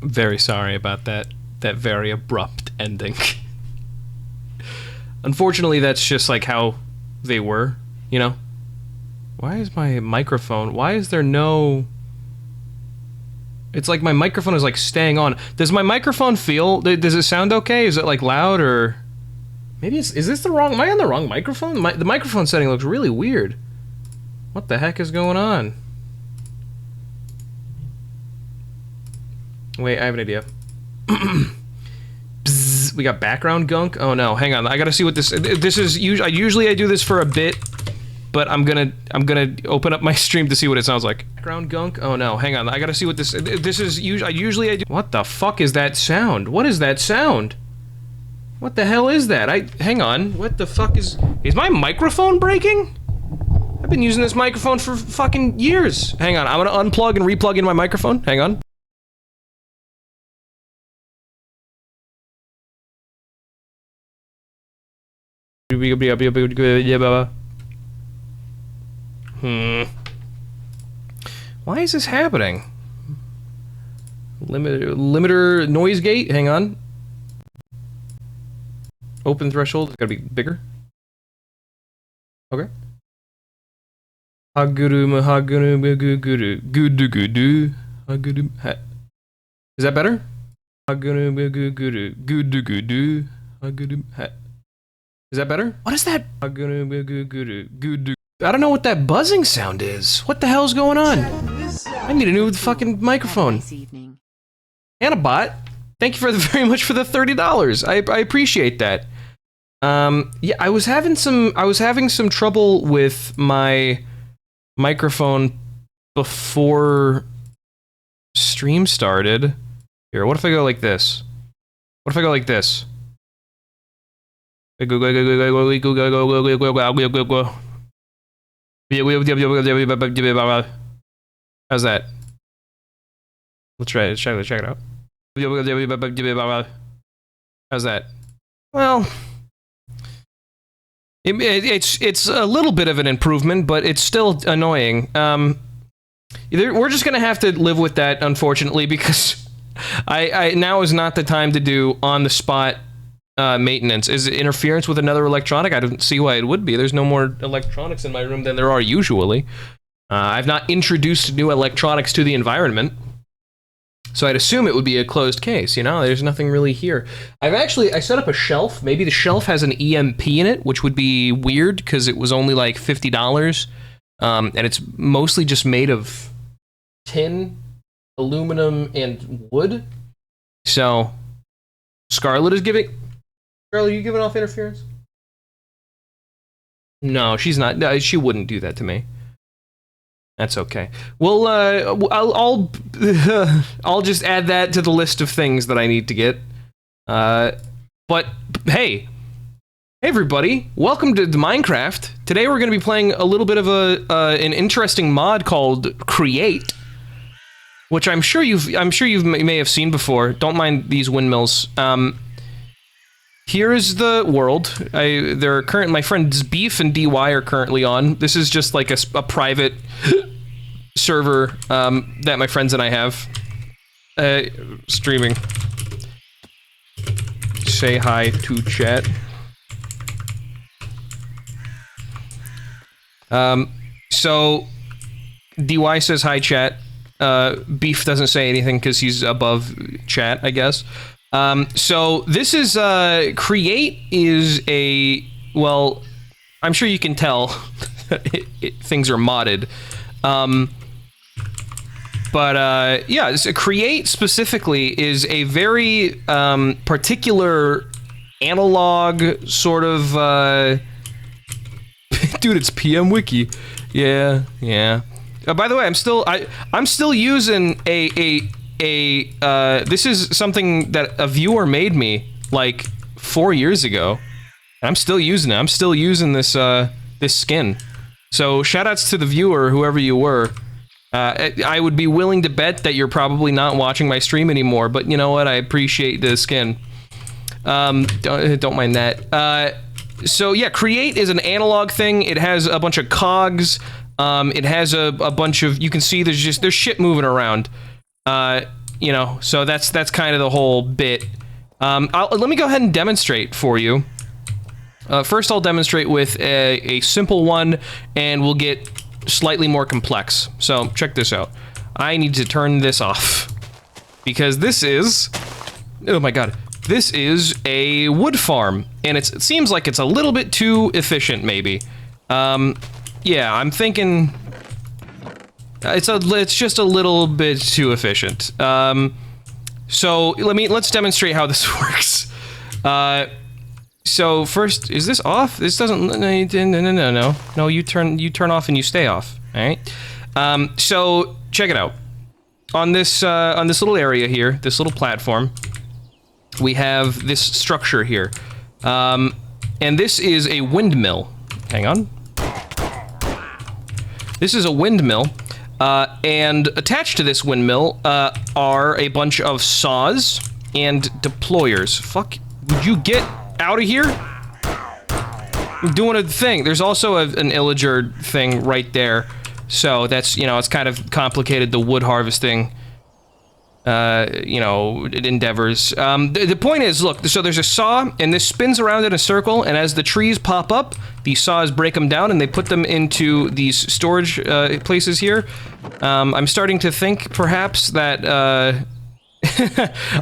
Very sorry about that very abrupt ending. Unfortunately, that's just like how they were, you know? Why is my microphone... Why is there no... It's like my microphone is like staying on. Does my microphone feel... Does it sound okay? Is it like loud or... Maybe it's... Is this the wrong... Am I on the wrong microphone? The microphone setting looks really weird. What the heck is going on? Wait, I have an idea. Bzz, we got background gunk. Oh no, hang on. I gotta see what this is. Usually I do this for a bit, but I'm gonna open up my stream to see what it sounds like. Background gunk. Oh no, hang on. I gotta see what this is. Usually I do. What the fuck is that sound? What is that sound? What the hell is that? Hang on. What the fuck is my microphone breaking? I've been using this microphone for fucking years. Hang on. I'm gonna unplug and replug in my microphone. Hang on. Why is this happening? Limiter noise gate, hang on. Open threshold, it's gotta be bigger. Okay. Is that better? Is that better? What is that? I don't know what that buzzing sound is. What the hell's going on? I need a new fucking microphone. Annabot, thank you very much for the $30. I appreciate that. Yeah, I was having some trouble with my microphone before stream started. Here, what if I go like this? What if I go like this? How's that? Let's try it. Check it out. How's that? Well, it's a little bit of an improvement, but it's still annoying. We're just gonna have to live with that, unfortunately, because now is not the time to do on the spot maintenance. Is it interference with another electronic? I don't see why it would be. There's no more electronics in my room than there are usually. I've not introduced new electronics to the environment, so I'd assume it would be a closed case, you know? There's nothing really here. I set up a shelf. Maybe the shelf has an EMP in it, which would be weird because it was only like $50, and it's mostly just made of tin, aluminum, and wood. So Scarlett is giving... Scarlett, are you giving off interference? No, she's not. No, she wouldn't do that to me. That's okay. Well, I'll just add that to the list of things that I need to get. But hey everybody, welcome to Minecraft. Today we're going to be playing a little bit of an interesting mod called Create, which I'm sure you may have seen before. Don't mind these windmills. Here is the world. My friends Beef and DY are currently on. This is just like a private server that my friends and I have. Streaming. Say hi to chat. So DY says hi chat. Beef doesn't say anything because he's above chat, I guess. So this is, Create is well, I'm sure you can tell things are modded. Yeah, so Create specifically is a very, particular analog sort of, dude, it's PM Wiki. Yeah. By the way, I'm still using a this is something that a viewer made me like 4 years ago. I'm still using it. I'm still using this this skin. So shoutouts to the viewer, whoever you were. I would be willing to bet that you're probably not watching my stream anymore, but you know what? I appreciate the skin. Don't mind that. So yeah, create is an analog thing. It has a bunch of cogs. It has a bunch of, you can see there's shit moving around. You know, so that's kind of the whole bit. Let me go ahead and demonstrate for you. First, I'll demonstrate with a simple one, and we'll get slightly more complex. So, check this out. I need to turn this off, because this is... Oh my god. This is a wood farm, and it seems like it's a little bit too efficient, maybe. Yeah, I'm thinking... It's just a little bit too efficient. So, let's demonstrate how this works. So first, is this off? This doesn't, no, you turn off and you stay off, alright? So, check it out. On this little area here, this little platform, we have this structure here. And this is a windmill. Hang on. This is a windmill, and attached to this windmill, are a bunch of saws and deployers. Fuck, would you get out of here? I'm doing a thing. There's also an illager thing right there. So that's, you know, it's kind of complicated, the wood harvesting, you know, endeavors. The point is, look, so there's a saw, and this spins around in a circle, and as the trees pop up, these saws break them down, and they put them into these storage places here. I'm starting to think, perhaps, that,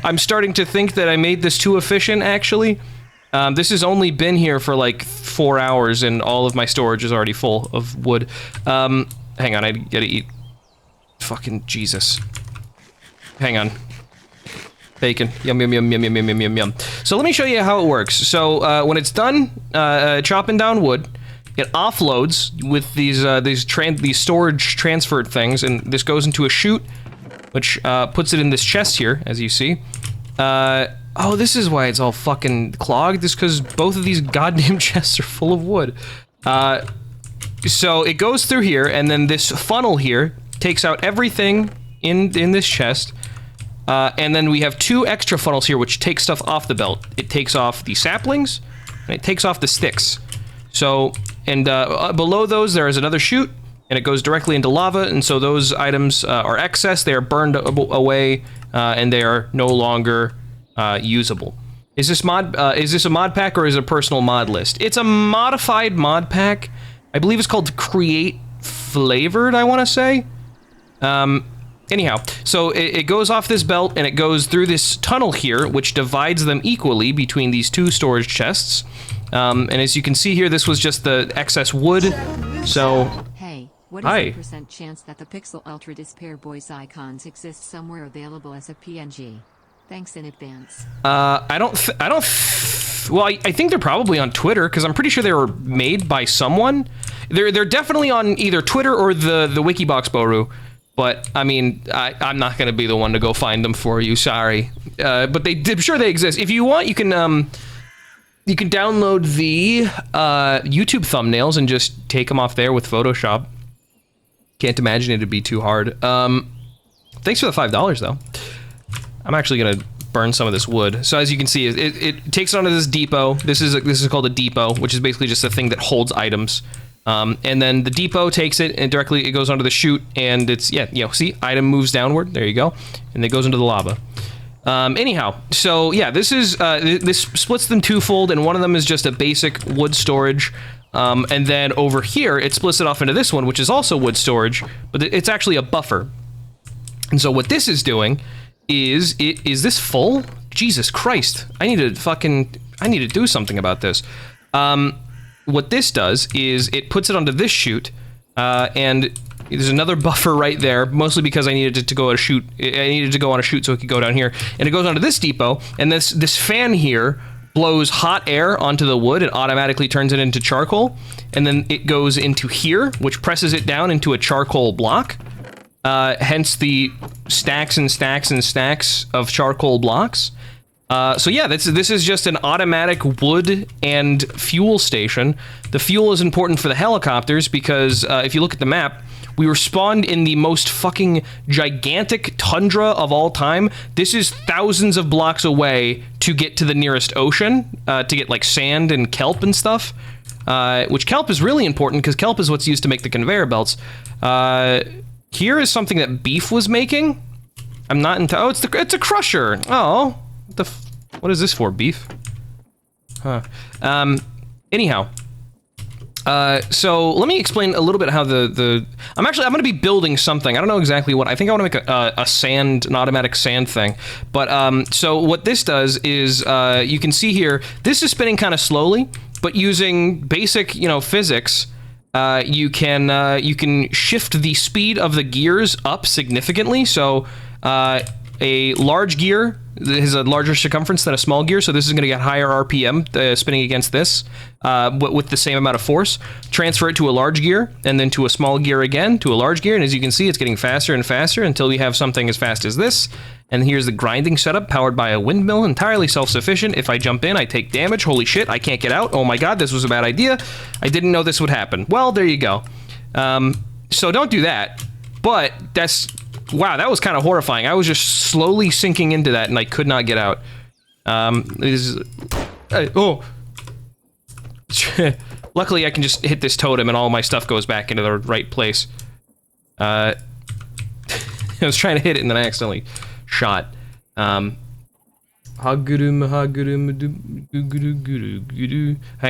I'm starting to think that I made this too efficient, actually. This has only been here for like 4 hours, and all of my storage is already full of wood. Hang on, I gotta eat. Fucking Jesus. Hang on. Bacon. Yum, yum, yum, yum, yum, yum, yum, yum. So let me show you how it works. So, when it's done, chopping down wood, it offloads with these storage transferred things, and this goes into a chute, which, puts it in this chest here, as you see. Oh, this is why it's all fucking clogged. It's because both of these goddamn chests are full of wood. So it goes through here, and then this funnel here takes out everything in this chest. And then we have 2 extra funnels here, which take stuff off the belt. It takes off the saplings, and it takes off the sticks. So, and below those, there is another chute, and it goes directly into lava, and so those items are excess. They are burned away, and they are no longer... usable. Is this a mod pack, or is it a personal mod list? It's a modified mod pack. I believe it's called Create Flavored, I want to say. Anyhow, so it goes off this belt, and it goes through this tunnel here, which divides them equally between these 2 storage chests. And as you can see here, this was just the excess wood. So, hey, what is the percent chance that the Pixel Ultra Despair Boys icons exist somewhere available as a PNG? Thanks in advance. Well, I think they're probably on Twitter, because I'm pretty sure they were made by someone. They're definitely on either Twitter or the Wikibox Boru. But, I mean, I'm not going to be the one to go find them for you, sorry. But I'm sure they exist. If you want, you can download the YouTube thumbnails and just take them off there with Photoshop. Can't imagine it'd be too hard. Thanks for the $5, though. I'm actually gonna burn some of this wood. So as you can see, it takes it onto this depot. This is called a depot, which is basically just a thing that holds items. And then the depot takes it, and directly it goes onto the chute, and it's, yeah, you know, see, item moves downward. There you go, and it goes into the lava. Anyhow, so yeah, this is this splits them twofold, and one of them is just a basic wood storage. And then over here, it splits it off into this one, which is also wood storage, but it's actually a buffer. And so what this is doing is this full? Jesus Christ. I need to do something about this. What this does is it puts it onto this chute, and there's another buffer right there, mostly because I needed it to go on a chute. I needed to go on a chute so it could go down here, and it goes onto this depot, and this fan here blows hot air onto the wood and automatically turns it into charcoal, and then it goes into here, which presses it down into a charcoal block. Hence the stacks and stacks and stacks of charcoal blocks. So yeah, this is just an automatic wood and fuel station. The fuel is important for the helicopters because if you look at the map, we were spawned in the most fucking gigantic tundra of all time. This is thousands of blocks away to get to the nearest ocean, to get like sand and kelp and stuff. Which kelp is really important because kelp is what's used to make the conveyor belts. Here is something that Beef was making. I'm not into. Oh, it's a crusher. Oh, what is this for, Beef? Huh. Anyhow. So let me explain a little bit how I'm going to be building something. I don't know exactly what. I think I want to make an automatic sand thing. But so what this does is you can see here. This is spinning kind of slowly, but using basic physics. You can shift the speed of the gears up significantly. So a large gear has a larger circumference than a small gear, so this is going to get higher RPM spinning against this, but with the same amount of force. Transfer it to a large gear, and then to a small gear again, to a large gear, and as you can see, it's getting faster and faster until we have something as fast as this. And here's the grinding setup, powered by a windmill, entirely self-sufficient. If I jump in, I take damage. Holy shit, I can't get out. Oh my god, this was a bad idea. I didn't know this would happen. Well, there you go. So don't do that, but wow, that was kind of horrifying. I was just slowly sinking into that, and I could not get out. Luckily, I can just hit this totem, and all my stuff goes back into the right place. I was trying to hit it, and then I accidentally shot. Hang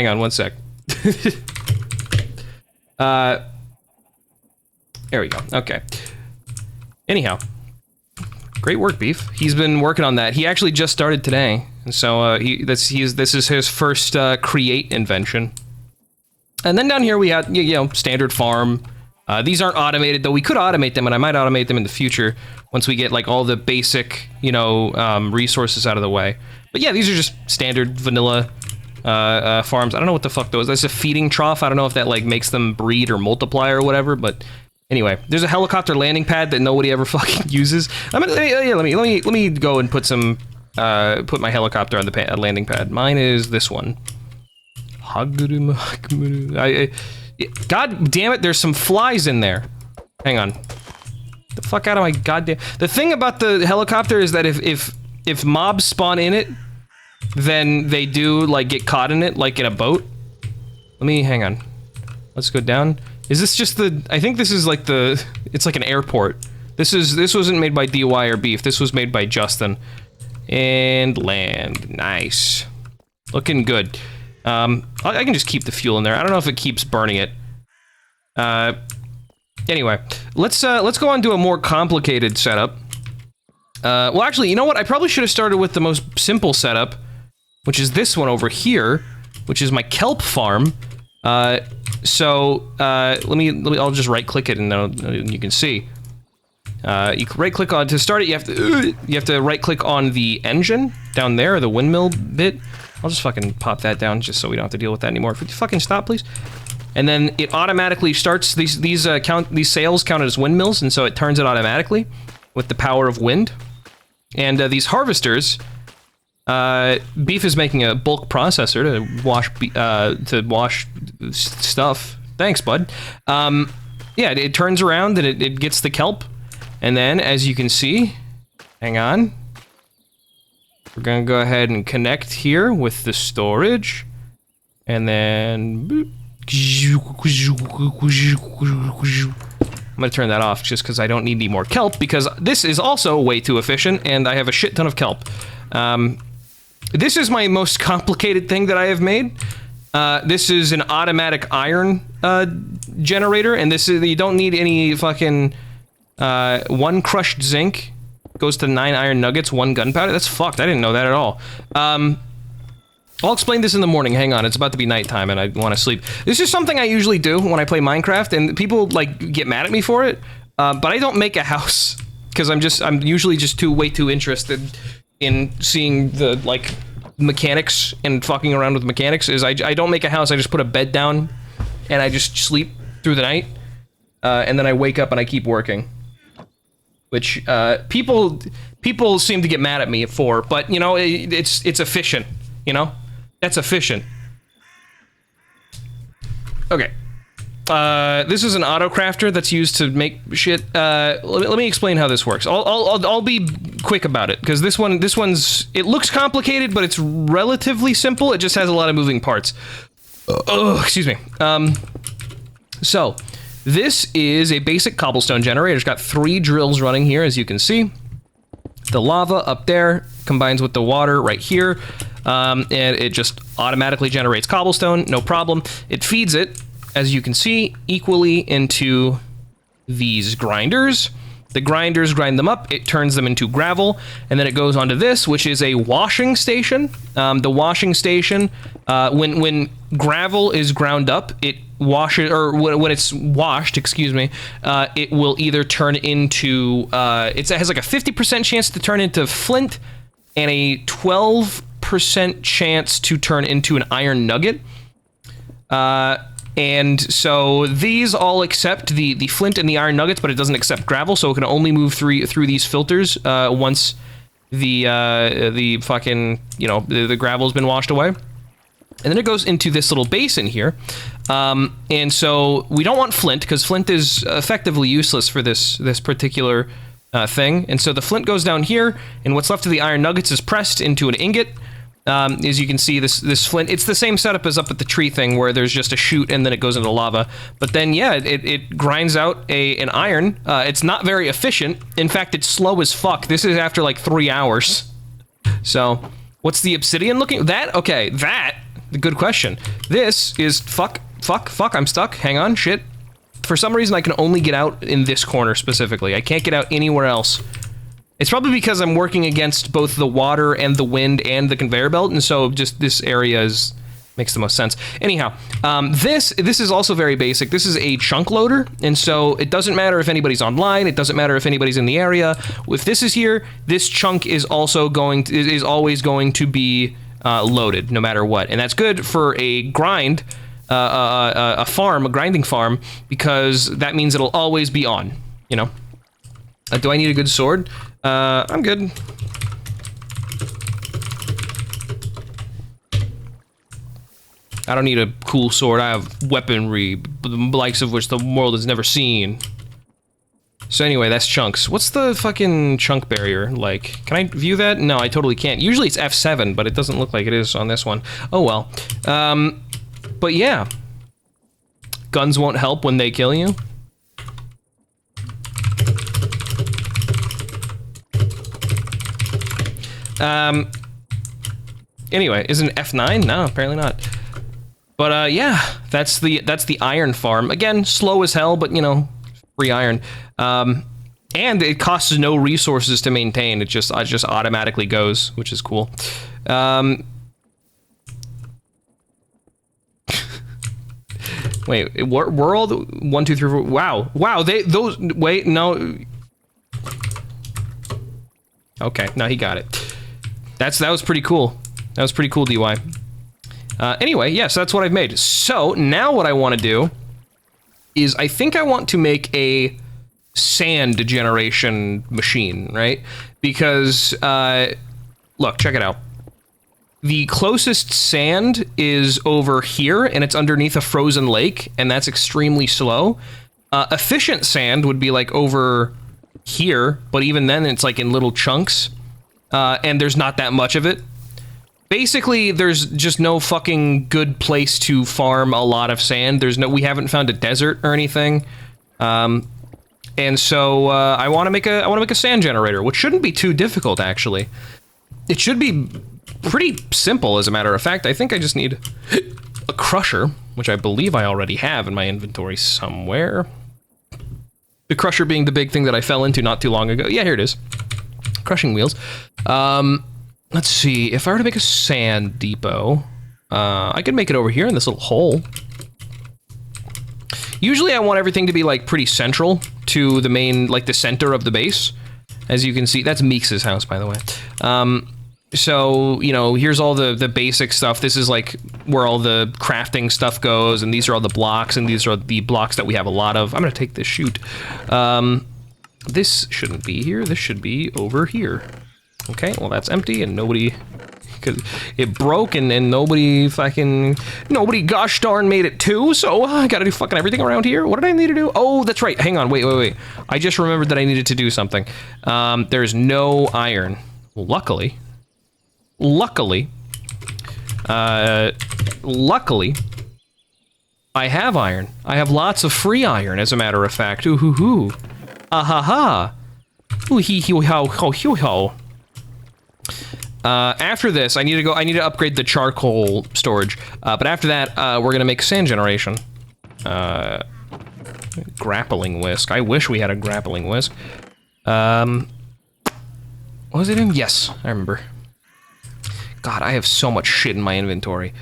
on one sec. There we go. Okay. Anyhow, great work, Beef. He's been working on that. He actually just started today, and so this is his first create invention. And then down here we have standard farm. These aren't automated, though we could automate them, and I might automate them in the future once we get like all the basic resources out of the way. But yeah, these are just standard vanilla farms. I don't know what the fuck those. That's a feeding trough. I don't know if that like makes them breed or multiply or whatever, but. Anyway, there's a helicopter landing pad that nobody ever fucking uses. Let me go and put put my helicopter on the landing pad. Mine is this one. God damn it! There's some flies in there. Hang on. The fuck out of my goddamn. The thing about the helicopter is that if mobs spawn in it, then they do like get caught in it, like in a boat. Hang on. Let's go down. Is this just I think this is like it's like an airport. This wasn't made by DY or Beef. This was made by Justin. And land. Nice. Looking good. I can just keep the fuel in there. I don't know if it keeps burning it. Anyway, let's go on to a more complicated setup. Well, actually, you know what? I probably should have started with the most simple setup, which is this one over here, which is my kelp farm. I'll just right-click it and then you can see. You right-click on to start it. You have to right-click on the engine down there, the windmill bit. I'll just fucking pop that down just so we don't have to deal with that anymore. Could you fucking stop, please? And then it automatically starts these sails counted as windmills, and so it turns it automatically with the power of wind. And these harvesters. Beef is making a bulk processor to wash stuff. Thanks, bud. Yeah, it turns around and it gets the kelp, and then as you can see, hang on, we're gonna go ahead and connect here with the storage, and then boop. I'm gonna turn that off just because I don't need any more kelp, because this is also way too efficient, and I have a shit ton of kelp. This is my most complicated thing that I have made. This is an automatic iron generator, and you don't need any fucking 1 crushed zinc goes to 9 iron nuggets, 1 gunpowder. That's fucked. I didn't know that at all. I'll explain this in the morning. Hang on, it's about to be nighttime and I want to sleep. This is something I usually do when I play Minecraft, and people like get mad at me for it. But I don't make a house because I'm usually just way too interested in seeing the like mechanics and fucking around with mechanics. I don't make a house. I just put a bed down and I just sleep through the night, and then I wake up and I keep working. which people seem to get mad at me for, but you know, it's efficient, you know? That's efficient. Okay. This is an auto crafter that's used to make shit. Let me explain how this works. I'll be quick about it, because this one's it looks complicated, but it's relatively simple. It just has a lot of moving parts. Oh, excuse me. So this is a basic cobblestone generator. It's got 3 drills running here, as you can see. The lava up there combines with the water right here, and it just automatically generates cobblestone, no problem. It feeds it, as you can see, equally into these grinders. The grinders grind them up, it turns them into gravel, and then it goes onto this, which is a washing station. The washing station, when gravel is ground up, it washes, or when it's washed, excuse me, it will either turn into, it has like a 50% chance to turn into flint, and a 12% chance to turn into an iron nugget. And so these all accept the flint and the iron nuggets, but it doesn't accept gravel, so it can only move through these filters once the fucking, you know, the gravel's been washed away. And then it goes into this little basin here. And so we don't want flint, because flint is effectively useless for this particular thing. And so the flint goes down here, and what's left of the iron nuggets is pressed into an ingot. As you can see, this flint, it's the same setup as up at the tree thing, where there's just a chute and then it goes into lava. But then, yeah, it grinds out an iron. It's not very efficient. In fact, it's slow as fuck. This is after like 3 hours. So, what's the obsidian looking? Okay, good question. This is, fuck, I'm stuck. Hang on, shit. For some reason, I can only get out in this corner specifically. I can't get out anywhere else. It's probably because I'm working against both the water and the wind and the conveyor belt, and so just this area makes the most sense. Anyhow, this is also very basic. This is a chunk loader, and so it doesn't matter if anybody's online. It doesn't matter if anybody's in the area. If this is here, this chunk is also always going to be loaded, no matter what, and that's good for a grind, a grinding farm, because that means it'll always be on. You know. Do I need a good sword? I'm good. I don't need a cool sword. I have weaponry, the likes of which the world has never seen. So anyway, that's chunks. What's the fucking chunk barrier like? Can I view that? No, I totally can't. Usually it's F7, but it doesn't look like it is on this one. Oh well. But yeah. Guns won't help when they kill you. Anyway, isn't it F9? No, apparently not. But yeah, that's the iron farm. Again, slow as hell, but you know, free iron. And it costs no resources to maintain. It just automatically goes, which is cool. Wait, we're all the 1, 2, 3, 4. Wow, wait, no. Okay, no, he got it. That was pretty cool. That was pretty cool, DY. Anyway, yes, that's what I've made. So, now what I want to do is I think I want to make a sand generation machine, right? Because, look, check it out. The closest sand is over here, and it's underneath a frozen lake, and that's extremely slow. Efficient sand would be, like, over here, but even then, it's, like, in little chunks. And there's not that much of it. Basically, there's just no fucking good place to farm a lot of sand. We haven't found a desert or anything. And so, I want to make a sand generator, which shouldn't be too difficult, actually. It should be pretty simple, as a matter of fact. I think I just need a crusher, which I believe I already have in my inventory somewhere. The crusher being the big thing that I fell into not too long ago. Yeah, here it is. Crushing wheels. Let's see, if I were to make a sand depot, I could make it over here in this little hole. Usually I want everything to be like pretty central to the main, like the center of the base. As you can see, that's Meeks' house, by the way. So, you know, here's all the basic stuff. This is like where all the crafting stuff goes, and these are all the blocks, and these are the blocks that we have a lot of. I'm gonna take this chute. This shouldn't be here. This should be over here. Okay, well that's empty and nobody... Because it broke and nobody gosh darn made it too, so I gotta do fucking everything around here. What did I need to do? Oh, that's right. Hang on, wait. I just remembered that I needed to do something. There's no iron. Luckily, I have iron. I have lots of free iron, as a matter of fact. Ooh hoo hoo. Ah ha ha. Ooh hee hee ho ho hoo ho. After this, I need to upgrade the charcoal storage. But after that, we're gonna make sand generation. Grappling whisk. I wish we had a grappling whisk. What was it in? Yes, I remember. God, I have so much shit in my inventory.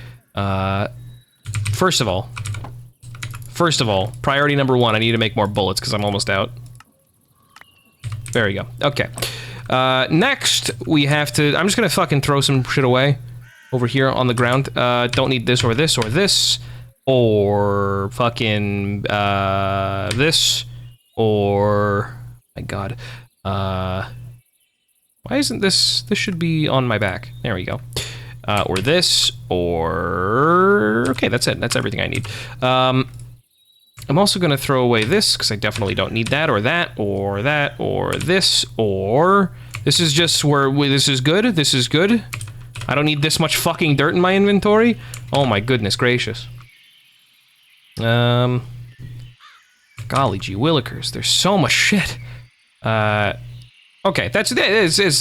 First of all, priority number 1, I need to make more bullets because I'm almost out. There we go. Okay. Next, we have to... I'm just gonna fucking throw some shit away over here on the ground. Don't need this or this or this. Or fucking, this. Or... My god. Why isn't this... This should be on my back. There we go. Or this, or... Okay, that's it. That's everything I need. I'm also gonna throw away this, because I definitely don't need that, or that, or that, or this, or... This is just where... This is good. This is good. I don't need this much fucking dirt in my inventory. Oh my goodness gracious. Golly gee willikers. There's so much shit. Okay, this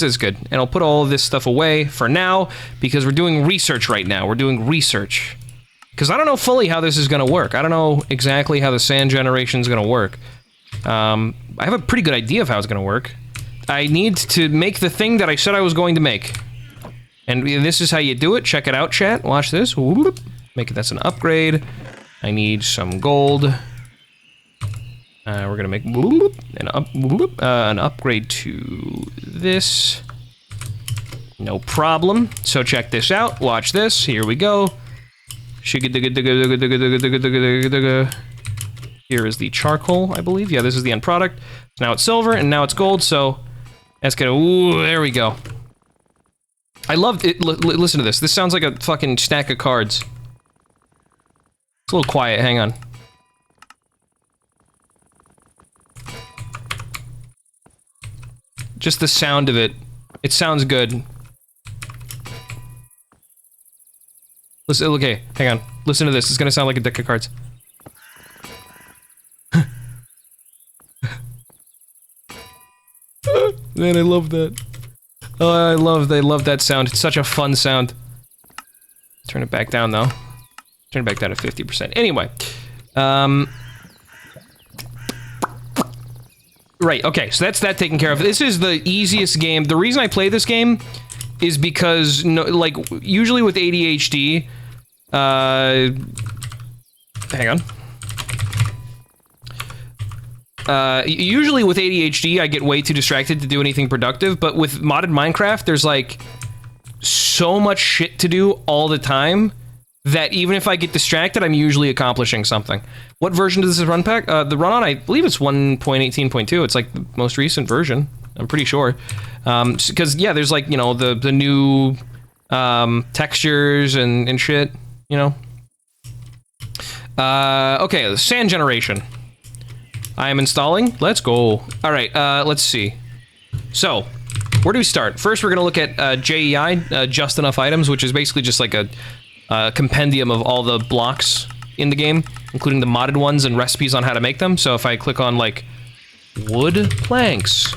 is good. And I'll put all of this stuff away for now, because we're doing research right now. We're doing research. Because I don't know fully how this is going to work. I don't know exactly how the sand generation is going to work. I have a pretty good idea of how it's going to work. I need to make the thing that I said I was going to make. And this is how you do it. Check it out, chat. Watch this. Whoop. Make it, that's an upgrade. I need some gold. We're gonna make an upgrade to this. No problem. So check this out. Watch this. Here we go. Here is the charcoal, I believe. Yeah, this is the end product. Now it's silver, and now it's gold, so that's gonna... Ooh, there we go. I love it. Listen to this. This sounds like a fucking stack of cards. It's a little quiet. Hang on. Just the sound of it. It sounds good. Listen, okay, hang on. Listen to this. It's gonna sound like a deck of cards. Man, I love that. Oh, I love that sound. It's such a fun sound. Turn it back down, though. Turn it back down to 50%. Anyway. Right, okay, so that's that taken care of. This is the easiest game. The reason I play this game is because, like, usually with ADHD, hang on. Usually with ADHD, I get way too distracted to do anything productive, but with modded Minecraft, there's, like, so much shit to do all the time that even if I get distracted, I'm usually accomplishing something. What version does this run pack? The run on, I believe it's 1.18.2. It's like the most recent version. I'm pretty sure. Because, yeah, there's like, you know, the new textures and shit, you know? Okay, the sand generation. I am installing. Let's go. All right, let's see. So, where do we start? First, we're going to look at JEI, Just Enough Items, which is basically just like a compendium of all the blocks in the game, including the modded ones and recipes on how to make them. So if I click on, like, wood planks,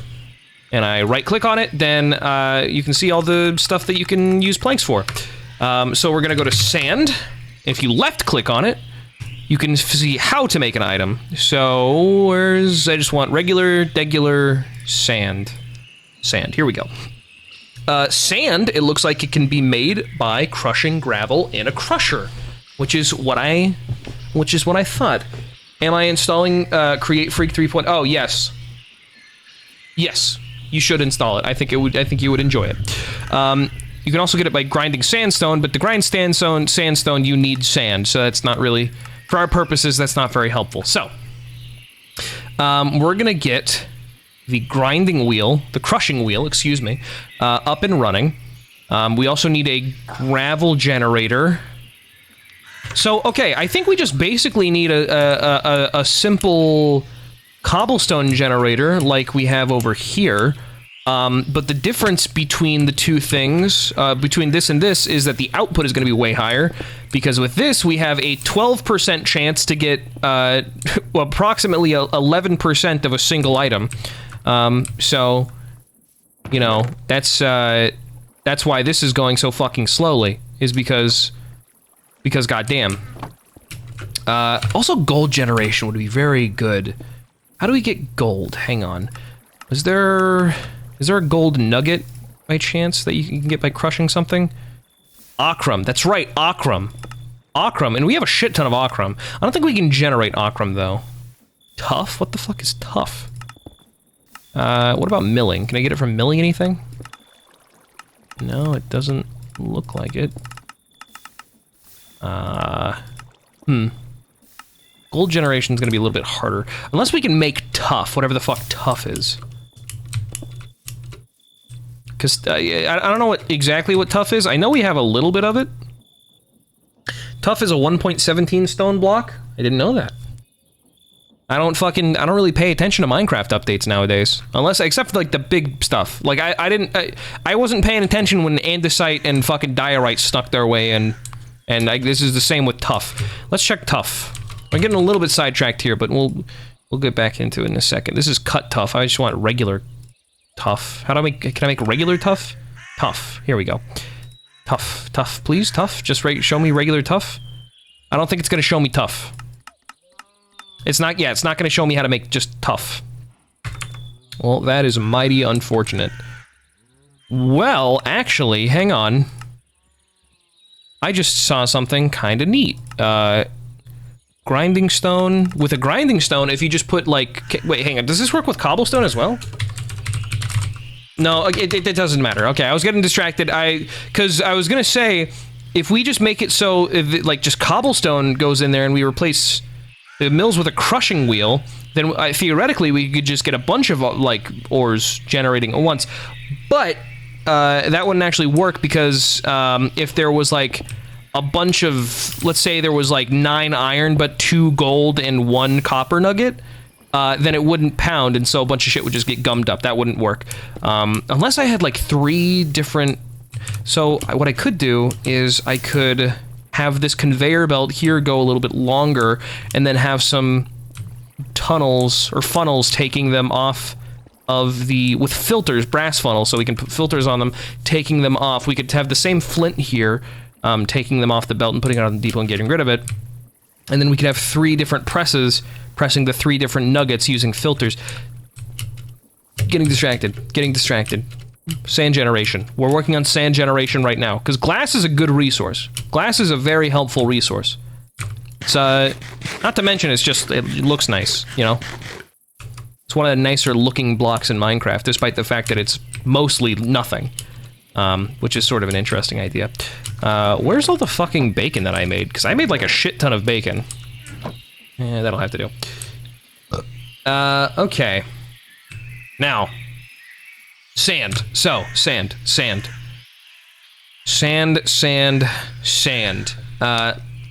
and I right-click on it, then you can see all the stuff that you can use planks for. So we're gonna go to sand. If you left-click on it, you can see how to make an item. So, where's... I just want regular sand. Sand, here we go. Sand, it looks like it can be made by crushing gravel in a crusher, which is what I thought. Am I installing Create Freak 3.0? Oh, yes. Yes, you should install it. I think you would enjoy it. You can also get it by grinding sandstone, but to grind sandstone, you need sand, so that's not really, for our purposes, that's not very helpful. So, we're gonna get the grinding wheel, the crushing wheel, excuse me, up and running. We also need a gravel generator. So, okay, I think we just basically need a simple cobblestone generator like we have over here. But the difference between the two things, between this and this, is that the output is going to be way higher, because with this we have a 12% chance to get approximately 11% of a single item. So, you know, that's why this is going so fucking slowly, is because goddamn. Also, gold generation would be very good. How do we get gold? Hang on. Is there a gold nugget by chance that you can get by crushing something? Ochrum. That's right, ochrum. Ochrum, and we have a shit ton of ochrum. I don't think we can generate ochrum, though. Tough? What the fuck is tough? What about milling? Can I get it from milling anything? No, it doesn't look like it. Gold generation is going to be a little bit harder. Unless we can make tough, whatever the fuck tough is. Because I don't know exactly what tough is. I know we have a little bit of it. Tough is a 1.17 stone block. I didn't know that. I don't really pay attention to Minecraft updates nowadays. Except for, like, the big stuff. Like, I wasn't paying attention when andesite and fucking diorite stuck their way in. And this is the same with tough. Let's check tough. We're getting a little bit sidetracked here, but we'll get back into it in a second. This is cut tough. I just want regular tough. Can I make regular tough? Tough. Here we go. Tough. Tough, please. Tough. Just show me regular tough. I don't think it's gonna show me tough. It's not gonna show me how to make just tough. Well, that is mighty unfortunate. Well, actually, hang on. I just saw something kinda neat. Grinding stone. With a grinding stone, if you just put, like... Wait, hang on. Does this work with cobblestone as well? No, it doesn't matter. Okay, I was getting distracted. Because I was gonna say, if we just make it so, like, just cobblestone goes in there and we replace the mills with a crushing wheel, then theoretically we could just get a bunch of, like, ores generating at once. But that wouldn't actually work, because if there was, like, a bunch of... Let's say there was, like, 9 iron, but 2 gold and 1 copper nugget... then it wouldn't pound, and so a bunch of shit would just get gummed up. That wouldn't work. Unless I had, like, 3 different... So, what I could do is I could have this conveyor belt here go a little bit longer, and then have some tunnels, or funnels, taking them off of the... With filters, brass funnels, so we can put filters on them, taking them off. We could have the same flint here, taking them off the belt and putting it on the depot and getting rid of it. And then we could have 3 different presses pressing the 3 different nuggets using filters. Getting distracted. Sand generation. We're working on sand generation right now, because glass is a good resource. Glass is a very helpful resource. It's, not to mention it looks nice, you know? It's one of the nicer looking blocks in Minecraft, despite the fact that it's mostly nothing. Which is sort of an interesting idea. Where's all the fucking bacon that I made? Because I made like a shit ton of bacon. Yeah, that'll have to do. Okay. Now. Sand. So, sand.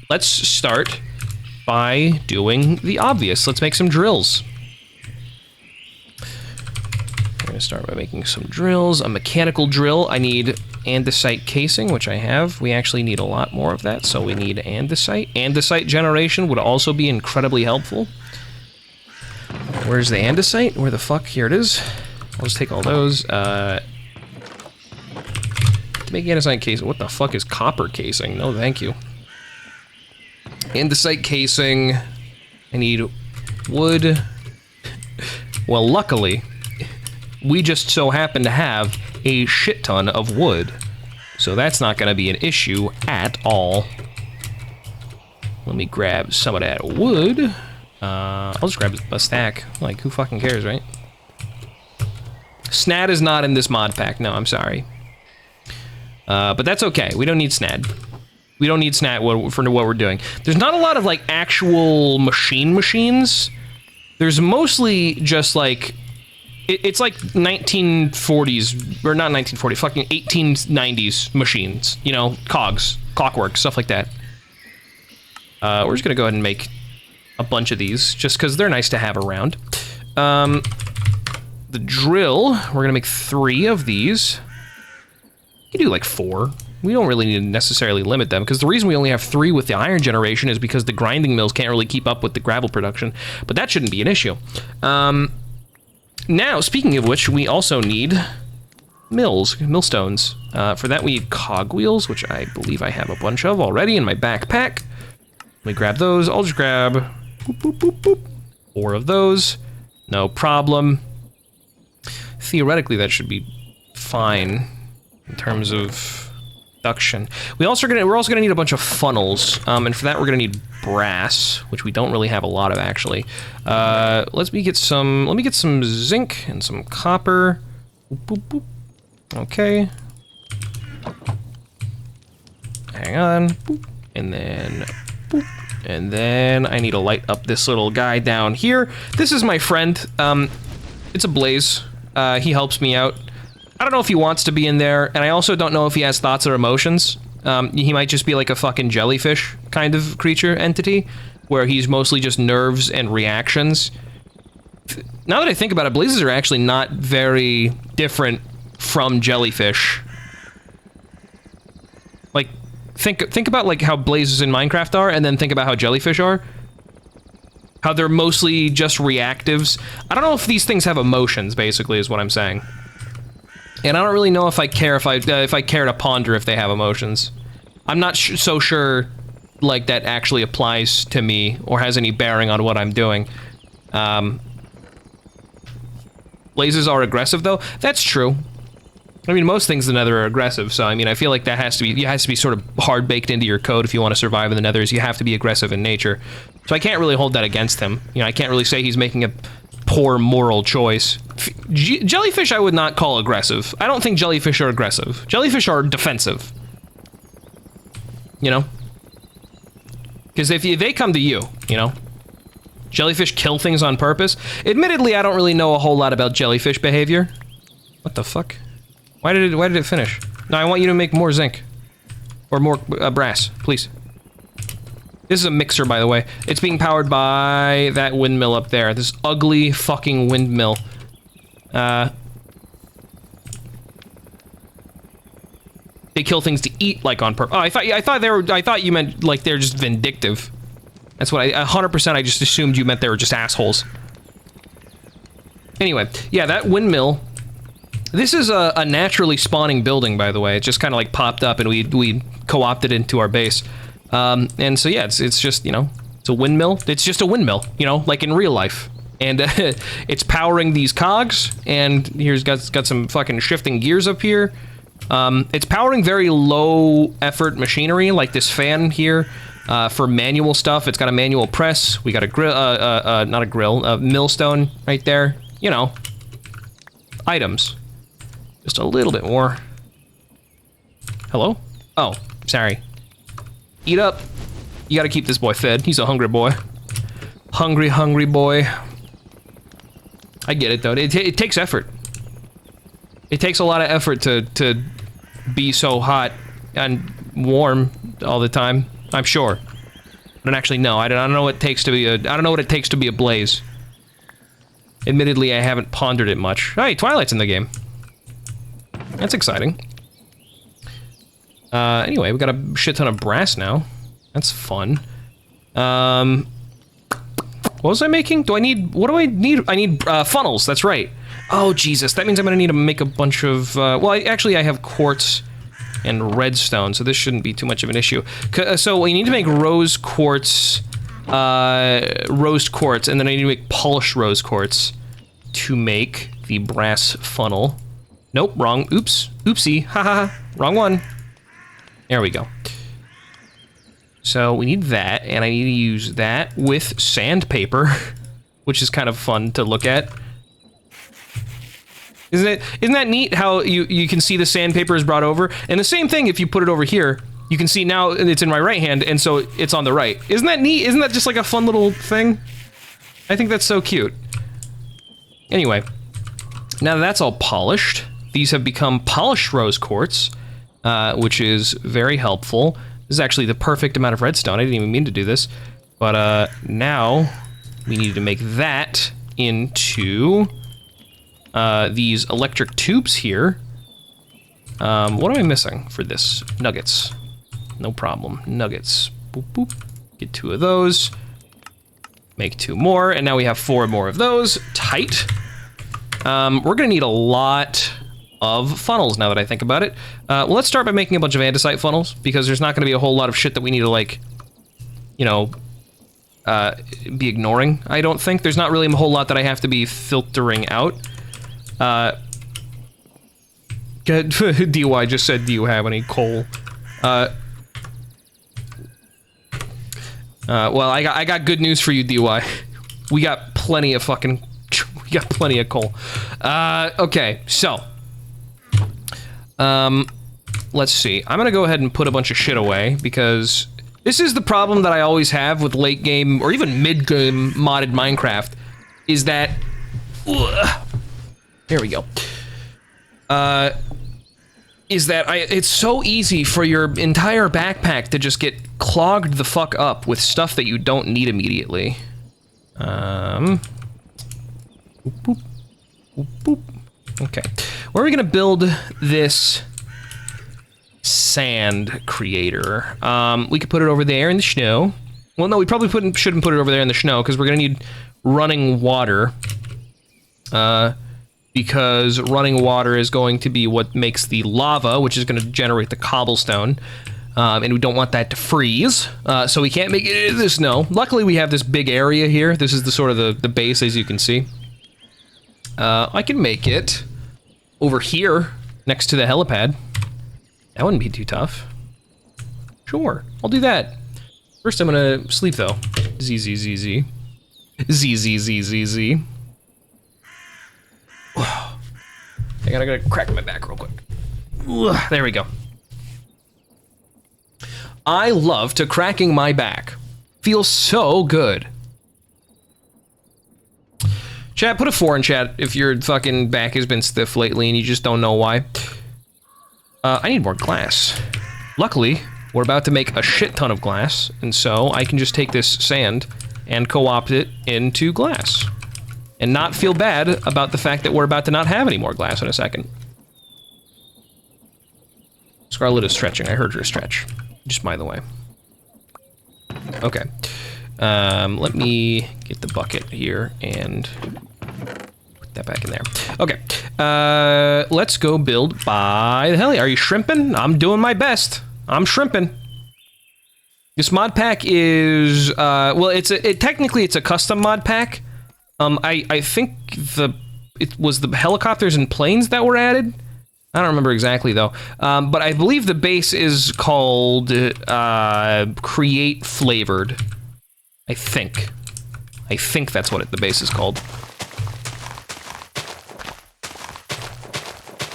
Let's start by doing the obvious. Let's make some drills. I'm gonna start by making some drills. A mechanical drill. I need andesite casing, which I have. We actually need a lot more of that, so we need andesite. Andesite generation would also be incredibly helpful. Where's the andesite? Where the fuck? Here it is. I'll just take all those. To make andesite casing. What the fuck is copper casing? No, thank you. Andesite casing. I need wood. Well, luckily, we just so happen to have a shit ton of wood. So that's not gonna be an issue at all. Let me grab some of that wood. I'll just grab a stack. Like, who fucking cares, right? Snad is not in this mod pack. No, I'm sorry. But that's okay. We don't need Snad. We don't need Snad for what we're doing. There's not a lot of, like, actual machines. There's mostly just, like, it's like 1940s, or not 1940, fucking 1890s machines, you know, cogs, clockwork, stuff like that. We're just gonna go ahead and make a bunch of these, just because they're nice to have around. The drill, we're gonna make 3 of these. You can do like 4. We don't really need to necessarily limit them, because the reason we only have 3 with the iron generation is because the grinding mills can't really keep up with the gravel production, but that shouldn't be an issue. Now, speaking of which, we also need millstones. For that, we need cogwheels, which I believe I have a bunch of already in my backpack. Let me grab those. I'll just grab boop, boop, boop, boop, 4 of those. No problem. Theoretically, that should be fine in terms of production. We're also gonna need a bunch of funnels, and for that we're gonna need brass, which we don't really have a lot of actually. Let me get some zinc and some copper. Boop, boop, boop. Okay. Hang on. Boop. And then boop. And then I need to light up this little guy down here. This is my friend. It's a Blaze. He helps me out. I don't know if he wants to be in there, and I also don't know if he has thoughts or emotions. He might just be like a fucking jellyfish kind of creature entity, where he's mostly just nerves and reactions. Now that I think about it, blazes are actually not very different from jellyfish. Like, think about like how blazes in Minecraft are, and then think about how jellyfish are. How they're mostly just reactives. I don't know if these things have emotions, basically, is what I'm saying. And I don't really know if I care if I care to ponder if they have emotions. I'm not so sure, like, that actually applies to me or has any bearing on what I'm doing. Blazes are aggressive, though. That's true. I mean, most things in the Nether are aggressive, so I mean, I feel like that has to be sort of hard baked into your code if you want to survive in the Nether. Is you have to be aggressive in nature. So I can't really hold that against him. You know, I can't really say he's making a poor moral choice. Jellyfish I would not call aggressive. I don't think jellyfish are aggressive. Jellyfish are defensive. You know? Because if they come to you, you know? Jellyfish kill things on purpose. Admittedly, I don't really know a whole lot about jellyfish behavior. What the fuck? Why did it finish? No, I want you to make more zinc. Or more brass, please. This is a mixer, by the way. It's being powered by that windmill up there. This ugly fucking windmill. They kill things to eat, like, on purpose. Oh, I thought you meant, like, they're just vindictive. That's what 100% I just assumed you meant they were just assholes. Anyway, yeah, that windmill. This is a naturally spawning building, by the way. It just kind of, like, popped up and we co-opted into our base. And so yeah, it's just, you know, it's a windmill. It's just a windmill, you know, like in real life. And it's powering these cogs, and here's got some fucking shifting gears up here. It's powering very low effort machinery, like this fan here, for manual stuff. It's got a manual press. We got a grill, not a grill, a millstone right there. You know, items. Just a little bit more. Hello? Oh, sorry. Eat up. You gotta keep this boy fed. He's a hungry boy. Hungry boy. I get it, though. It takes effort. It takes a lot of effort to be so hot and warm all the time. I'm sure. I don't actually know. I don't know what it takes to be I don't know what it takes to be a blaze. Admittedly, I haven't pondered it much. Hey, Twilight's in the game. That's exciting. Anyway, we got a shit ton of brass now. That's fun. What was I making? What do I need? I need, funnels, that's right. Oh, Jesus, that means I'm gonna need to make a bunch of, well, I have quartz and redstone, so this shouldn't be too much of an issue. So we need to make rose quartz, and then I need to make polished rose quartz to make the brass funnel. Nope, wrong, oops, oopsie, haha, wrong one. There we go. So we need that, and I need to use that with sandpaper, which is kind of fun to look at. Isn't that neat how you can see the sandpaper is brought over? And the same thing if you put it over here, you can see now it's in my right hand, and so it's on the right. Isn't that neat? Isn't that just like a fun little thing? I think that's so cute. Anyway, Now that that's all polished, these have become polished rose quartz, which is very helpful. This is actually the perfect amount of redstone. I didn't even mean to do this. But now we need to make that into these electric tubes here. What am I missing for this? Nuggets. No problem. Nuggets. Boop, boop. Get 2 of those. Make 2 more, and now we have 4 more of those. Tight. We're gonna need a lot of funnels now that I think about it. Well, let's start by making a bunch of andesite funnels, because there's not gonna be a whole lot of shit that we need to, like, you know, be ignoring, I don't think. There's not really a whole lot that I have to be filtering out. DY just said, do you have any coal? Well, I got good news for you, DY. We got plenty of fucking... We got plenty of coal. Okay, so... let's see. I'm gonna go ahead and put a bunch of shit away, because... This is the problem that I always have with late game, or even mid-game modded Minecraft, is that... There we go. Is that it's so easy for your entire backpack to just get clogged the fuck up with stuff that you don't need immediately. Boop, boop, boop, boop. Okay. Where are we gonna build this sand creator? We could put it over there in the snow. Well, no, we probably shouldn't put it over there in the snow, because we're gonna need running water. Because running water is going to be what makes the lava, which is going to generate the cobblestone. And we don't want that to freeze, so we can't make it into the snow. Luckily, we have this big area here. This is the sort of the base, as you can see. I can make it over here, next to the helipad. That wouldn't be too tough. Sure, I'll do that. First, I'm gonna sleep, though. Z. I gotta crack my back real quick. There we go. I love to cracking my back. Feels so good. Chat, put a 4 in chat if your fucking back has been stiff lately and you just don't know why. I need more glass. Luckily, we're about to make a shit ton of glass, and so I can just take this sand and co-opt it into glass. And not feel bad about the fact that we're about to not have any more glass in a second. Scarlet is stretching. I heard her stretch. Just by the way. Okay. Let me get the bucket here and put that back in there. Okay. Let's go build by the heli. Are you shrimping? I'm doing my best. I'm shrimping. This mod pack is, well, technically it's a custom mod pack. I think it was the helicopters and planes that were added. I don't remember exactly though. But I believe the base is called Create Flavored. I think that's what the base is called.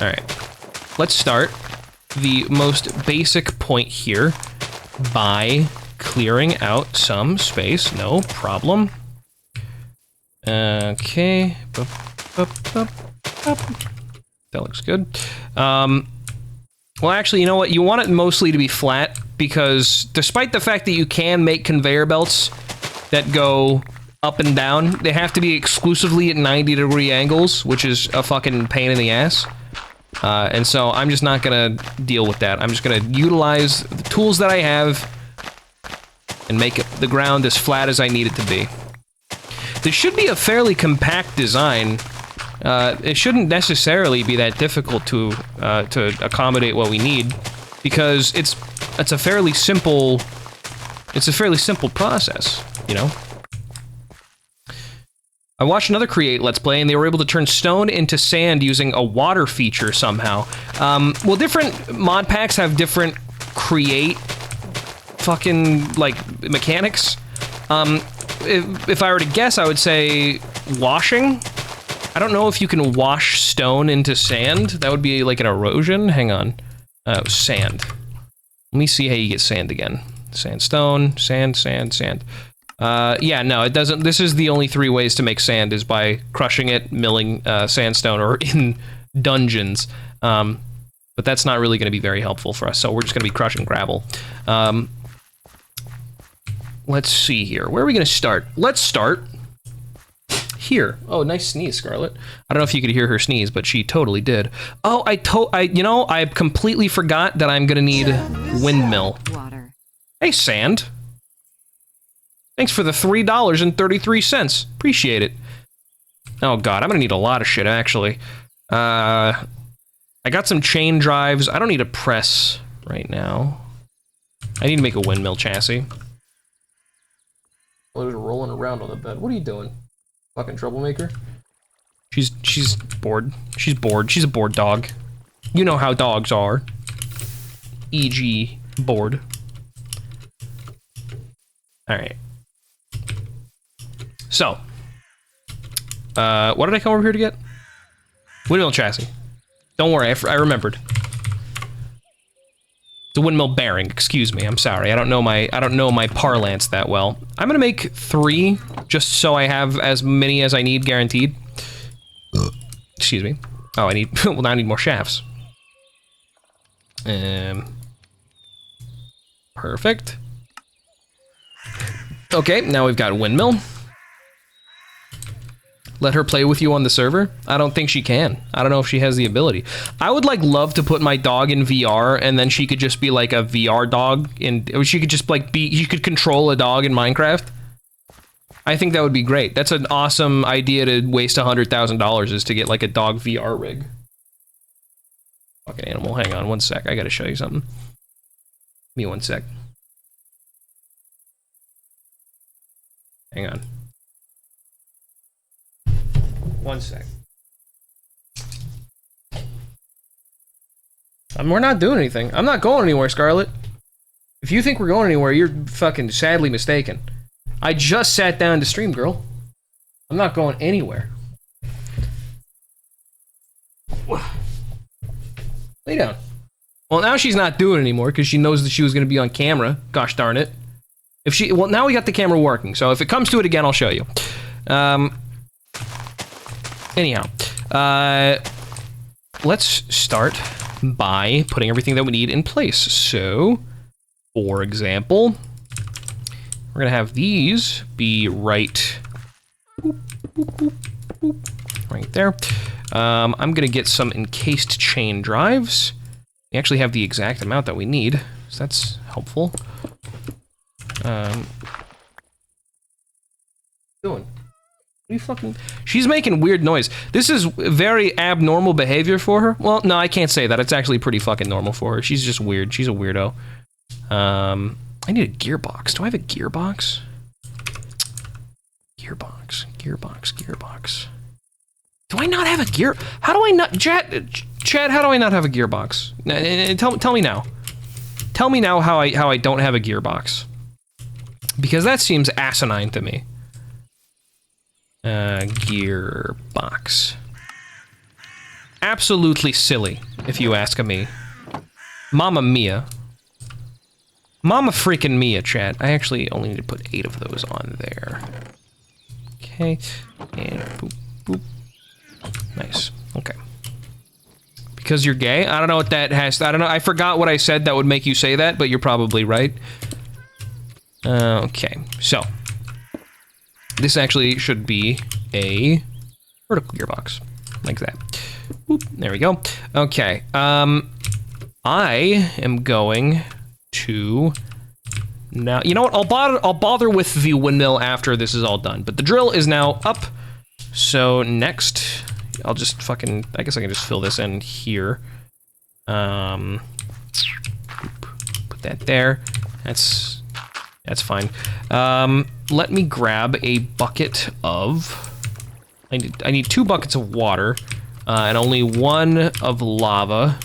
All right, let's start the most basic point here by clearing out some space. No problem. Okay. That looks good. Well, actually, you know what? You want it mostly to be flat, because despite the fact that you can make conveyor belts that go up and down, they have to be exclusively at 90-degree angles, which is a fucking pain in the ass. And so I'm just not gonna deal with that. I'm just gonna utilize the tools that I have and make the ground as flat as I need it to be. This should be a fairly compact design. It shouldn't necessarily be that difficult to accommodate what we need, because it's a fairly simple process, you know. I watched another Create Let's Play, and they were able to turn stone into sand using a water feature somehow. Well, different mod packs have different Create fucking, like, mechanics. If I were to guess, I would say washing. I don't know if you can wash stone into sand. That would be like an erosion. Hang on. Sand. Let me see how you get sand again. Sandstone, sand. Yeah, no, it doesn't. This is the only 3 ways to make sand is by crushing it, milling sandstone, or in dungeons. But that's not really going to be very helpful for us, so we're just going to be crushing gravel. Let's see here. Where are we going to start? Let's start here. Oh, nice sneeze, Scarlet. I don't know if you could hear her sneeze, but she totally did. Oh, I completely forgot that I'm going to need windmill. Water. Hey, sand. Thanks for the $3.33. Appreciate it. Oh god, I'm gonna need a lot of shit, actually. I got some chain drives. I don't need a press right now. I need to make a windmill chassis. Oh, there's rolling around on the bed. What are you doing? Fucking troublemaker? She's bored. She's bored. She's a bored dog. You know how dogs are. E.g. bored. Alright. So, what did I come over here to get? Windmill chassis. Don't worry, I remembered. The windmill bearing. Excuse me. I'm sorry. I don't know my parlance that well. I'm gonna make 3 just so I have as many as I need guaranteed. Excuse me. Oh, I need. Well, now I need more shafts. Perfect. Okay, now we've got a windmill. Let her play with you on the server? I don't think she can. I don't know if she has the ability. I would like love to put my dog in VR and then she could just be like a VR dog or she could just like you could control a dog in Minecraft. I think that would be great. That's an awesome idea to waste $100,000 is to get like a dog VR rig. Fucking animal, hang on one sec. I gotta show you something. Give me one sec. Hang on. One sec. We're not doing anything. I'm not going anywhere, Scarlet. If you think we're going anywhere, you're fucking sadly mistaken. I just sat down to stream, girl. I'm not going anywhere. Lay down. Well, now she's not doing it anymore because she knows that she was going to be on camera. Gosh darn it. Well, now we got the camera working, so if it comes to it again, I'll show you. Anyhow, let's start by putting everything that we need in place. So, for example, we're gonna have these be right there. I'm gonna get some encased chain drives. We actually have the exact amount that we need, so that's helpful. Doing? What are you fucking... She's making weird noise. This is very abnormal behavior for her. Well, no, I can't say that. It's actually pretty fucking normal for her. She's just weird. She's a weirdo. I need a gearbox. Do I have a gearbox? Gearbox. Do I not have a gear... How do I not... Chad, how do I not have a gearbox? Tell me now. Tell me now how I don't have a gearbox. Because that seems asinine to me. Gearbox. Absolutely silly, if you ask me. Mamma mia. Mamma freaking mia, chat. I actually only need to put 8 of those on there. Okay. And boop, boop. Nice. Okay. Because you're gay? I don't know what that has... I don't know. I forgot what I said that would make you say that, but you're probably right. Okay. So. This actually should be a vertical gearbox, like that. Whoop, there we go. Okay, I am going to now. You know what? I'll bother with the windmill after this is all done. But the drill is now up. So next, I'll just fucking. I guess I can just fill this in here. Put that there. That's fine. Let me grab a bucket of... I need 2 buckets of water, and only 1 of lava.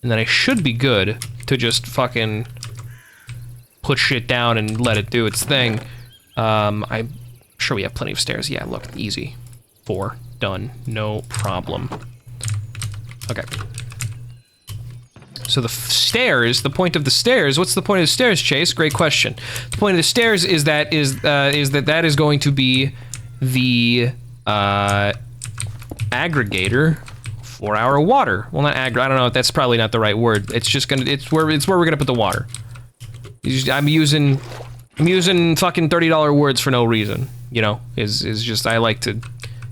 And then I should be good to just fucking put shit down and let it do its thing. I'm sure we have plenty of stairs. Yeah, look, easy. 4, done, no problem. Okay. So the stairs, the point of the stairs, what's the point of the stairs, Chase? Great question. The point of the stairs is that that is going to be the aggregator for our water. Well, not I don't know. That's probably not the right word. It's just gonna. It's where we're gonna put the water. I'm using fucking $30 words for no reason. You know, is just I like to.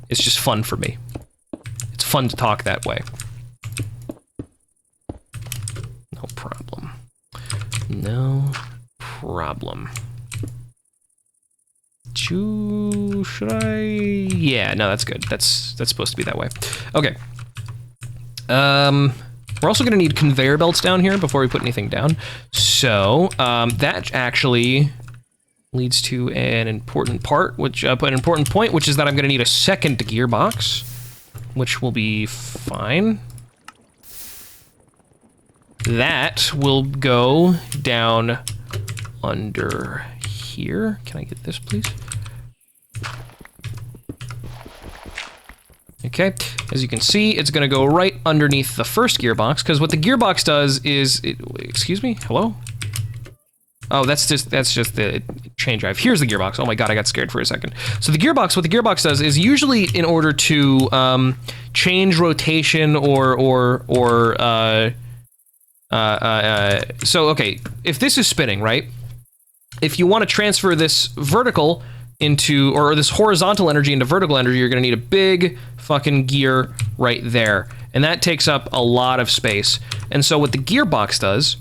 It's just fun for me. It's fun to talk that way. No problem. No problem. Should I? Yeah, no, that's good. That's supposed to be that way. Okay. We're also gonna need conveyor belts down here before we put anything down. So, that actually leads to an important part, which an important point, which is that I'm gonna need a second gearbox, which will be fine. That will go down under here. Can I get this, please? Okay, as you can see, it's gonna go right underneath the first gearbox, because what the gearbox does is, excuse me, hello? Oh, that's just the chain drive. Here's the gearbox. Oh my god, I got scared for a second. So the gearbox, what the gearbox does is usually in order to change rotation so okay, if this is spinning, right? If you want to transfer this vertical into, or this horizontal energy into vertical energy, you're gonna need a big fucking gear right there. And that takes up a lot of space. And so what the gearbox does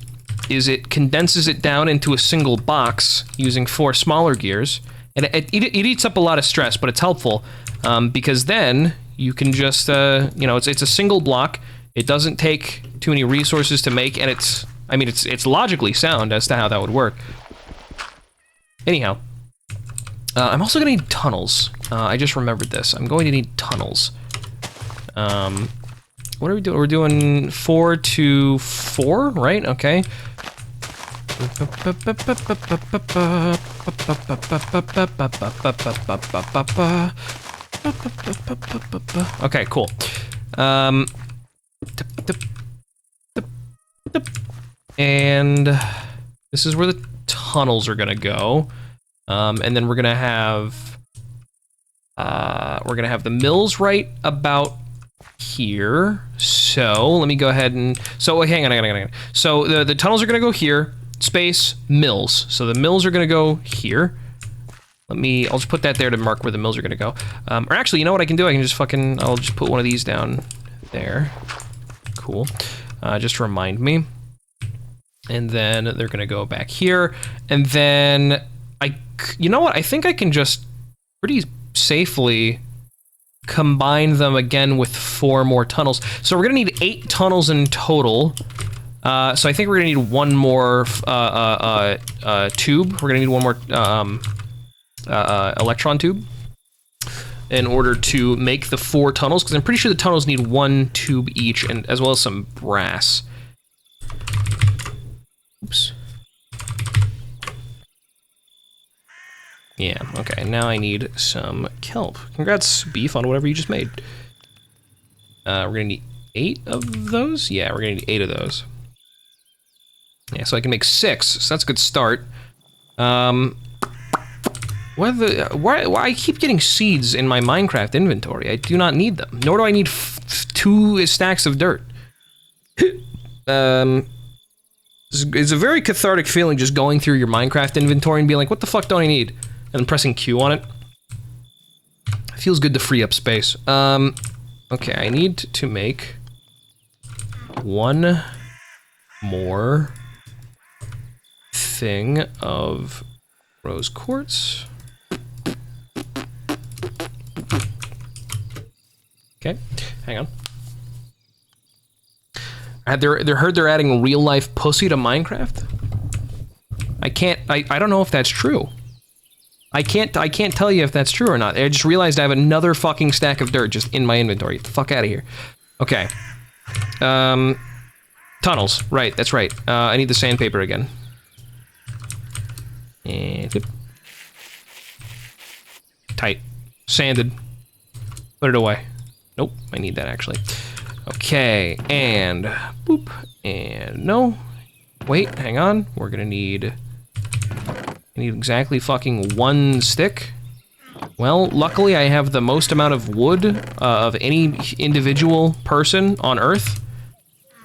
is it condenses it down into a single box using 4 smaller gears. And it eats up a lot of stress, but it's helpful because then you can just, you know, it's a single block. It doesn't take too many resources to make, and it's logically sound as to how that would work. Anyhow, I'm also gonna need tunnels. I just remembered this. I'm going to need tunnels. What are we doing? We're doing 4 to 4, right? Okay. Okay, cool. And this is where the tunnels are gonna go. And then we're gonna have the mills right about here. So let me go ahead and hang on. So the tunnels are gonna go here. Space mills. So the mills are gonna go here. I'll just put that there to mark where the mills are gonna go. Or actually, you know what I can do? I can just I'll just put one of these down there. Cool. Just to remind me. And then they're gonna go back here. And then you know what? I think I can just pretty safely combine them again with 4 more tunnels. So we're gonna need 8 tunnels in total. So I think we're gonna need one more tube. We're gonna need one more electron tube in order to make the 4 tunnels, because I'm pretty sure the tunnels need 1 tube each, and as well as some brass. Oops. Yeah, okay, now I need some kelp. Congrats, Beef, on whatever you just made. We're gonna need 8 of those? Yeah, we're gonna need 8 of those. Yeah, so I can make 6, so that's a good start. Why I keep getting seeds in my Minecraft inventory? I do not need them, nor do I need 2 stacks of dirt. It's a very cathartic feeling just going through your Minecraft inventory and being like, what the fuck don't I need? And then pressing Q on it. It feels good to free up space. Okay, I need to make 1 more thing of rose quartz. Okay, hang on. I heard they're adding real life pussy to Minecraft. I don't know if that's true. I can't tell you if that's true or not. I just realized I have another fucking stack of dirt just in my inventory. Get the fuck out of here. Okay. Tunnels. Right, that's right. I need the sandpaper again. And tight. Sanded. Put it away. Nope, I need that actually. Okay, and boop, and no. Wait, hang on. We're gonna need exactly fucking 1 stick. Well, luckily I have the most amount of wood of any individual person on Earth,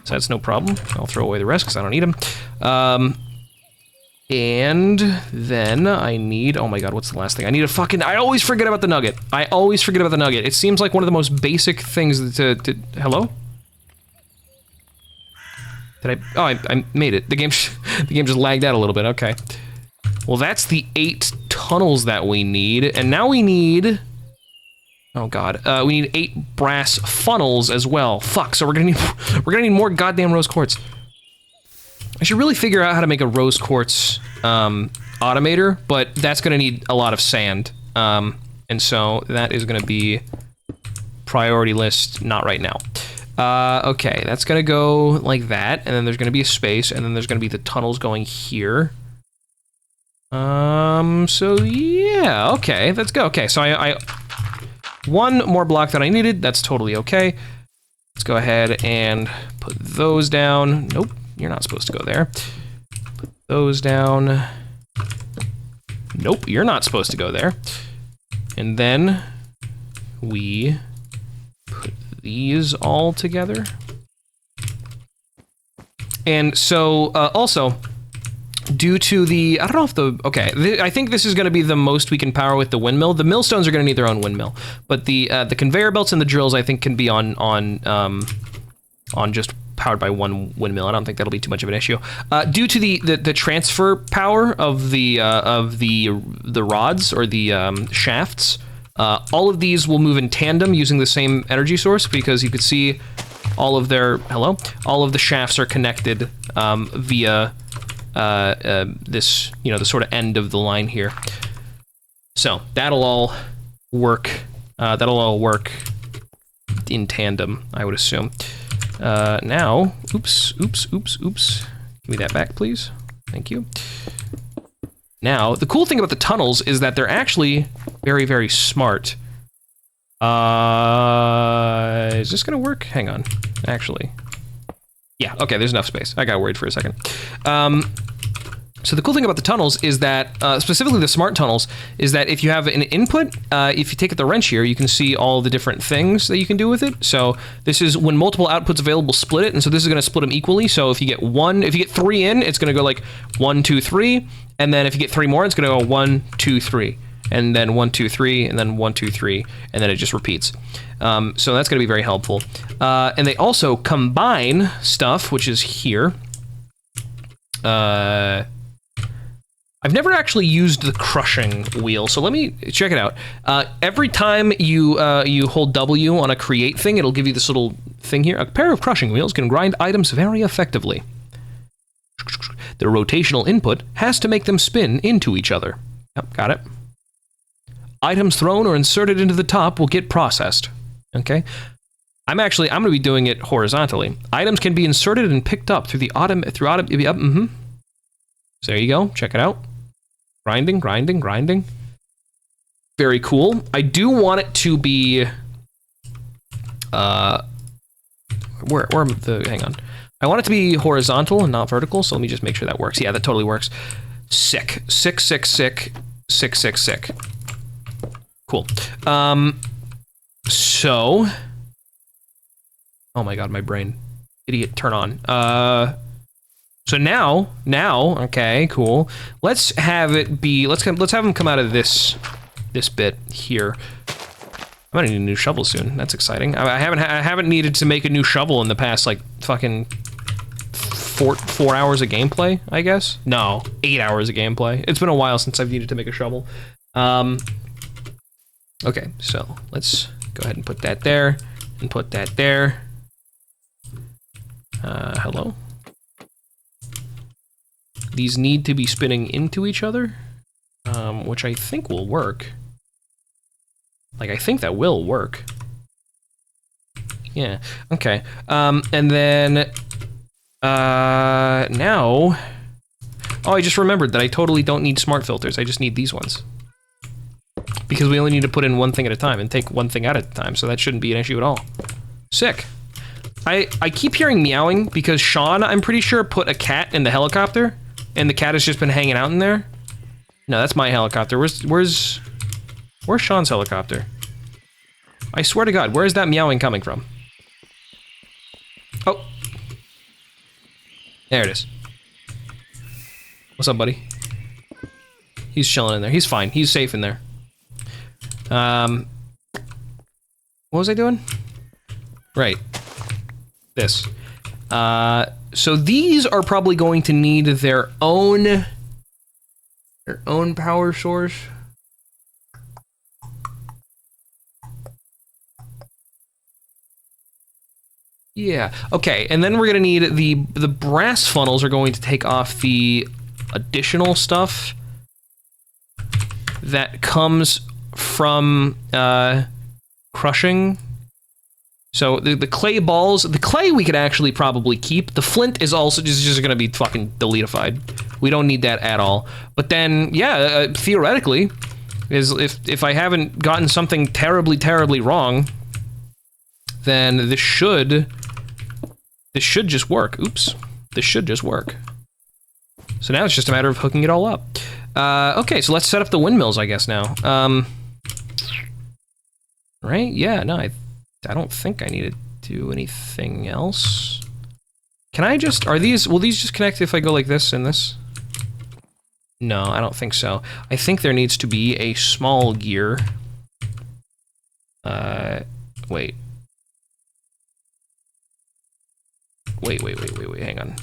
so that's no problem. I'll throw away the rest because I don't need them. And then I need, oh my god, what's the last thing? I need a fucking, I always forget about the nugget. I always forget about the nugget. It seems like one of the most basic things to hello? Did I, oh, I made it. The game just lagged out a little bit, okay. Well, that's the 8 tunnels that we need, and now we need, oh god, we need 8 brass funnels as well. Fuck, so we're gonna need more goddamn rose quartz. I should really figure out how to make a rose quartz automator, but that's gonna need a lot of sand. And so that is gonna be priority list, not right now. Okay, that's gonna go like that, and then there's gonna be a space, and then there's gonna be the tunnels going here. So yeah, okay, let's go. Okay, so I 1 more block that I needed, that's totally okay. Let's go ahead and put those down. Nope, you're not supposed to go there. Put those down. Nope, you're not supposed to go there. And then we put these all together. And so, also, due to the, I don't know if the, okay, I think this is going to be the most we can power with the windmill. The millstones are going to need their own windmill, but the conveyor belts and the drills I think can be on just powered by 1 windmill. I don't think that'll be too much of an issue. Due to the transfer power of the rods or the shafts, all of these will move in tandem using the same energy source, because you could see all of their, all of the shafts are connected via this, the sort of end of the line here. So that'll all work. That'll all work in tandem, I would assume. Now, oops. Give me that back, please. Thank you. Now, the cool thing about the tunnels is that they're actually very, very smart. Is this gonna work? Hang on, actually. Yeah, okay, there's enough space. I got worried for a second. So the cool thing about the tunnels is that, specifically the smart tunnels, is that if you have an input, if you take the wrench here, you can see all the different things that you can do with it. So this is when multiple outputs available, split it, and so this is gonna split them equally. So if you get 3 in, it's gonna go like 1, 2, 3, and then if you get 3 more, it's gonna go 1, 2, 3. And then 1, 2, 3, and then 1, 2, 3, and then it just repeats. So that's going to be very helpful. And they also combine stuff, which is here. I've never actually used the crushing wheel, so let me check it out. Every time you hold W on a create thing, it'll give you this little thing here. A pair of crushing wheels can grind items very effectively. The rotational input has to make them spin into each other. Yep, got it. Items thrown or inserted into the top will get processed. Okay? I'm going to be doing it horizontally. Items can be inserted and picked up through So there you go. Check it out. Grinding. Very cool. I do want it to be hang on. I want it to be horizontal and not vertical, so let me just make sure that works. Yeah, that totally works. Sick. Cool. So, oh my god, my brain. Idiot, turn on. So now, okay, cool. Let's have it be, let's have them come out of this bit here. I'm gonna need a new shovel soon. That's exciting. I haven't needed to make a new shovel in the past, like, fucking 4 hours of gameplay, I guess? No, 8 hours of gameplay. It's been a while since I've needed to make a shovel. Okay, so let's go ahead and put that there, and put that there. Hello? These need to be spinning into each other, which I think will work. Like, I think that will work. Yeah, okay. And then, now... Oh, I just remembered that I totally don't need smart filters, I just need these ones. Because we only need to put in one thing at a time and take one thing out at a time, so that shouldn't be an issue at all. Sick. I keep hearing meowing because Sean, I'm pretty sure, put a cat in the helicopter, and the cat has just been hanging out in there. No, that's my helicopter. Where's Sean's helicopter? I swear to God, where is that meowing coming from? Oh. There it is. What's up, buddy? He's chilling in there. He's fine. He's safe in there. What was I doing? Right. This. So these are probably going to need their own power source. Yeah. Okay. And then we're gonna need the brass funnels are going to take off the additional stuff that comes from crushing. So the clay balls, the clay we could actually probably keep. The flint is also just gonna be fucking deletified. We don't need that at all. But then, yeah, theoretically, is if I haven't gotten something terribly wrong, then this should just work. Oops, this should just work. So now it's just a matter of hooking it all up. Okay, so let's set up the windmills, I guess now. Right? Yeah. No, I don't think I need to do anything else. Can I just... will these just connect if I go like this and this? No, I don't think so. I think there needs to be a small gear. Wait. Wait, hang on.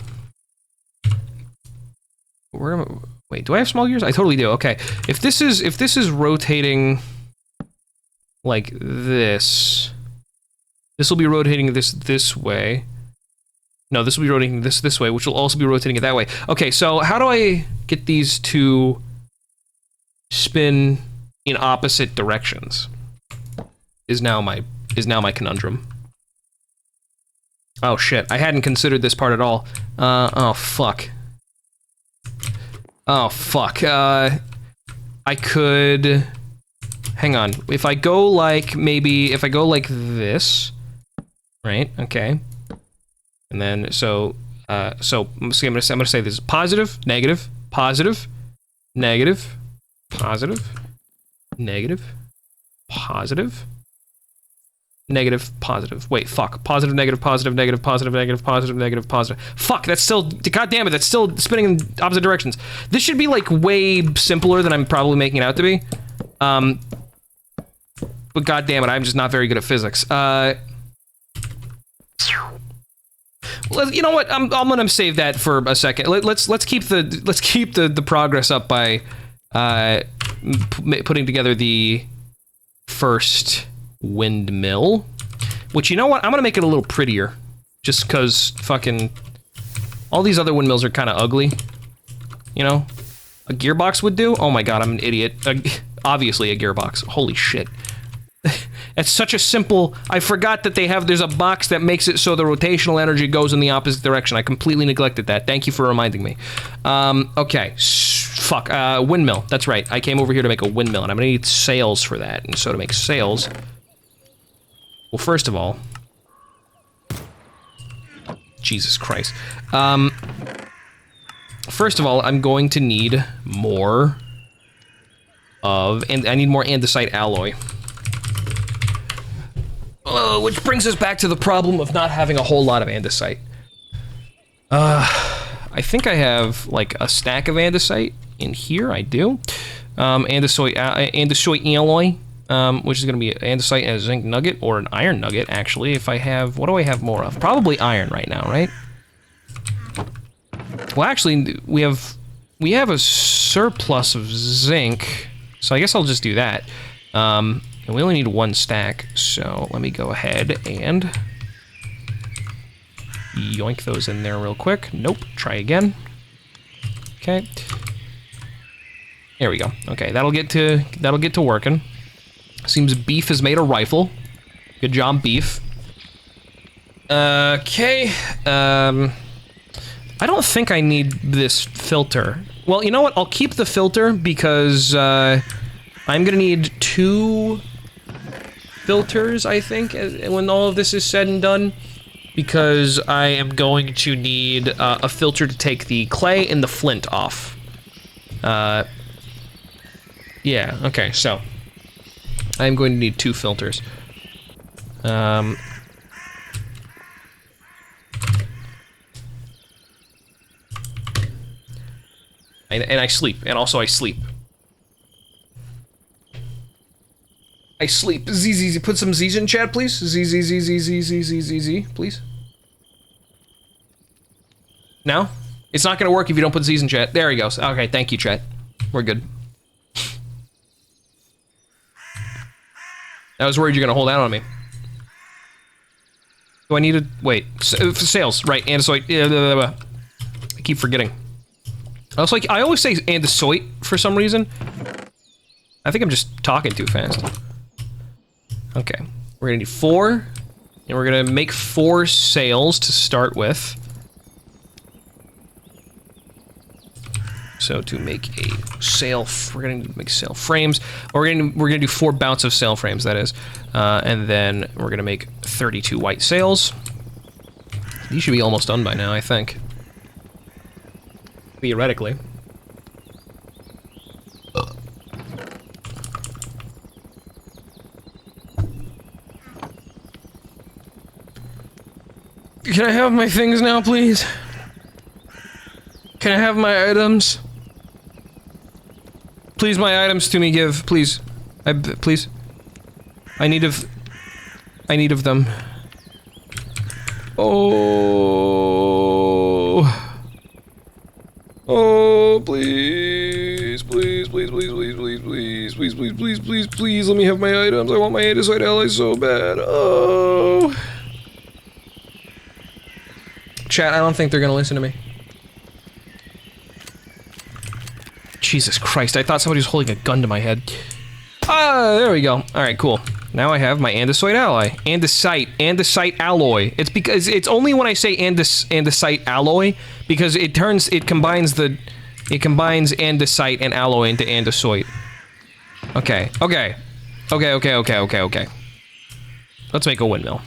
Wait, do I have small gears? I totally do, okay. If this is rotating like this will be rotating this way. No, this will be rotating this way, which will also be rotating it that way. Okay, so how do I get these to spin in opposite directions? Is now my conundrum. Oh shit, I hadn't considered this part at all. Oh fuck. Oh fuck. I could... Hang on. If I go like, if I go like this, right? Okay. And then, so I'm gonna say this: positive, negative, positive, negative, positive, negative, positive, negative, positive. Wait, fuck. Positive, negative, positive, negative, positive, negative, positive, negative, positive. Fuck, that's still... God damn it, that's still spinning in opposite directions. This should be, like, way simpler than I'm probably making it out to be. But god damn it, I'm just not very good at physics. Well, you know what? I'm gonna save that for a second. Let's keep the progress up by putting together the first windmill. Which, you know what? I'm gonna make it a little prettier, just because fucking all these other windmills are kind of ugly. You know, a gearbox would do. Oh my god, I'm an idiot. Obviously a gearbox. Holy shit. It's such a simple... I forgot that there's a box that makes it so the rotational energy goes in the opposite direction. I completely neglected that. Thank you for reminding me. Okay. Fuck. Windmill. That's right. I came over here to make a windmill, and I'm gonna need sails for that. And so to make sails... Well, first of all... Jesus Christ. First of all, I'm going to need more of... And I need more andesite alloy. Which brings us back to the problem of not having a whole lot of andesite. I think I have, like, a stack of andesite in here. I do. Andesite alloy, which is going to be andesite and a zinc nugget, or an iron nugget, actually, if I have... What do I have more of? Probably iron right now, right? Well, actually, we have a surplus of zinc, so I guess I'll just do that. And we only need one stack, so let me go ahead and yoink those in there real quick. Nope, try again. Okay. There we go. Okay, that'll get to working. Seems beef has made a rifle. Good job, beef. Okay. I don't think I need this filter. Well, you know what? I'll keep the filter because I'm gonna need 2 filters, I think, when all of this is said and done. because I am going to need a filter to take the clay and the flint off. Yeah, okay, so I'm going to need 2 filters. And I sleep, and also I sleep. I sleep. Z, put some Z's in chat, please. Z, please. No? It's not gonna work if you don't put Z's in chat. There he goes. Okay, thank you, chat. We're good. I was worried you're gonna hold out on me. Do I need to wait? Sales, right? Andesite. I keep forgetting. I always say andesite for some reason. I think I'm just talking too fast. Okay, we're gonna need 4, and we're gonna make 4 sails to start with. So to make a sail, we're gonna make sail frames. Or we're gonna do 4 bounce of sail frames. That is, and then we're gonna make 32 white sails. These should be almost done by now, I think. Theoretically. Can I have my things now, please? Can I have my items? Please, my items to me, give, please. Please. I need of them. Oh. Oh, please, please, please, please, please, please, please, please, please, please, please, please, let me have my items. I want my andesite alloys so bad. Oh. Chat, I don't think they're gonna listen to me. Jesus Christ, I thought somebody was holding a gun to my head. Ah, there we go. Alright, cool. Now I have my andesite alloy. Andesite alloy. It's because it's only when I say andesite alloy because it combines andesite and alloy into andesite. Okay. Let's make a windmill.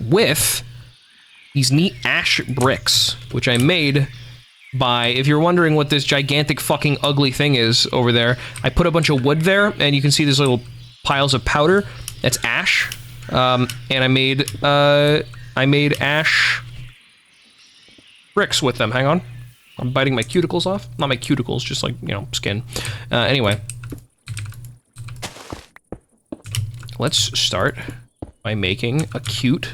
With these neat ash bricks, which I made by, if you're wondering what this gigantic fucking ugly thing is over there, I put a bunch of wood there, and you can see these little piles of powder. That's ash, and I made ash bricks with them. Hang on, I'm biting my cuticles off. Not my cuticles, just like, you know, skin. Anyway, let's start by making a cute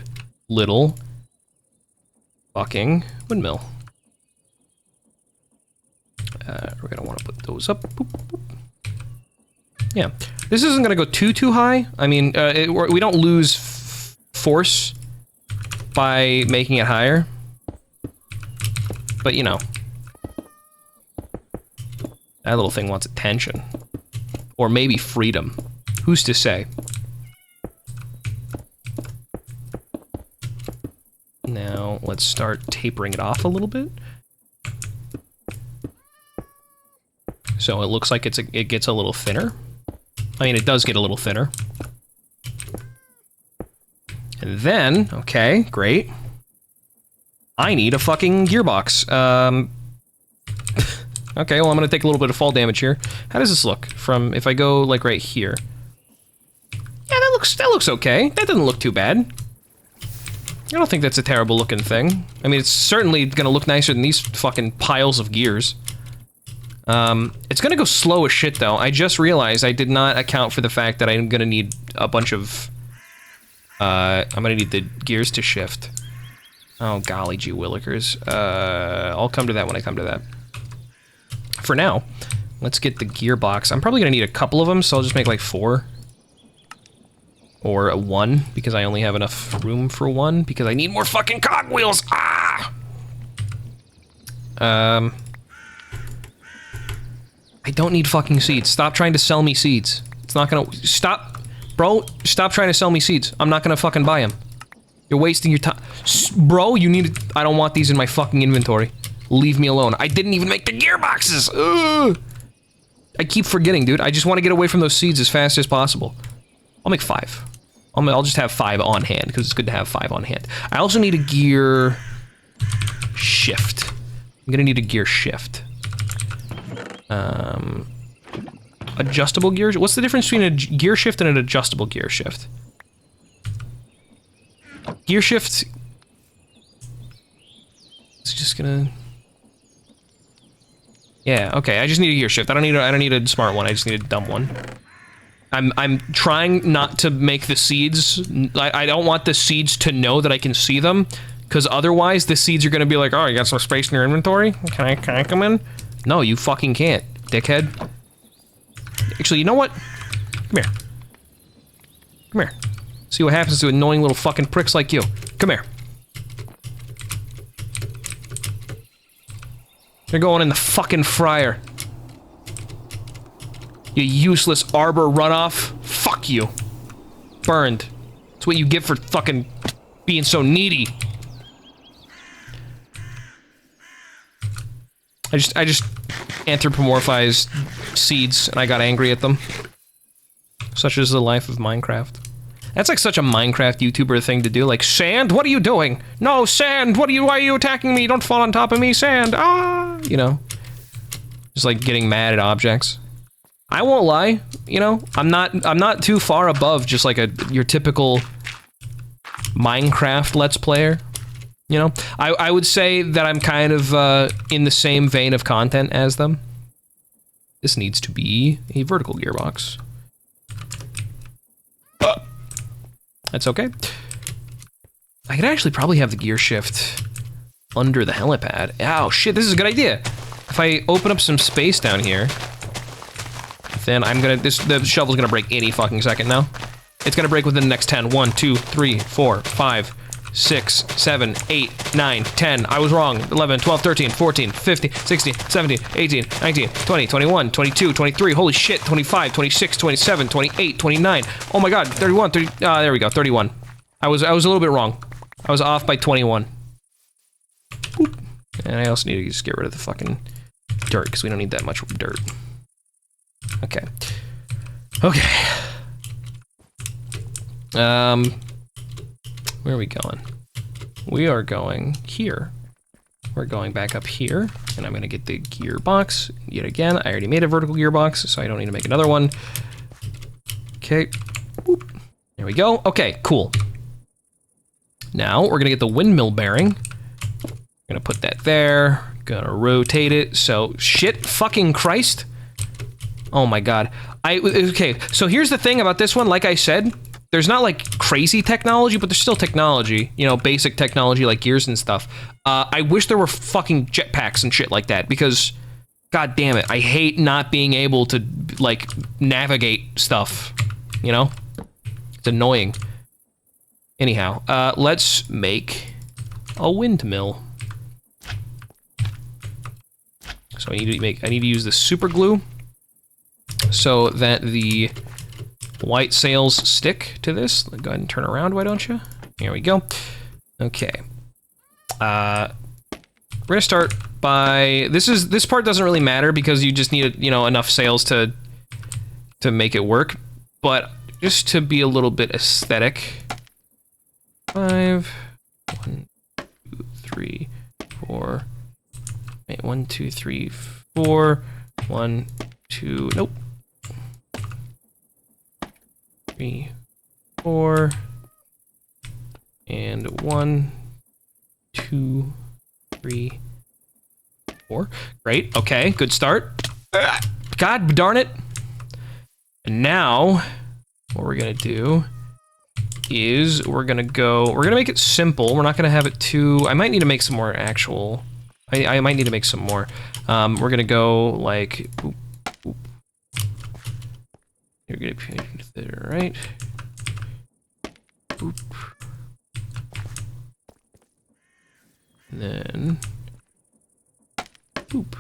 little fucking windmill. We're gonna want to put those up. Boop, boop. Yeah, this isn't gonna go too high. I mean, we don't lose force by making it higher, but you know, that little thing wants attention, or maybe freedom. Who's to say? Now let's start tapering it off a little bit. So it looks like it gets a little thinner. I mean, it does get a little thinner. And then, okay, great. I need a fucking gearbox. Okay, well, I'm gonna take a little bit of fall damage here. How does this look from, if I go, like, right here? Yeah, that looks okay. That doesn't look too bad. I don't think that's a terrible looking thing. I mean, it's certainly gonna look nicer than these fucking piles of gears. It's gonna go slow as shit, though. I just realized I did not account for the fact that I'm gonna need a bunch of... I'm gonna need the gears to shift. Oh, golly gee willikers. I'll come to that when I come to that. For now, let's get the gearbox. I'm probably gonna need a couple of them, so I'll just make like 4. Or a 1, because I only have enough room for 1, because I need more fucking cogwheels! Ah! I don't need fucking seeds. Stop trying to sell me seeds. It's not gonna... Stop. Bro, stop trying to sell me seeds. I'm not gonna fucking buy them. You're wasting your time. Bro, you need to... I don't want these in my fucking inventory. Leave me alone. I didn't even make the gearboxes! Ugh! I keep forgetting, dude. I just want to get away from those seeds as fast as possible. I'll make 5. I'll just have 5 on hand, because it's good to have 5 on hand. I also need a gear shift. I'm gonna need a gear shift. Adjustable gears? What's the difference between a gear shift and an adjustable gear shift? Gear shift... It's just gonna... Yeah, okay, I just need a gear shift. I don't need a smart one, I just need a dumb one. I'm trying not to make the seeds... I don't want the seeds to know that I can see them, because otherwise the seeds are gonna be like, oh, you got some space in your inventory? Can I come in? No, you fucking can't, dickhead. Actually, you know what? Come here. Come here. See what happens to annoying little fucking pricks like you. Come here. You're going in the fucking fryer. You useless arbor runoff. Fuck you. Burned. That's what you get for fucking being so needy. I just anthropomorphized seeds and I got angry at them. Such is the life of Minecraft. That's like such a Minecraft YouTuber thing to do. Like, Sand, what are you doing? No, Sand, why are you attacking me? Don't fall on top of me, Sand. Ah, you know. Just like getting mad at objects. I won't lie, you know, I'm not too far above just like your typical Minecraft Let's Player. You know, I would say that I'm kind of in the same vein of content as them. This needs to be a vertical gearbox. That's okay. I could actually probably have the gear shift under the helipad. Oh shit, this is a good idea. If I open up some space down here, then the shovel's gonna break any fucking second now. It's gonna break within the next 10. 1, 2, 3, 4, 5, 6, 7, 8, 9, 10. I was wrong. 11, 12, 13, 14, 15, 16, 17, 18, 19, 20, 21, 22, 23. Holy shit. 25, 26, 27, 28, 29. Oh my god. 31, 30. There we go. 31. I was a little bit wrong. I was off by 21. Boop. And I also need to just get rid of the fucking dirt because we don't need that much dirt. Okay. Okay. Where are we going? We are going here. We're going back up here, and I'm gonna get the gearbox yet again. I already made a vertical gearbox, so I don't need to make another one. Okay. Boop. There we go. Okay, cool. Now we're gonna get the windmill bearing. Gonna put that there. Gonna rotate it. So shit, fucking Christ. Oh my god. Okay, so here's the thing about this one, like I said, there's not like crazy technology, but there's still technology, you know, basic technology like gears and stuff. I wish there were fucking jetpacks and shit like that because, god damn it, I hate not being able to like navigate stuff, you know? It's annoying. Anyhow, let's make a windmill. So I need to use the super glue so that the white sails stick to this. Go ahead and turn around, why don't you? Here we go. Okay. We're gonna start by this part doesn't really matter because you just need enough sails to make it work, but just to be a little bit aesthetic. 5 1 2 3 4 wait, 1 2 3 4 1 2 nope 3 4 and 1 2 3 4. Great. Okay, good start. God darn it. And now what we're gonna do is we're gonna make it simple. We're not gonna have it too. I might need to make some more actual. I might need to make some more. We're gonna go like boop, boop. You're gonna put there, right? Boop. And then boop.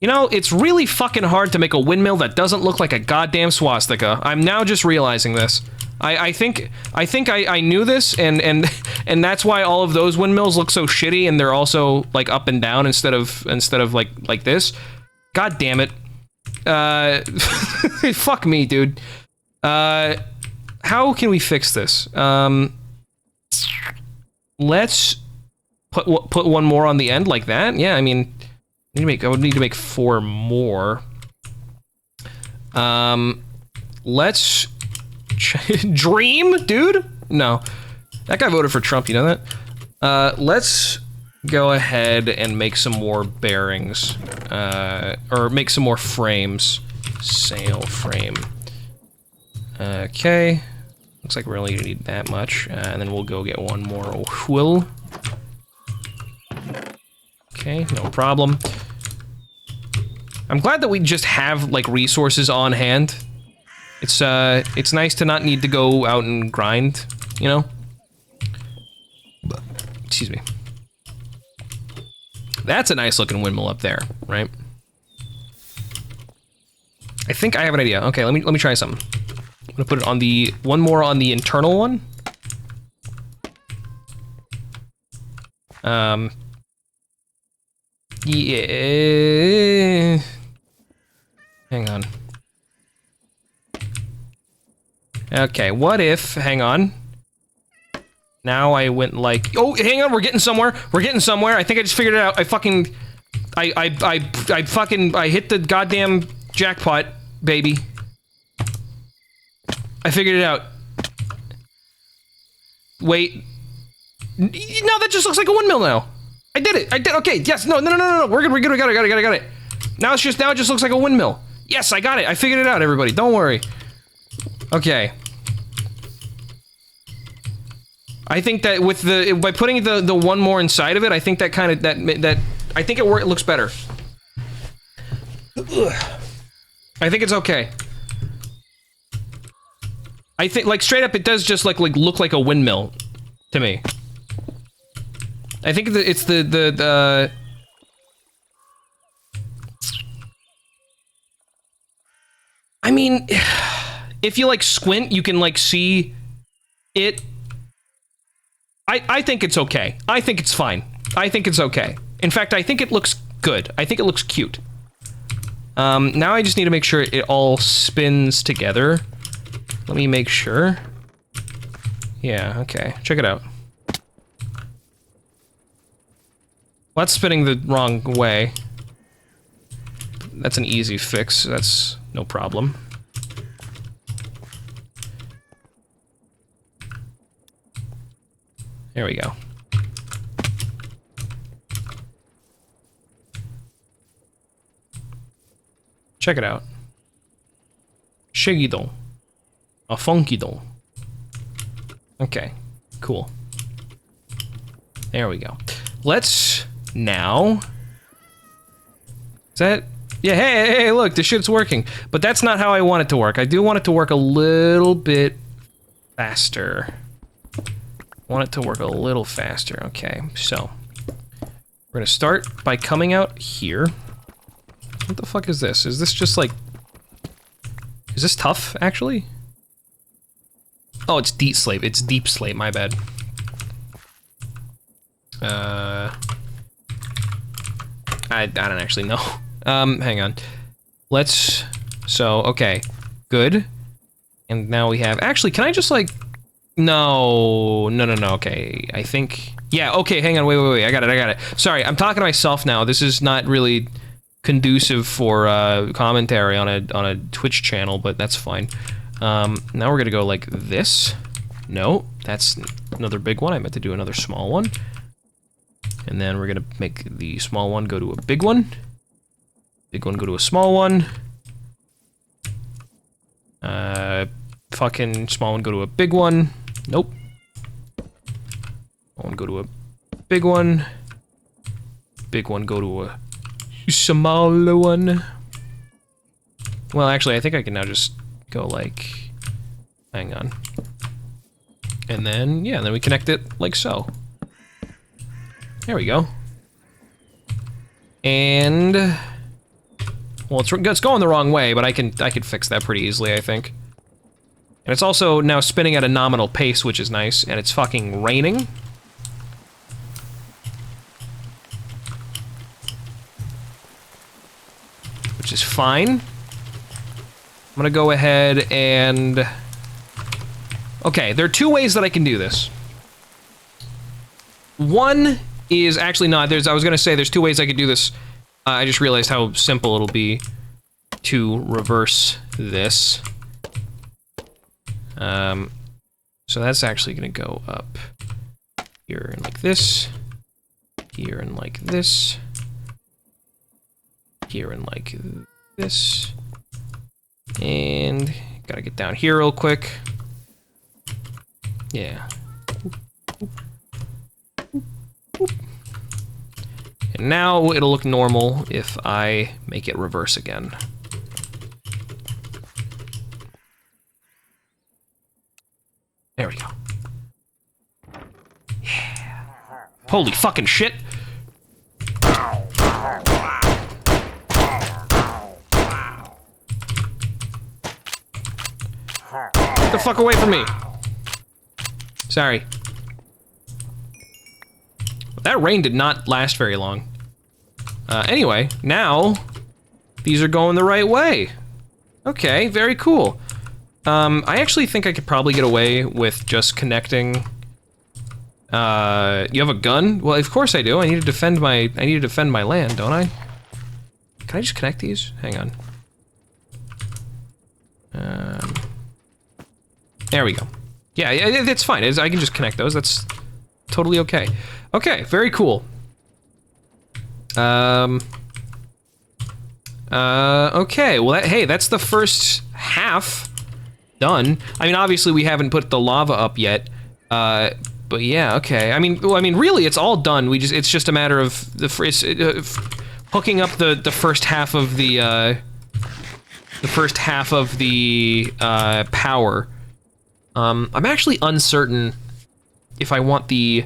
You know, it's really fucking hard to make a windmill that doesn't look like a goddamn swastika. I'm now just realizing this. I think I knew this, and that's why all of those windmills look so shitty, and they're also like up and down instead of like this. God damn it. Fuck me, dude. How how can we fix this? Let's put one more on the end like that. Yeah, I mean, I would need to make 4 more. Let's Dream, dude? No. That guy voted for Trump, you know that? Let's go ahead and make some more bearings. Or make some more frames. Sail frame. Okay. Looks like we're only gonna need that much. And then we'll go get one more wheel. Okay, no problem. I'm glad that we just have, like, resources on hand. It's nice to not need to go out and grind, you know? Excuse me. That's a nice looking windmill up there, right? I think I have an idea. Okay, let me try something. I'm gonna put it on the one more on the internal one. Yeah. Hang on. Okay, what if, hang on. Now I went like, oh, hang on, we're getting somewhere. We're getting somewhere. I think I just figured it out. I hit the goddamn jackpot, baby. I figured it out. Wait. No, that just looks like a windmill now. I did it. I did. Okay. Yes. No. We're good. We got it. Now it just looks like a windmill. Yes, I got it. I figured it out, everybody. Don't worry. Okay. I think that with by putting the one more inside of it, I think that kind of I think it looks better. Ugh. I think it's okay. I think, like, straight up, it does just like look like a windmill to me. I think it's the I mean, if you like squint, you can like see it. I think it's okay. I think it's fine. I think it's okay. In fact, I think it looks good. I think it looks cute. Now I just need to make sure it all spins together. Let me make sure. Yeah, okay. Check it out. Well, that's spinning the wrong way. That's an easy fix. That's no problem. There we go. Check it out. Shigidon. A funkydon. Okay, cool. There we go. Let's now... Is that... Yeah, hey, look, this shit's working. But that's not how I want it to work. I do want it to work a little bit faster. Want it to work a little faster. Okay, so we're gonna start by coming out here. What the fuck is this? Is this just like... Is this tough, actually? Oh, it's deep slate. It's deep slate, my bad. I don't actually know. Hang on. Let's... So, okay. Good. And now we have... Actually, can I just, like... No, okay. I think... Yeah, okay, hang on, wait. I got it. Sorry, I'm talking to myself now. This is not really conducive for commentary on a Twitch channel, but that's fine. Now we're gonna go like this. No, that's another big one. I meant to do another small one. And then we're gonna make the small one go to a big one. Big one go to a small one. Fucking small one go to a big one. Nope. Small one go to a big one. Big one go to a smaller one. Well, actually, I think I can now just go like... Hang on. And then, yeah, then we connect it like so. There we go. And... Well, it's going the wrong way, but I can fix that pretty easily, I think. And it's also now spinning at a nominal pace, which is nice, and it's fucking raining. Which is fine. I'm gonna go ahead and Okay, there are two ways that I can do this. One is actually not. I was gonna say there's two ways I could do this. I just realized how simple it'll be to reverse this. So that's actually gonna go up here and like this, here and like this, here and like this, and gotta get down here real quick. Yeah. And now it'll look normal if I make it reverse again. There we go. Yeah. Holy fucking shit. Get the fuck away from me. Sorry. That rain did not last very long. Anyway, now these are going the right way. Okay, very cool. I actually think I could probably get away with just connecting. You have a gun? Well, of course I do. I need to defend my land, don't I? Can I just connect these? Hang on. There we go. Yeah, it's fine. I can just connect those. That's totally okay. Okay, very cool. Okay, well, hey, that's the first half done. I mean, obviously we haven't put the lava up yet, but yeah, okay. I mean, really, it's all done. It's just a matter of hooking up the first half of the power. I'm actually uncertain if I want the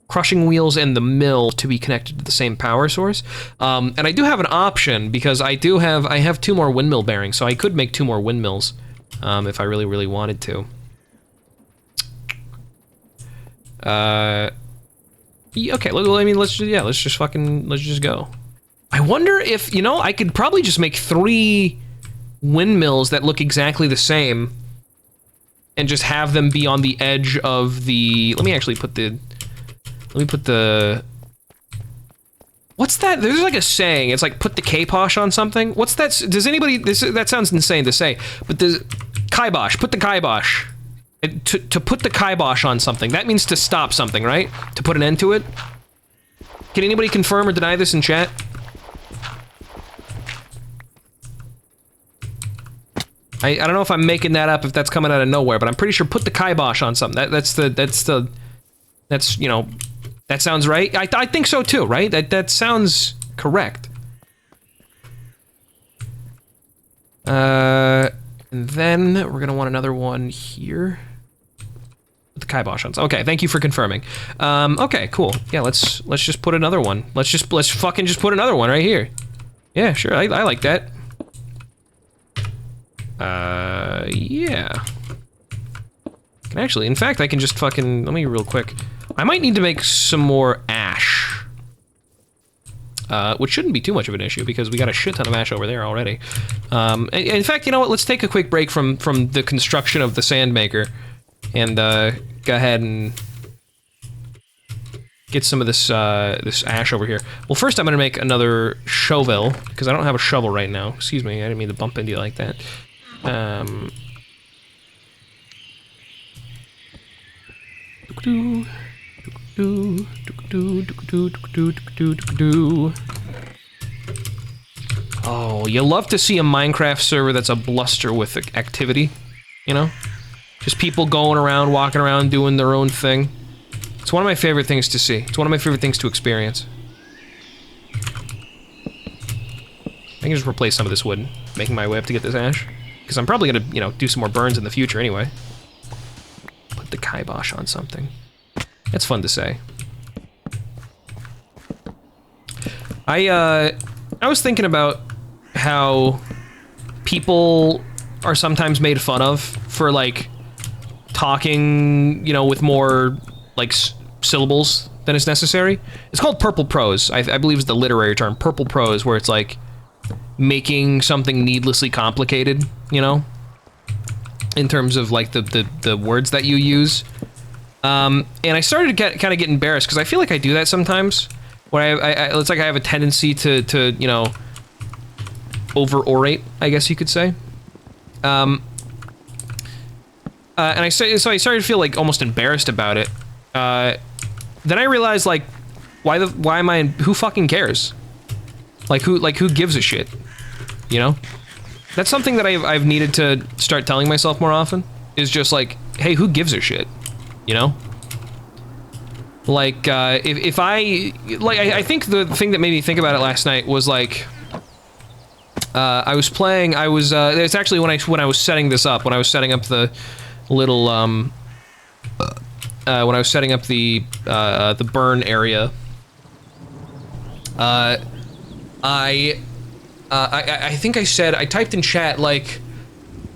crushing wheels and the mill to be connected to the same power source. And I do have an option because I have 2 more windmill bearings, so I could make 2 more windmills if I really, really wanted to. Yeah, okay, I mean, let's just go. I wonder if, you know, I could probably just make 3 windmills that look exactly the same and just have them be on the edge of the, let me put the, what's that? There's like a saying, it's like put the kibosh on something. What's that? Does anybody, that sounds insane to say, but the kibosh, put the kibosh. To put the kibosh on something, that means to stop something, right? To put an end to it? Can anybody confirm or deny this in chat? I don't know if I'm making that up, if that's coming out of nowhere, but I'm pretty sure put the kibosh on something. That's you know, that sounds right. I think so too, right? That sounds correct. And then we're gonna want another one here. Put the kibosh on. Okay, thank you for confirming. Okay, cool. Yeah, let's just put another one. Let's fucking just put another one right here. Yeah, sure. I like that. Yeah. In fact, I can just fucking, let me real quick. I might need to make some more ash. Which shouldn't be too much of an issue because we got a shit ton of ash over there already. In fact, you know what? Let's take a quick break from the construction of the sand maker and go ahead and get some of this this ash over here. Well, first I'm gonna make another shovel because I don't have a shovel right now. Excuse me, I didn't mean to bump into you like that. Oh, you love to see a Minecraft server that's a bluster with activity, you know? Just people going around, walking around, doing their own thing. It's one of my favorite things to see. It's one of my favorite things to experience. I can just replace some of this wood, making my way up to get this ash. Because I'm probably gonna, you know, do some more burns in the future anyway. Put the kibosh on something. That's fun to say. I was thinking about how people are sometimes made fun of for, like, talking, you know, with more, like, syllables than is necessary. It's called purple prose. I believe is the literary term, purple prose, where it's, like, making something needlessly complicated, you know? in terms of like the words that you use. And I started to kind of get embarrassed because I feel like I do that sometimes. Where it's like I have a tendency to you know, over-orate, I guess you could say. And I started to feel like almost embarrassed about it. Then I realized like, why am I? Who fucking cares? Like who gives a shit? You know? That's something that I've needed to start telling myself more often. Is just like, hey, who gives a shit? You know? Like, if I think the thing that made me think about it last night was like, it's actually when I was setting this up, when I was setting up the little, when I was setting up the burn area, I think I said, I typed in chat, like,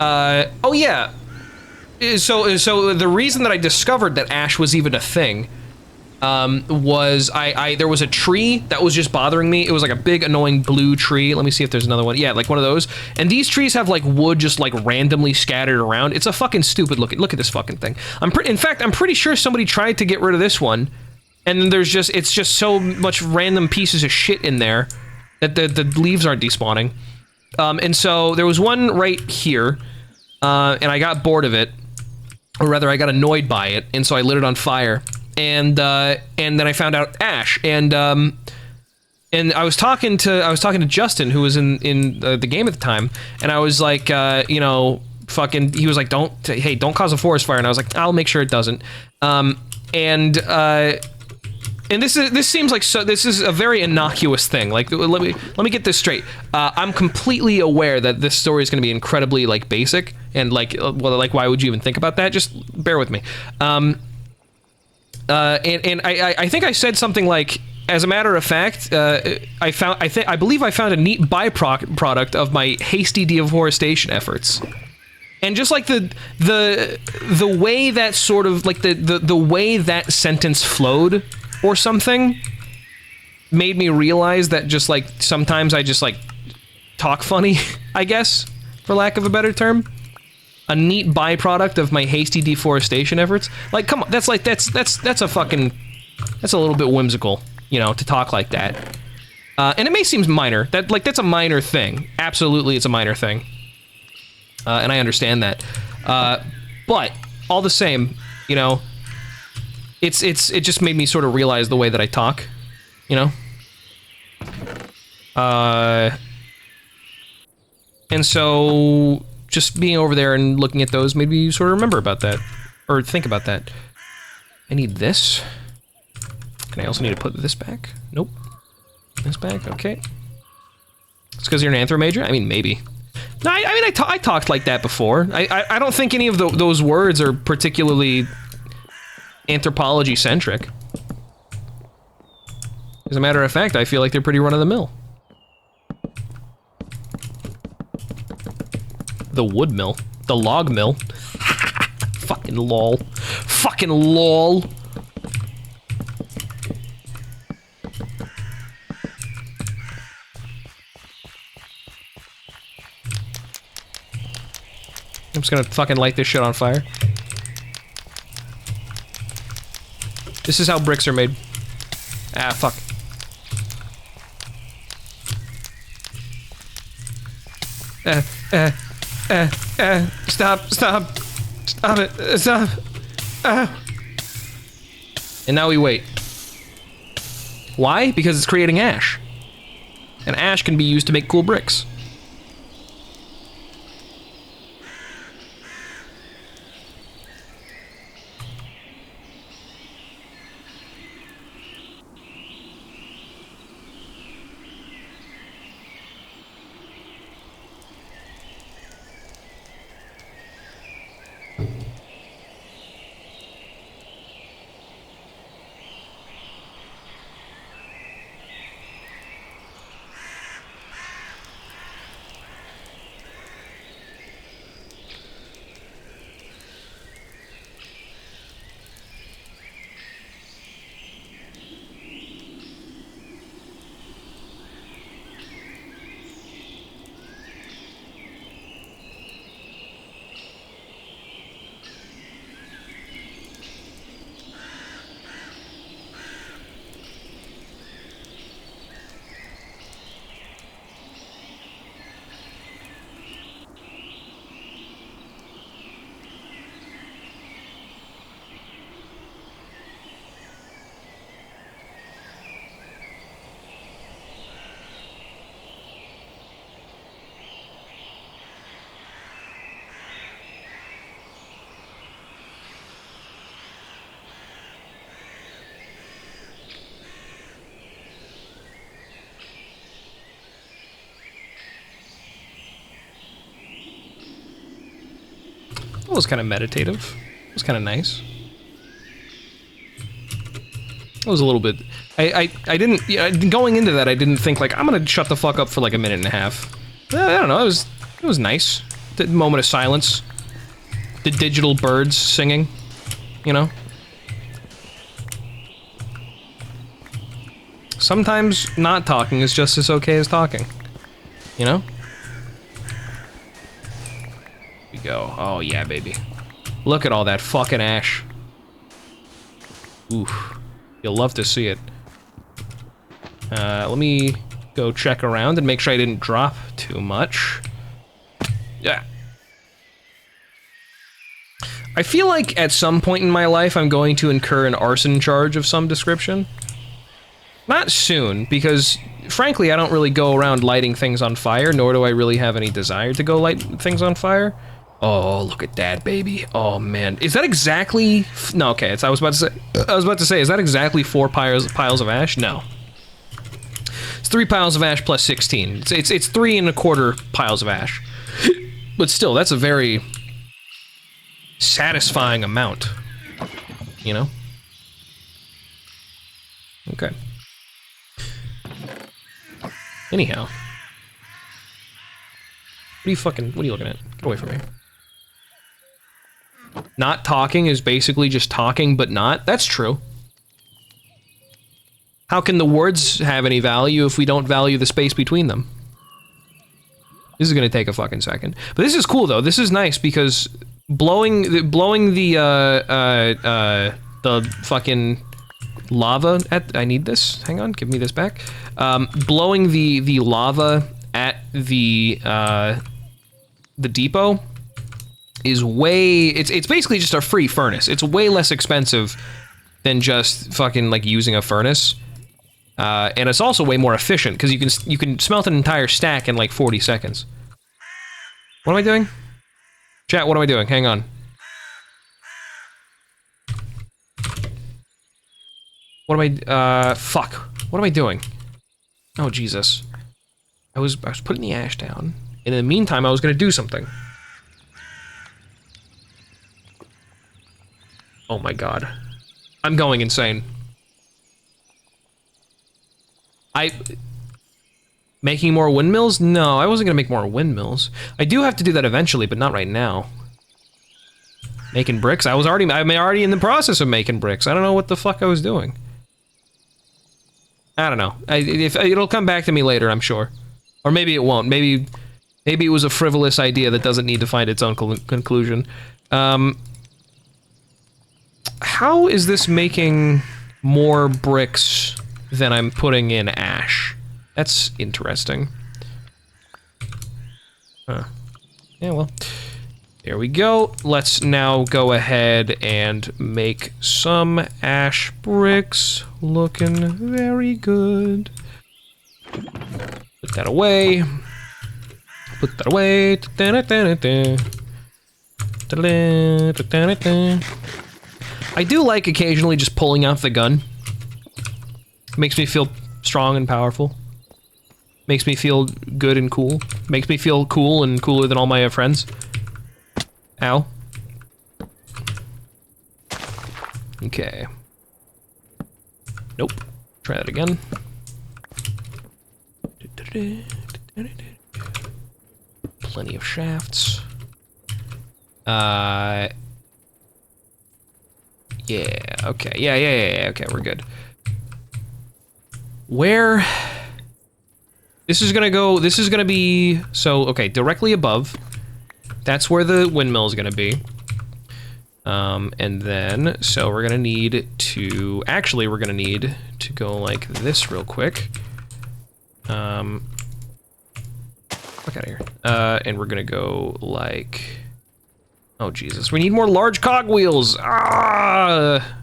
oh yeah, so the reason that I discovered that ash was even a thing, was there was a tree that was just bothering me. It was like a big annoying blue tree. Let me see if there's another one. Yeah, like one of those. And these trees have like wood just like randomly scattered around. It's a fucking stupid look at this fucking thing. In fact, I'm pretty sure somebody tried to get rid of this one, and it's just so much random pieces of shit in there that the leaves aren't despawning. And so there was one right here, and I got bored of it, or rather I got annoyed by it, and so I lit it on fire. And then I found out ash, and I was talking to Justin, who was in the game at the time, and I was like, you know, fucking, he was like, don't cause a forest fire, and I was like, I'll make sure it doesn't. And this seems like, so this is a very innocuous thing. Like, let me get this straight. I'm completely aware that this story is going to be incredibly like basic, and like, well, like, why would you even think about that? Just bear with me. And I think I said something like, as a matter of fact, I believe I found a neat byproduct of my hasty deforestation efforts. And just like the way that sort of like the way that sentence flowed or something made me realize that just like sometimes I just like talk funny, I guess, for lack of a better term. A neat byproduct of my hasty deforestation efforts. Like, come on, that's a fucking, that's a little bit whimsical, you know, to talk like that. And it may seem minor. That's a minor thing. Absolutely, it's a minor thing. And I understand that. But all the same, you know, it just made me sort of realize the way that I talk, you know. And so just being over there and looking at those made me sort of remember about that, or think about that. I need this. Can I also need to put this back? Nope. This back, okay. It's because you're an anthro major? I mean, maybe. No, I mean, I talked like that before. I don't think any of those words are particularly anthropology-centric. As a matter of fact, I feel like they're pretty run-of-the-mill. The wood mill. The log mill. Fucking lol. Fucking lol. I'm just gonna fucking light this shit on fire. This is how bricks are made. Ah, fuck. Stop it, stop. And now we wait. Why? Because it's creating ash. And ash can be used to make cool bricks. That was kind of meditative. It was kind of nice. It was a little bit... I didn't... Yeah, going into that, I didn't think, like, I'm gonna shut the fuck up for, like, a minute and a half. I don't know, it was nice. The moment of silence. The digital birds singing. You know? Sometimes not talking is just as okay as talking. You know? Here we go. Oh, yeah, baby. Look at all that fucking ash. Oof. You'll love to see it. Let me go check around and make sure I didn't drop too much. Yeah. I feel like at some point in my life I'm going to incur an arson charge of some description. Not soon, because frankly I don't really go around lighting things on fire, nor do I really have any desire to go light things on fire. Oh, look at that, baby. Oh man, is that exactly... No, okay, I was about to say, is that exactly 4 piles of ash? No. It's 3 piles of ash plus 16. It's 3 1/4 piles of ash. But still, that's a very satisfying amount, you know? Okay. Anyhow. What are you looking at? Get away from me. Not talking is basically just talking, but not. That's true. How can the words have any value if we don't value the space between them? This is gonna take a fucking second. But this is cool though. This is nice because blowing the fucking lava at... I need this. Hang on, give me this back. Blowing the lava at the depot is way... It's basically just a free furnace. It's way less expensive than just fucking like using a furnace. And it's also way more efficient because you can smelt an entire stack in like 40 seconds. What am I doing? Chat, what am I doing? Hang on. What am I... fuck. What am I doing? Oh, Jesus. I was putting the ash down, and in the meantime, I was gonna do something. Oh my god. I'm going insane. Making more windmills? No, I wasn't gonna make more windmills. I do have to do that eventually, but not right now. Making bricks? I'm already in the process of making bricks. I don't know what the fuck I was doing. I don't know. It'll come back to me later, I'm sure. Or maybe it won't. Maybe it was a frivolous idea that doesn't need to find its own conclusion. How is this making more bricks than I'm putting in ash? That's interesting. Huh. Yeah, well. There we go. Let's now go ahead and make some ash bricks. Looking very good. Put that away. Put that away. I do like occasionally just pulling out the gun. Makes me feel strong and powerful. Makes me feel good and cool. Makes me feel cool and cooler than all my friends. Ow. Okay. Nope. Try that again. Plenty of shafts. Yeah, okay. Yeah, okay, we're good. Where... This is gonna be... So, okay, directly above. That's where the windmill is gonna be. And then, so we're gonna need to... Actually, we're gonna need to go like this real quick. Fuck out of here. And we're gonna go like... Oh, Jesus. We need more large cogwheels! Ah!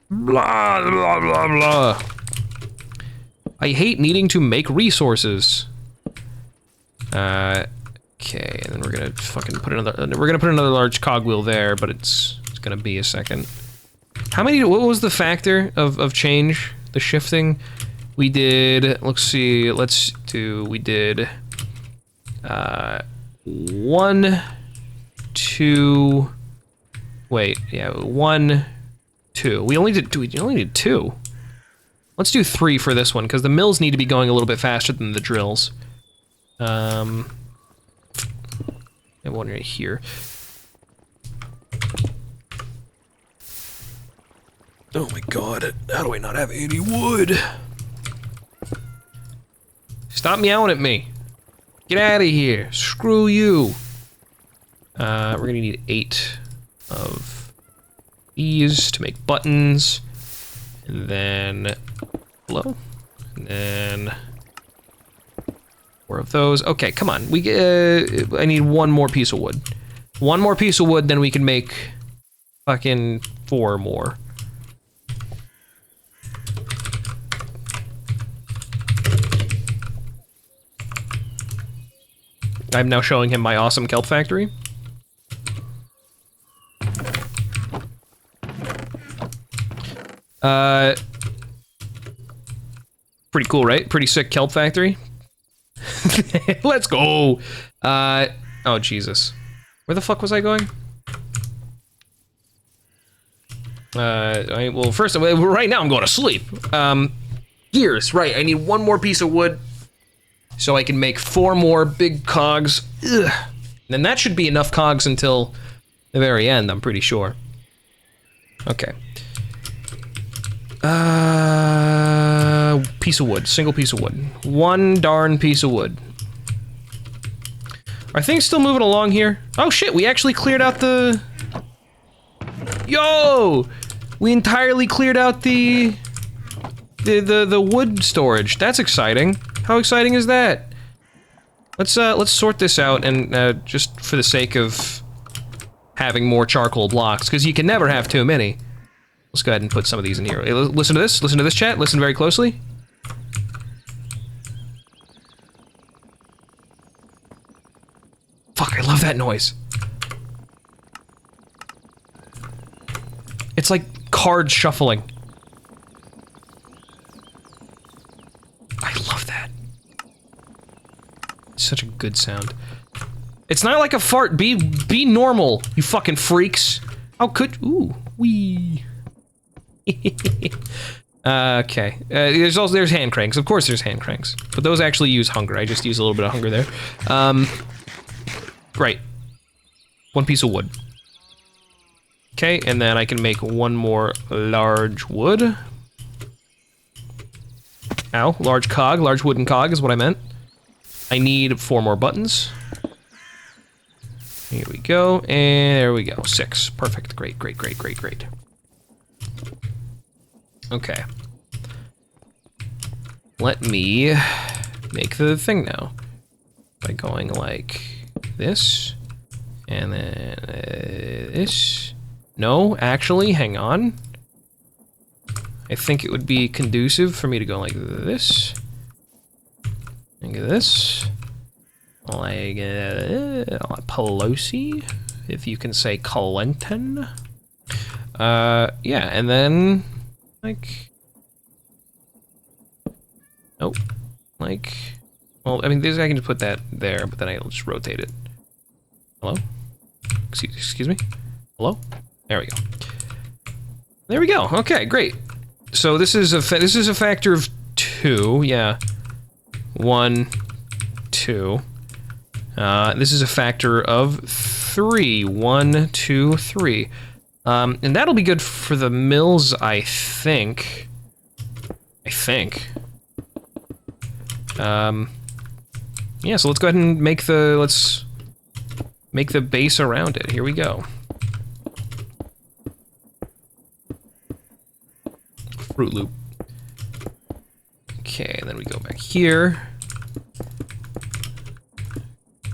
Blah, blah, blah, blah. I hate needing to make resources. Okay, and then we're gonna fucking put another large cogwheel there, but it's gonna be a second. How many, what was the factor of change? The shifting? We did, let's see, we did 1, 2. Wait, yeah, 1, 2. We only did 2. We only did 2. Let's do 3 for this one, because the mills need to be going a little bit faster than the drills. I have one right here. Oh my god, how do I not have any wood? Stop meowing at me. Get out of here. Screw you. We're gonna need 8 of these to make buttons. And then... Hello? And then... 4 of those. Okay, come on. I need 1 more piece of wood. 1 more piece of wood, then we can make fucking 4 more. I'm now showing him my awesome kelp factory. Pretty cool, right? Pretty sick kelp factory. Let's go. Oh Jesus. Where the fuck was I going? Well, first, right now I'm going to sleep. Gears, right, I need 1 more piece of wood so I can make 4 more big cogs. Ugh. And that should be enough cogs until the very end, I'm pretty sure. Okay. Piece of wood, single piece of wood. 1 darn piece of wood. Are things still moving along here? Oh shit, we actually cleared out the... Yo! We entirely cleared out the wood storage. That's exciting. How exciting is that? Let's sort this out, and just for the sake of having more charcoal blocks, because you can never have too many. Let's go ahead and put some of these in here. Hey, listen to this, chat. Listen very closely. Fuck, I love that noise. It's like cards shuffling. I love that. It's such a good sound. It's not like a fart. Be normal, you fucking freaks. How could... Ooh, wee. Okay. There's hand cranks. Of course there's hand cranks. But those actually use hunger. I just use a little bit of hunger there. Right. 1 piece of wood. Okay, and then I can make 1 more large wood. Ow, large cog, large wooden cog is what I meant. I need 4 more buttons. Here we go, and there we go. 6. Perfect. Great, great, great, great, great. Okay. Let me make the thing now. By going like this, and then this. No, actually, hang on. I think it would be conducive for me to go like this. Like this. Like Pelosi, if you can say Clinton. Yeah, and then like, nope, like, well, I mean, this I can just put that there, but then I'll just rotate it. Hello? Excuse me? Hello? There we go. There we go. Okay, great. So this is a factor of 2. Yeah. 1, 2. This is a factor of 3. 1, 2, 3. And that'll be good for the mills, I think. Yeah, so let's go ahead and make the base around it. Here we go. Fruit Loop. Okay, and then we go back here.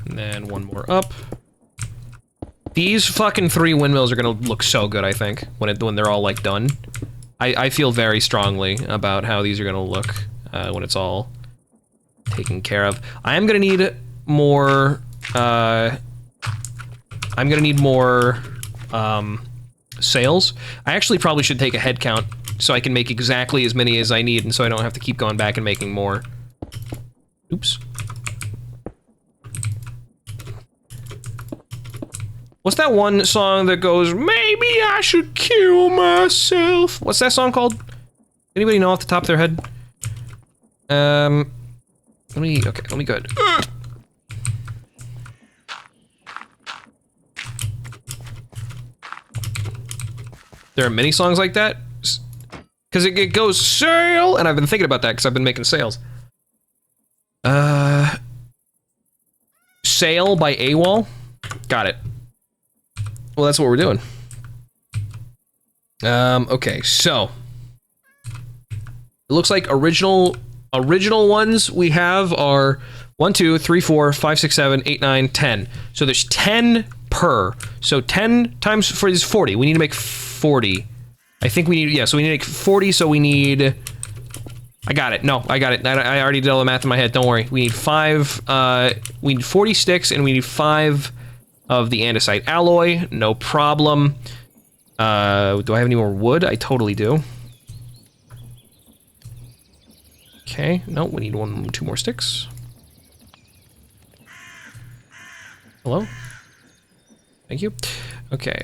And then 1 more up. These fucking 3 windmills are gonna look so good, I think, when they're all, like, done. I feel very strongly about how these are gonna look when it's all taken care of. I am gonna need more, sails. I actually probably should take a head count so I can make exactly as many as I need, and so I don't have to keep going back and making more. Oops. What's that one song that goes, maybe I should kill myself? What's that song called? Anybody know off the top of their head? Let me go ahead. There are many songs like that. Because it goes, sail, and I've been thinking about that because I've been making sails. Sail by AWOL. Got it. Well, that's what we're doing. Okay, so it looks like original ones we have are 1, 2, 3, 4, 5, 6, 7, 8, 9, 10. So there's 10 per. So 10 times 4 is 40. We need to make 40. I think we need, yeah, so we need to make 40, so we need, I got it. No, I got it. I already did all the math in my head. Don't worry. We need 5, we need 40 sticks, and we need 5 of the andesite alloy. No problem. Do I have any more wood? I totally do. Okay, no, we need 2 more sticks. Hello? Thank you. Okay.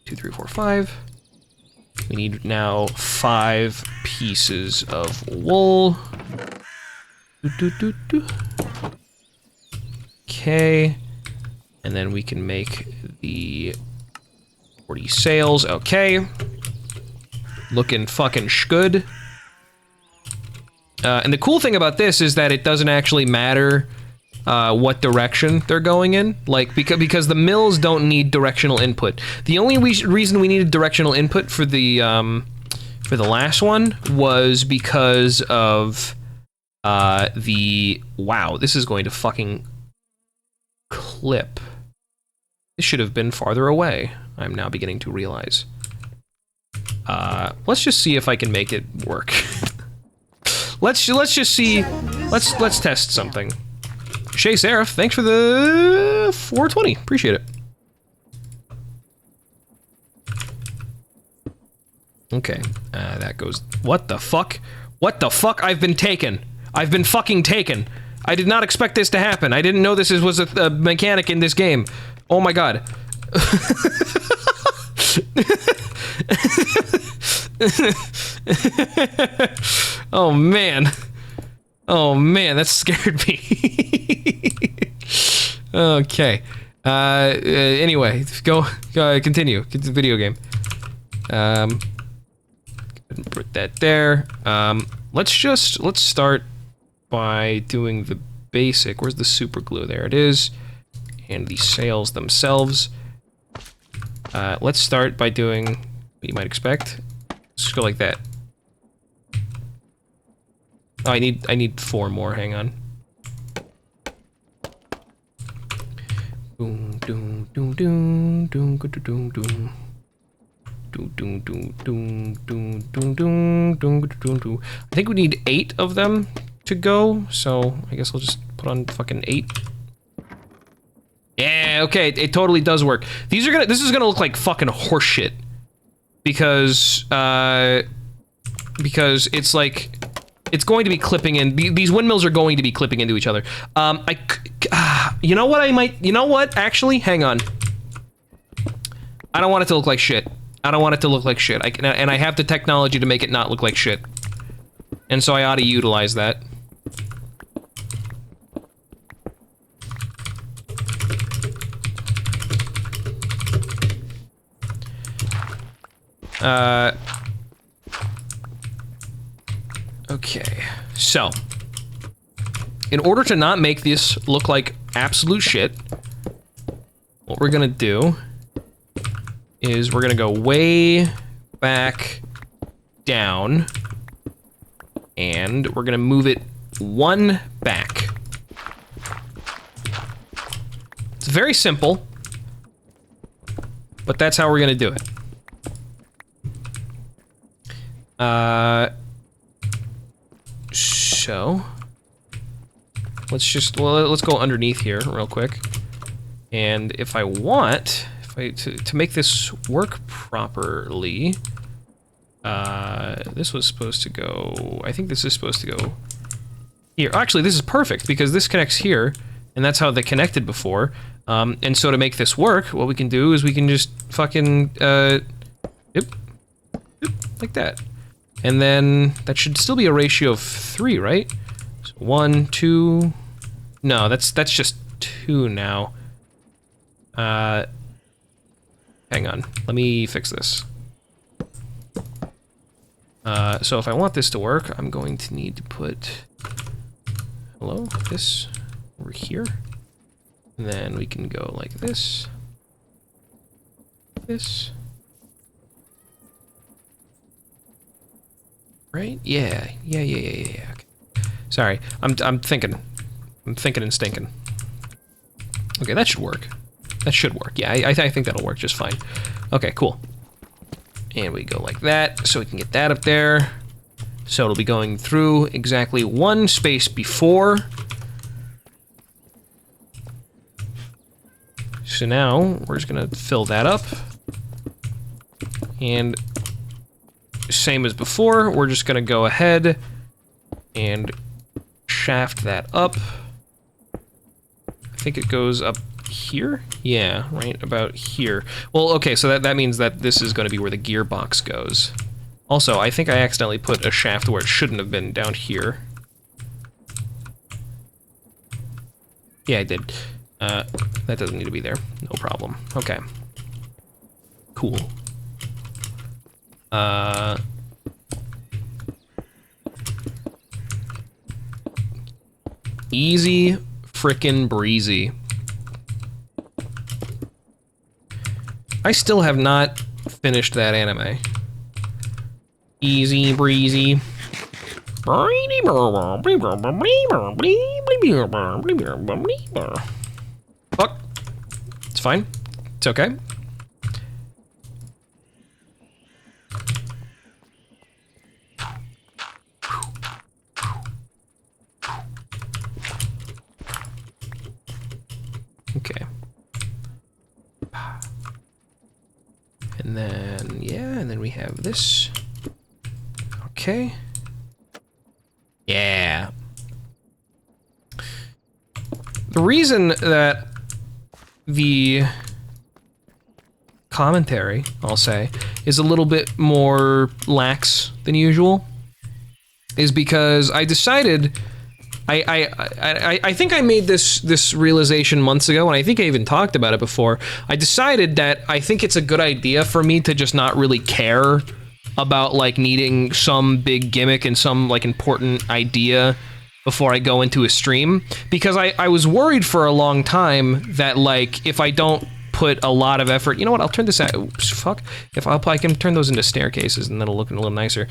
2, 3, 4, 5. We need now 5 pieces of wool. Okay. And then we can make the 40 sails. Okay. Looking fucking good. And the cool thing about this is that it doesn't actually matter what direction they're going in, like because the mills don't need directional input. The only reason we needed directional input for the last one was because of wow, this is going to fucking clip. This should have been farther away. I'm now beginning to realize. Let's just see if I can make it work. let's just see. Let's test something. Shay Seraph, thanks for the 420. Appreciate it. Okay, that goes. What the fuck? What the fuck? I've been taken. I've been fucking taken. I did not expect this to happen. I didn't know this was a mechanic in this game. Oh my god. Oh man. Oh man, that scared me. Okay. Anyway, go continue. Get the video game. Put that there. Let's start by doing the basic. Where's the super glue? There it is. And the sails themselves. Let's start by doing what you might expect. Let's just go like that. Oh, I need 4 more. Hang on. Boom, doom, doom, doom, doom, doom, doom, doom. Doom, doom, doom, doom, doom, doom, doom, doom, doom, doom. I think we need 8 of them to go, so I guess I'll just put on fucking 8. Yeah, okay, it totally does work. This is gonna look like fucking horseshit. Because it's like, it's going to be clipping in, these windmills are going to be clipping into each other. You know what, actually, hang on. I don't want it to look like shit. I don't want it to look like shit. And I have the technology to make it not look like shit. And so I ought to utilize that. Okay, so in order to not make this look like absolute shit, what we're gonna do is we're gonna go way back down and we're gonna move it 1 back. It's very simple, but that's how we're gonna do it. So let's go underneath here real quick. And if I want, to make this work properly, this was supposed to go, I think this is supposed to go here. Actually, this is perfect because this connects here, and that's how they connected before. And so to make this work, what we can do is we can just fucking, yep, like that. And then that should still be a ratio of 3, right? So 1, 2, no, that's just 2 now. Hang on, let me fix this. So if I want this to work, I'm going to need to put, hello, this over here. And then we can go like this. This. Right? Yeah. Okay. Sorry, I'm thinking. I'm thinking and stinking. Okay, that should work. That should work. Yeah, I think that'll work just fine. Okay, cool. And we go like that, so we can get that up there. So it'll be going through exactly 1 space before. So now we're just gonna fill that up. And same as before, we're just gonna go ahead and shaft that up. I think it goes up here? Yeah, right about here. Well, okay, so that means that this is gonna be where the gearbox goes. Also, I think I accidentally put a shaft where it shouldn't have been down here. Yeah, I did. That doesn't need to be there. No problem. Okay. Cool. Easy frickin' breezy. I still have not finished that anime. Easy breezy. Fuck. It's fine. It's okay. Okay. And then, yeah, and then we have this. Okay. Yeah. The reason that the commentary, I'll say, is a little bit more lax than usual is because I decided I think I made this realization months ago, and I think I even talked about it before. I decided that I think it's a good idea for me to just not really care about like needing some big gimmick and some like important idea before I go into a stream, because I was worried for a long time that like if I don't put a lot of effort, you know what? I'll turn this out. Oops, fuck. If I can turn those into staircases, and that'll look a little nicer.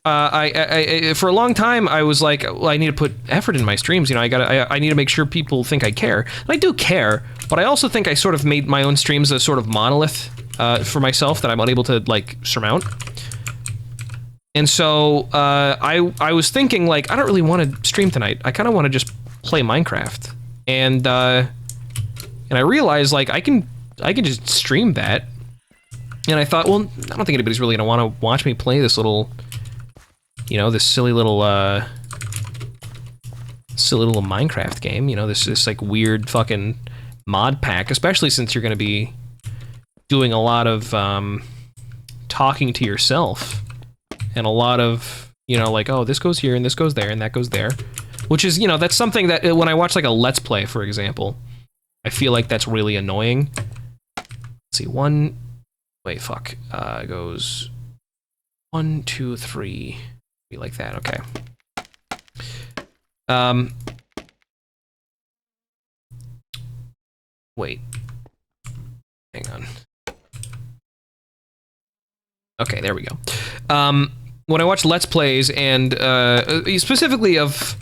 I for a long time I was like, well, I need to put effort in my streams. You know, I need to make sure people think I care. And I do care, but I also think I sort of made my own streams a sort of monolith for myself that I'm unable to like surmount. And so I was thinking like, I don't really want to stream tonight. I kind of want to just play Minecraft. And I realized like I can just stream that. And I thought, well, I don't think anybody's really gonna want to watch me play this little, you know, this silly little Minecraft game. You know, this like weird fucking mod pack, especially since you're gonna be doing a lot of talking to yourself and a lot of, you know, like, oh, this goes here and this goes there and that goes there, which is, you know, that's something that when I watch like a Let's Play, for example, I feel like that's really annoying. Let's see, wait, fuck, it goes 1, 2, 3, be like that, okay. Wait, hang on. Okay, there we go. When I watch Let's Plays and specifically of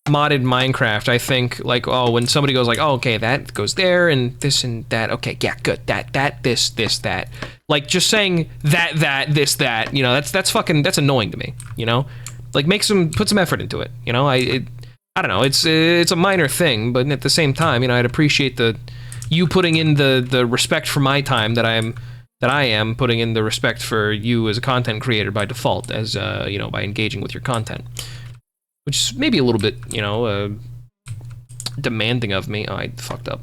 modded Minecraft, I think like, oh, when somebody goes like, oh, okay, that goes there and this and that, okay, yeah, good, that, this, that. Like just saying that, this, that, you know, that's annoying to me, you know? Like put some effort into it, you know? I don't know, it's a minor thing, but at the same time, you know, I'd appreciate you putting in the respect for my time that I am putting in the respect for you as a content creator by default, as you know, by engaging with your content, which is maybe a little bit, you know, demanding of me. Oh, I fucked up.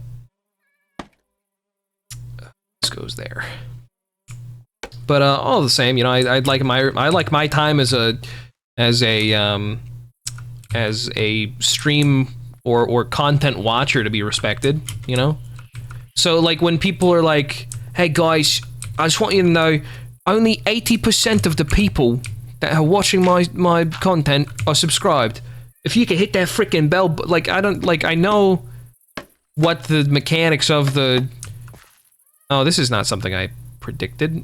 This goes there. But all the same, you know, I like my time as a stream or content watcher to be respected, you know? So like when people are like, hey guys, I just want you to know only 80% of the people that are watching my content are subscribed. If you could hit that freaking bell, like I know what the mechanics of the... Oh, this is not something I predicted.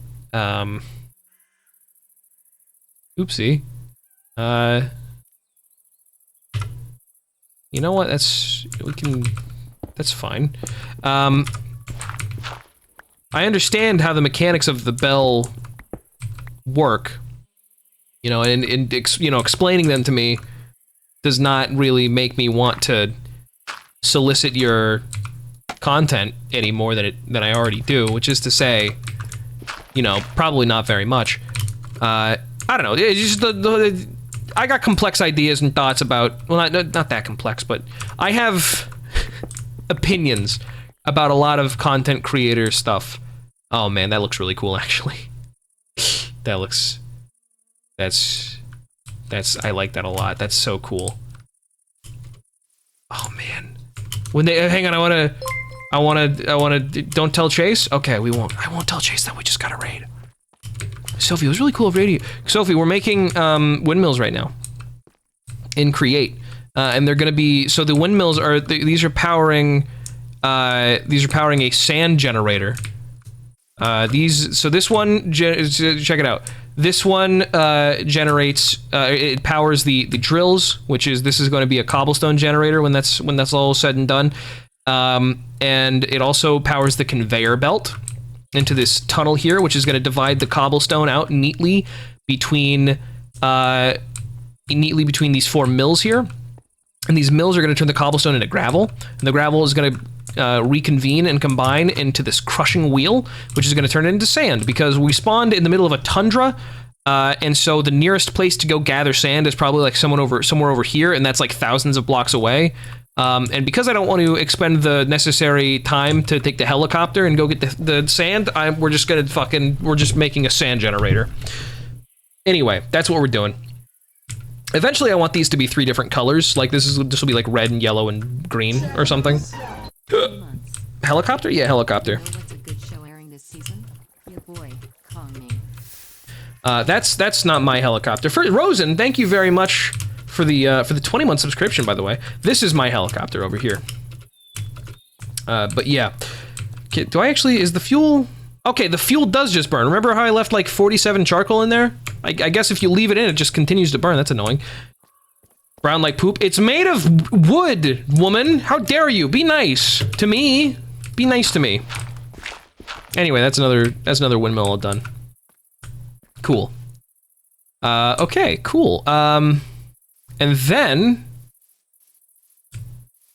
Oopsie. You know what? That's fine. I understand how the mechanics of the bell work. You know, and you know, explaining them to me does not really make me want to solicit your content any more than I already do, which is to say, you know, probably not very much. I don't know. It's just I got complex ideas and thoughts about, well, not that complex, but I have opinions about a lot of content creator stuff. Oh man, that looks really cool, actually. I like that a lot. That's so cool. Oh man. When they, hang on, I wanna, don't tell Chase? Okay, I won't tell Chase that we just got a raid. Sophie, it was really cool of radio. Sophie, we're making windmills right now in Create, and they're gonna be, so the windmills are, these are powering a sand generator. So this one, check it out. This one generates, it powers the drills, this is going to be a cobblestone generator when that's all said and done. And it also powers the conveyor belt into this tunnel here, which is going to divide the cobblestone out neatly between these 4 mills here. And these mills are going to turn the cobblestone into gravel, and the gravel is going to reconvene and combine into this crushing wheel, which is going to turn it into sand, because we spawned in the middle of a tundra, and so the nearest place to go gather sand is probably like somewhere over here, and that's like thousands of blocks away. And because I don't want to expend the necessary time to take the helicopter and go get the sand, we're just making a sand generator. Anyway, that's what we're doing. Eventually, I want these to be 3 different colors. Like this will be like red and yellow and green or something. Helicopter? Yeah, helicopter. That's not my helicopter. For Rosen, thank you very much for the 20-month subscription, by the way. This is my helicopter over here. But yeah. Okay, is the fuel... Okay, the fuel does just burn. Remember how I left like 47 charcoal in there? I guess if you leave it in, it just continues to burn. That's annoying. Brown like poop. It's made of wood, woman. How dare you? Be nice to me. Be nice to me. Anyway, that's another windmill all done. Cool. Okay, cool. And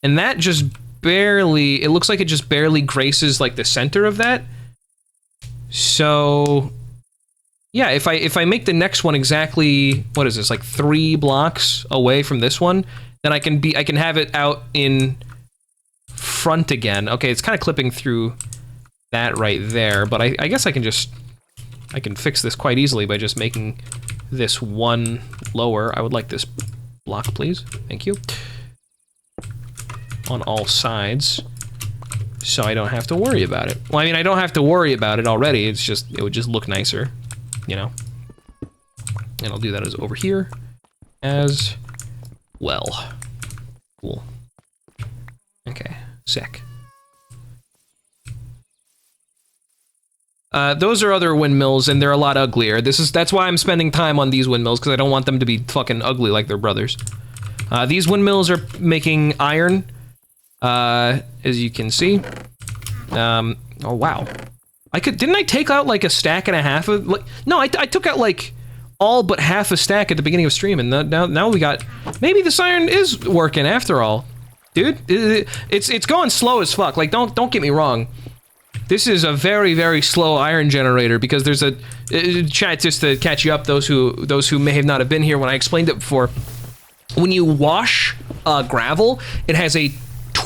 that just barely, it looks like it just barely graces like the center of that. So yeah, if I make the next one exactly, what is this, like 3 blocks away from this one, then I can have it out in front again. Okay, it's kind of clipping through that right there, but I guess I can fix this quite easily by just making this one lower. I would like this block, please. Thank you. On all sides, so I don't have to worry about it. Well, I mean, I don't have to worry about it already. It's just, it would just look nicer, you know? And I'll do that as over here as well. Cool. Okay, sick. Those are other windmills, and they're a lot uglier. That's why I'm spending time on these windmills, because I don't want them to be fucking ugly like their brothers. These windmills are making iron, as you can see. Oh wow. Didn't I take out like a stack and a half of, like, no, I took out like all but half a stack at the beginning of stream, and now we got, maybe this iron is working after all. Dude, it's going slow as fuck. Like, don't get me wrong. This is a very, very slow iron generator, because there's a chat, just to catch you up, those who may have not have been here when I explained it before. When you wash gravel, it has a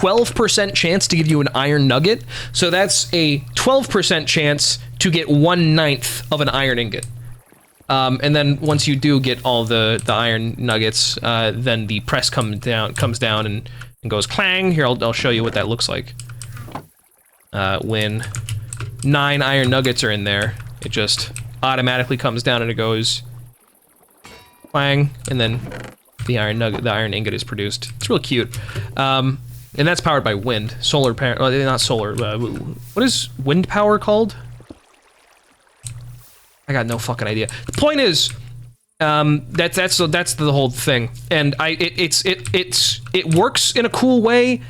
12% chance to give you an iron nugget. So that's a 12% chance to get 1/9 of an iron ingot. And then once you do get all the iron nuggets, then the press comes down and goes clang. Here, I'll show you what that looks like. When 9 iron nuggets are in there, it just automatically comes down and it goes clang, and then the iron ingot is produced. It's real cute. And that's powered by wind. Solar power, well, not solar, what is wind power called? I got no fucking idea. The point is, that's the whole thing, and it works in a cool way,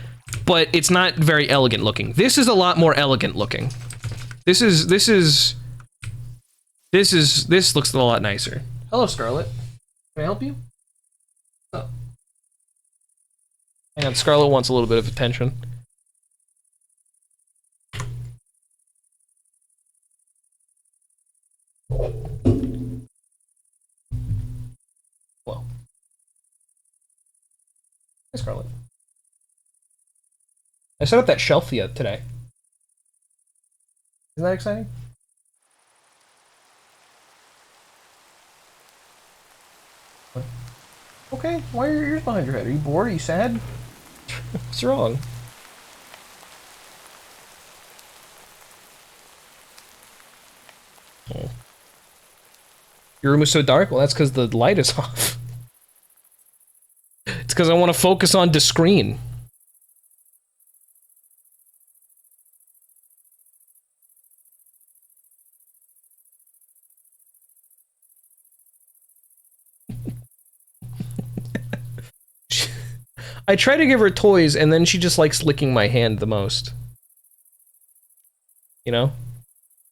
but it's not very elegant looking. This is a lot more elegant looking. This looks a lot nicer. Hello, Scarlet. Can I help you? Oh. Hang on, Scarlet wants a little bit of attention. Hello. Hey, Scarlet. I set up that shelf today. Isn't that exciting? What? Okay, why are your ears behind your head? Are you bored? Are you sad? What's wrong? Oh. Your room is so dark? Well, that's because the light is off. It's because I want to focus on the screen. I try to give her toys, and then she just likes licking my hand the most. You know?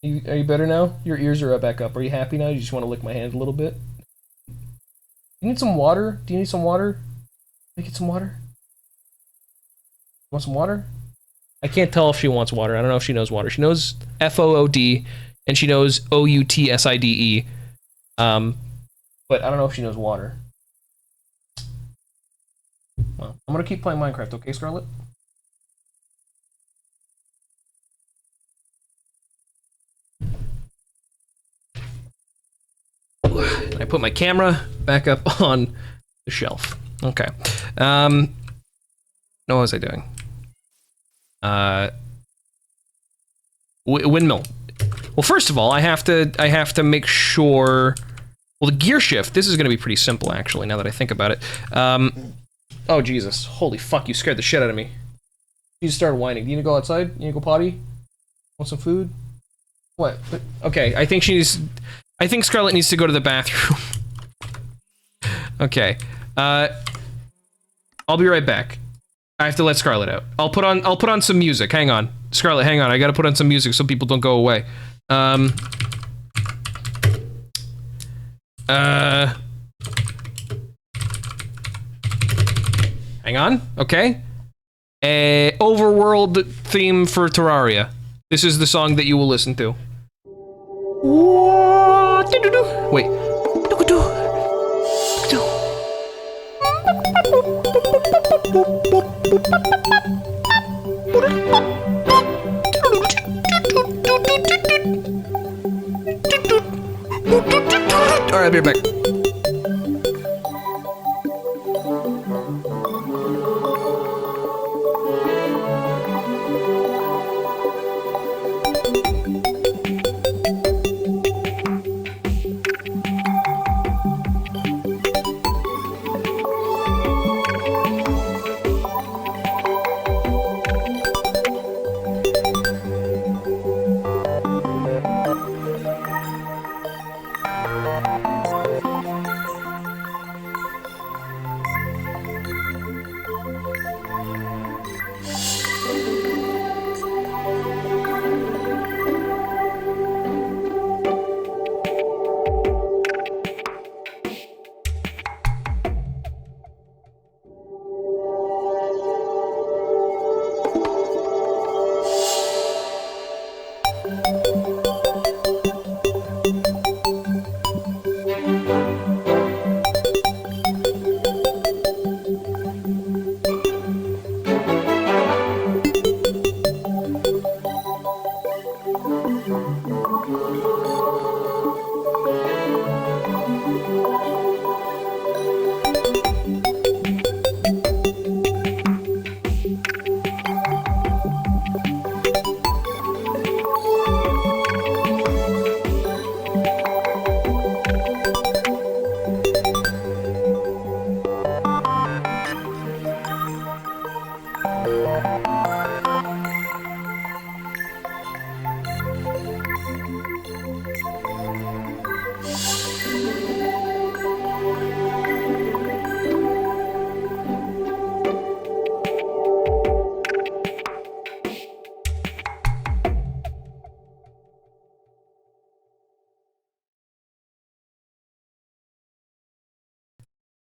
Are you better now? Your ears are back up. Are you happy now? You just want to lick my hand a little bit? You need some water? Do you need some water? Can I get some water? Want some water? I can't tell if she wants water. I don't know if she knows water. She knows FOOD, and she knows OUTSIDE. But I don't know if she knows water. Well, I'm gonna keep playing Minecraft, okay, Scarlet? I put my camera back up on the shelf. Okay. What was I doing? Windmill. Well, first of all, I have to make sure. Well, the gear shift. This is gonna be pretty simple, actually. Now that I think about it. Oh, Jesus. Holy fuck, you scared the shit out of me. You just started whining. Do you need to go outside? You need to go potty? Want some food? What? Okay, I think Scarlet needs to go to the bathroom. Okay. I'll be right back. I have to let Scarlet out. I'll put on some music. Hang on. Scarlet, hang on. I gotta put on some music so people don't go away. Hang on, okay. Overworld theme for Terraria. This is the song that you will listen to. Wait. Alright, I'll be right back.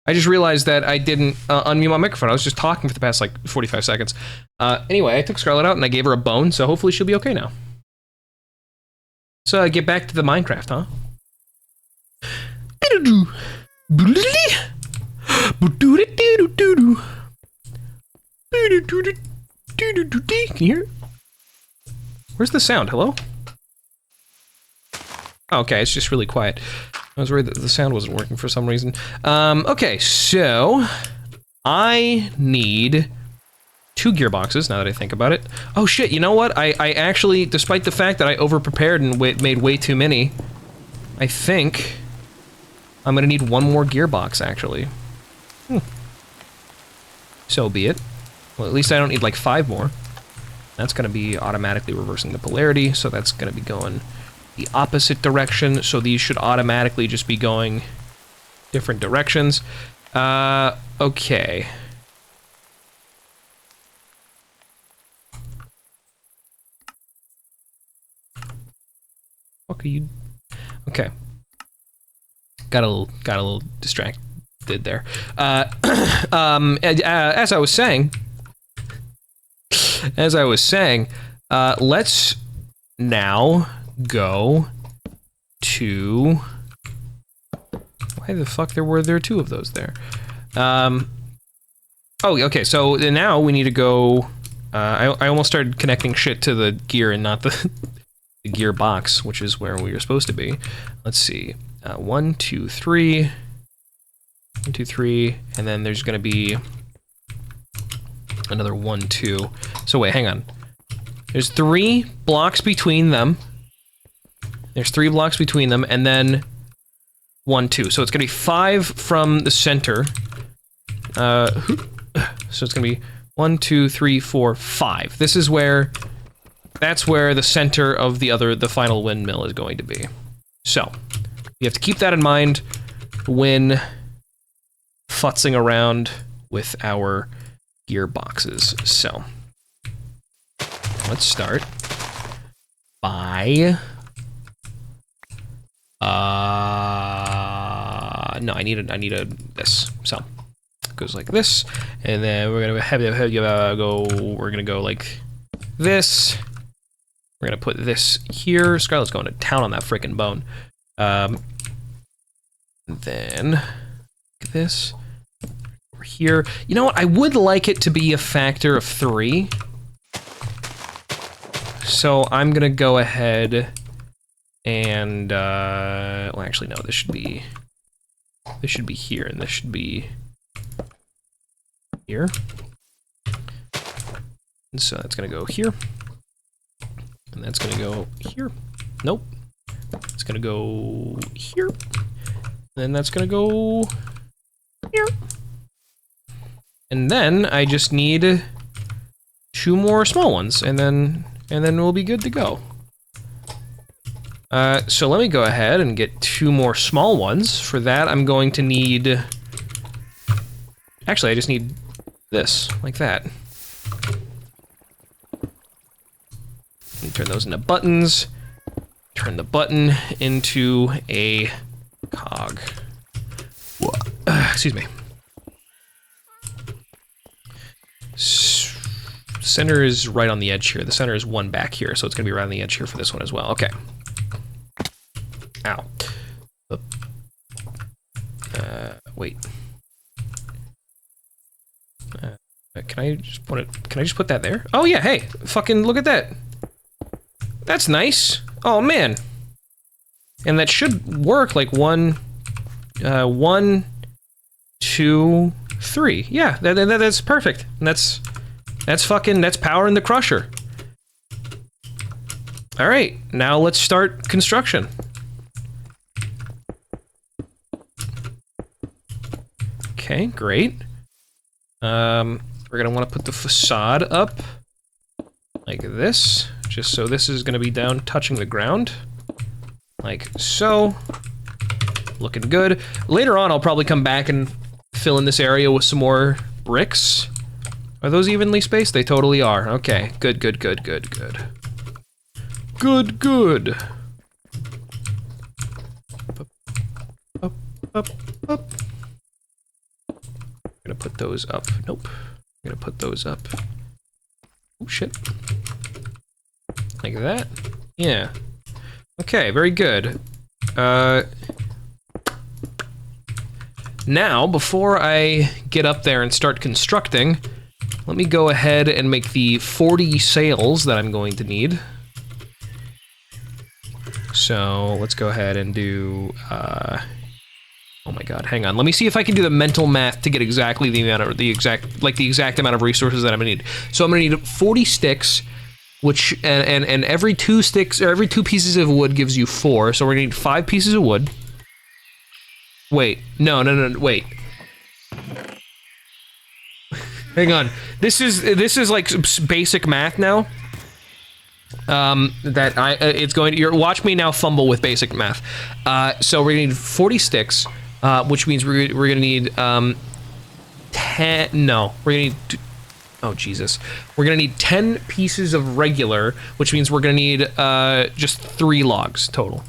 I just realized that I didn't unmute my microphone. I was just talking for the past, like, 45 seconds. Anyway, I took Scarlet out and I gave her a bone, so hopefully she'll be okay now. So, get back to the Minecraft, huh? Can you hear it? Where's the sound? Hello? Oh, okay, it's just really quiet. I was worried that the sound wasn't working for some reason. Okay, so I need 2 gearboxes, now that I think about it. Oh shit, you know what? I actually, despite the fact that I over-prepared and made way too many, I think I'm gonna need 1 more gearbox, actually. So be it. Well, at least I don't need, like, 5 more. That's gonna be automatically reversing the polarity, so that's gonna be going the opposite direction, so these should automatically just be going different directions. Okay. What are you? Okay. Got a little distracted there. As I was saying, let's now go to... Why the fuck were there 2 of those there? Oh, okay, so now we need to go... I almost started connecting shit to the gear and not the, the gear box, which is where we were supposed to be. Let's see. 1, 2, 3. 1, 2, 3, and then there's gonna be another 1, 2. So wait, hang on. There's 3 blocks between them. There's 3 blocks between them, and then 1, 2. So it's gonna be 5 from the center. So it's gonna be 1, 2, 3, 4, 5. This is where, that's where the center of the final windmill is going to be. So you have to keep that in mind when futzing around with our gearboxes. So let's start by no, I need a this. So it goes like this, and then we're gonna we're gonna go like this. We're gonna put this here. Scarlett's going to town on that freaking bone. Then this over here. You know what? I would like it to be a factor of 3. So I'm gonna go ahead and well, actually no, this should be here, and this should be here. And so that's gonna go here, and that's gonna go here. Nope, it's gonna go here, and then that's gonna go here. And then I just need 2 more small ones, and then we'll be good to go. So let me go ahead and get 2 more small ones. For that, I'm going to need... Actually, I just need this, like that. And turn those into buttons. Turn the button into a cog. Excuse me. Center is right on the edge here. The center is 1 back here, so it's gonna be right on the edge here for this one as well. Okay. Ow. Wait. Can I just put it? Can I just put that there? Oh yeah. Hey, fucking look at that. That's nice. Oh man. And that should work like 1, 1, 2, 3. Yeah, that's perfect. And that's powering the crusher. All right, now let's start construction. Okay, great. We're gonna want to put the facade up like this, just so this is gonna be down touching the ground, like so. Looking good. Later on, I'll probably come back and fill in this area with some more bricks. Are those evenly spaced? They totally are. Okay, good, good, good, good, good. Good, good. Up, up, up. those up. Nope. I'm gonna put those up. Oh shit. Like that. Yeah. Okay, very good. Now, before I get up there and start constructing, let me go ahead and make the 40 sails that I'm going to need. So, let's go ahead and do, oh my god, hang on. Let me see if I can do the mental math to get exactly the amount of, the exact amount of resources that I'm gonna need. So I'm gonna need 40 sticks, which, and every 2 sticks, or every 2 pieces of wood gives you 4, so we're gonna need 5 pieces of wood. Wait, no, wait. Hang on. This is like basic math now. It's going to, watch me now fumble with basic math. So we're gonna need 40 sticks, which means we're gonna need, 10, no, we're gonna need, oh Jesus. We're gonna need 10 pieces of regular, which means we're gonna need, just 3 logs total.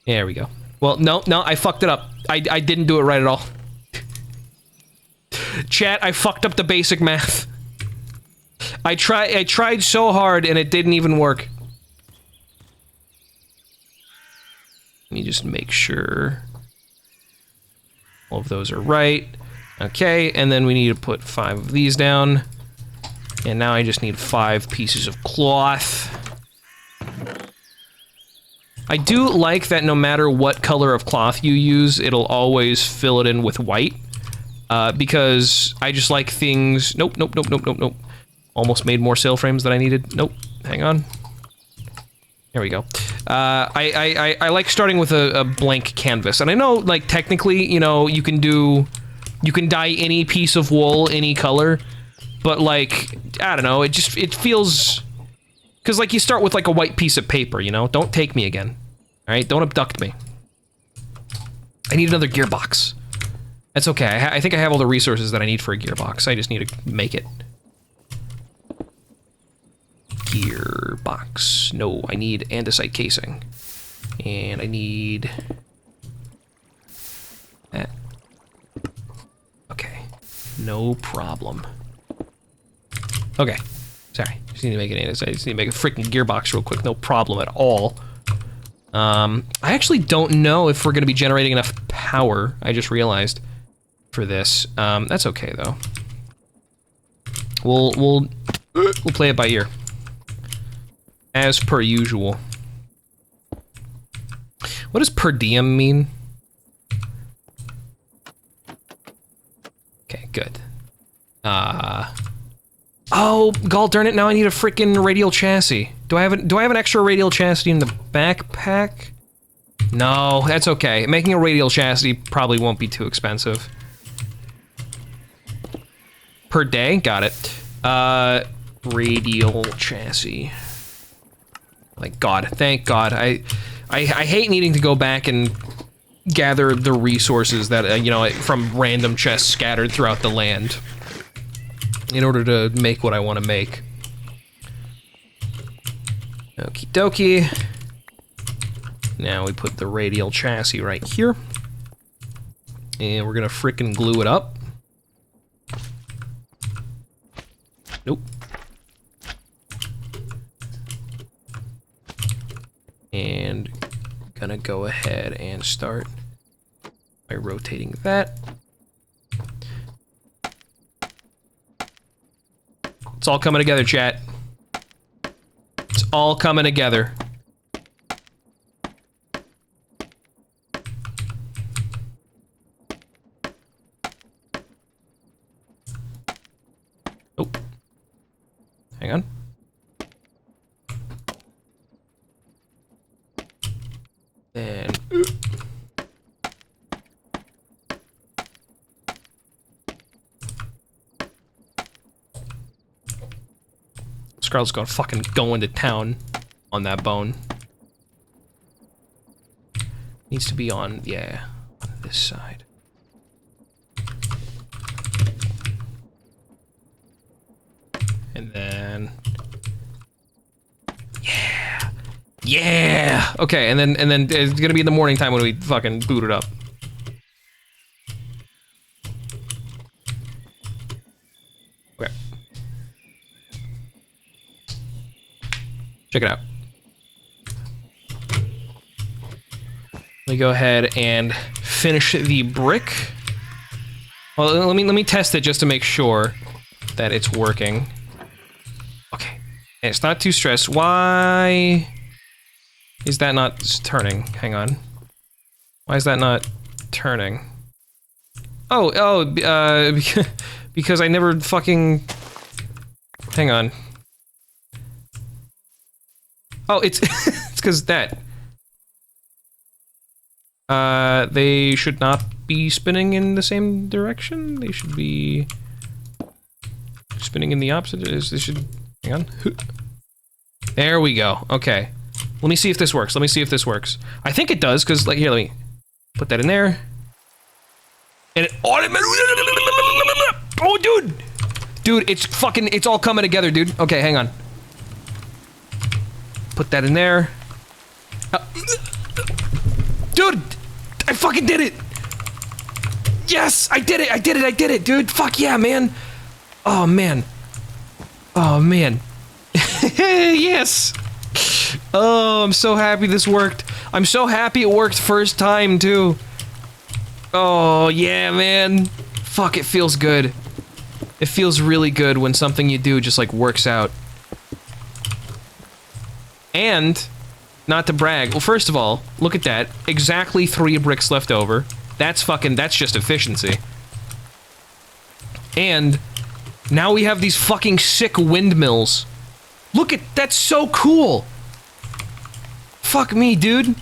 There we go. Well, no, I fucked it up. I didn't do it right at all. Chat, I fucked up the basic math. I tried so hard and it didn't even work. Let me just make sure all of those are right. Okay, and then we need to put 5 of these down. And now I just need 5 pieces of cloth. I do like that no matter what color of cloth you use, it'll always fill it in with white. Because I just like things... Nope. Almost made more sail frames than I needed. Nope. Hang on. There we go. I like starting with a blank canvas. And I know, like, technically, you know, you can dye any piece of wool any color. But, like, I don't know, it feels... Because, like, you start with, like, a white piece of paper, you know? Don't take me again. Alright? Don't abduct me. I need another gearbox. That's okay. I think I have all the resources that I need for a gearbox. I just need to make it. Gearbox. No, I need andesite casing. And I need... that. Okay. No problem. Okay. Sorry. Just need to make an andesite. I just need to make a freaking gearbox real quick. No problem at all. I actually don't know if we're going to be generating enough power. I just realized. For this. That's okay though. We'll play it by ear. As per usual. What does per diem mean? Okay, good. Oh, gall darn it, now I need a freaking radial chassis. Do I have an extra radial chassis in the backpack? No, that's okay. Making a radial chassis probably won't be too expensive. Per day? Got it. Radial chassis. Like, God. Thank God. I hate needing to go back and gather the resources that, you know, from random chests scattered throughout the land. In order to make what I want to make. Okie dokie. Now we put the radial chassis right here. And we're gonna frickin' glue it up. Nope. And gonna go ahead and start by rotating that. It's all coming together, chat. It's all coming together. Oh. Hang on. And... Scarlett's gonna fucking go into town on that bone. Needs to be on, yeah, on this side. And then... Yeah! Yeah! Okay, and then it's gonna be in the morning time when we fucking boot it up. Check it out. Let me go ahead and finish the brick. Well, let me test it just to make sure that it's working. Okay, and it's not too stressed. Why is that not turning? Hang on. Why is that not turning? Oh, because I never fucking... Hang on. Oh, it's it's because that. They should not be spinning in the same direction. They should be spinning in the opposite. They should... Hang on. There we go. Okay. Let me see if this works. Let me see if this works. I think it does, because, like, here, let me put that in there. And it automatically... Oh, dude! Dude, it's fucking... It's all coming together, dude. Okay, hang on. Put that in there. Dude! I fucking did it! Yes! I did it! I did it! I did it, dude! Fuck yeah, man! Oh, man. Oh, man. Yes! Oh, I'm so happy this worked. I'm so happy it worked first time, too. Oh, yeah, man. Fuck, it feels good. It feels really good when something you do just, like, works out. And, not to brag, well, first of all, look at that. Exactly 3 bricks left over. That's just efficiency. And, now we have these fucking sick windmills. Look at, that's so cool! Fuck me, dude.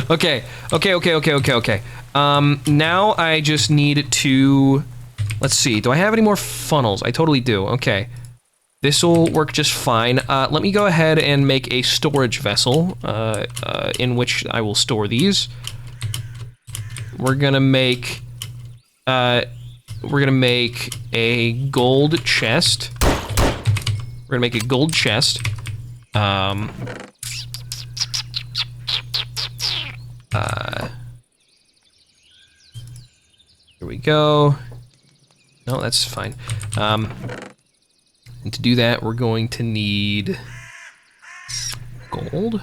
Okay. Now I just need to... Let's see, do I have any more funnels? I totally do, okay. This'll work just fine. Let me go ahead and make a storage vessel, in which I will store these. We're gonna make a gold chest. We're gonna make a gold chest. Here we go. No, that's fine. And to do that, we're going to need gold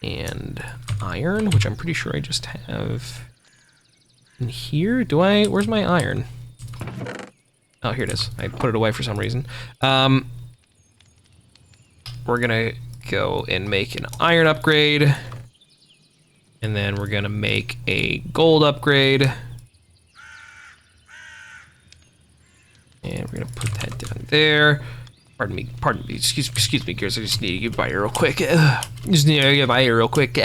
and iron, which I'm pretty sure I just have in here. Do I? Where's my iron? Oh, here it is. I put it away for some reason. We're gonna go and make an iron upgrade. And then we're gonna make a gold upgrade. And we're gonna put that down there. Pardon me, excuse me, Gears, I just need to get by here real quick. Just need to get by here real quick. You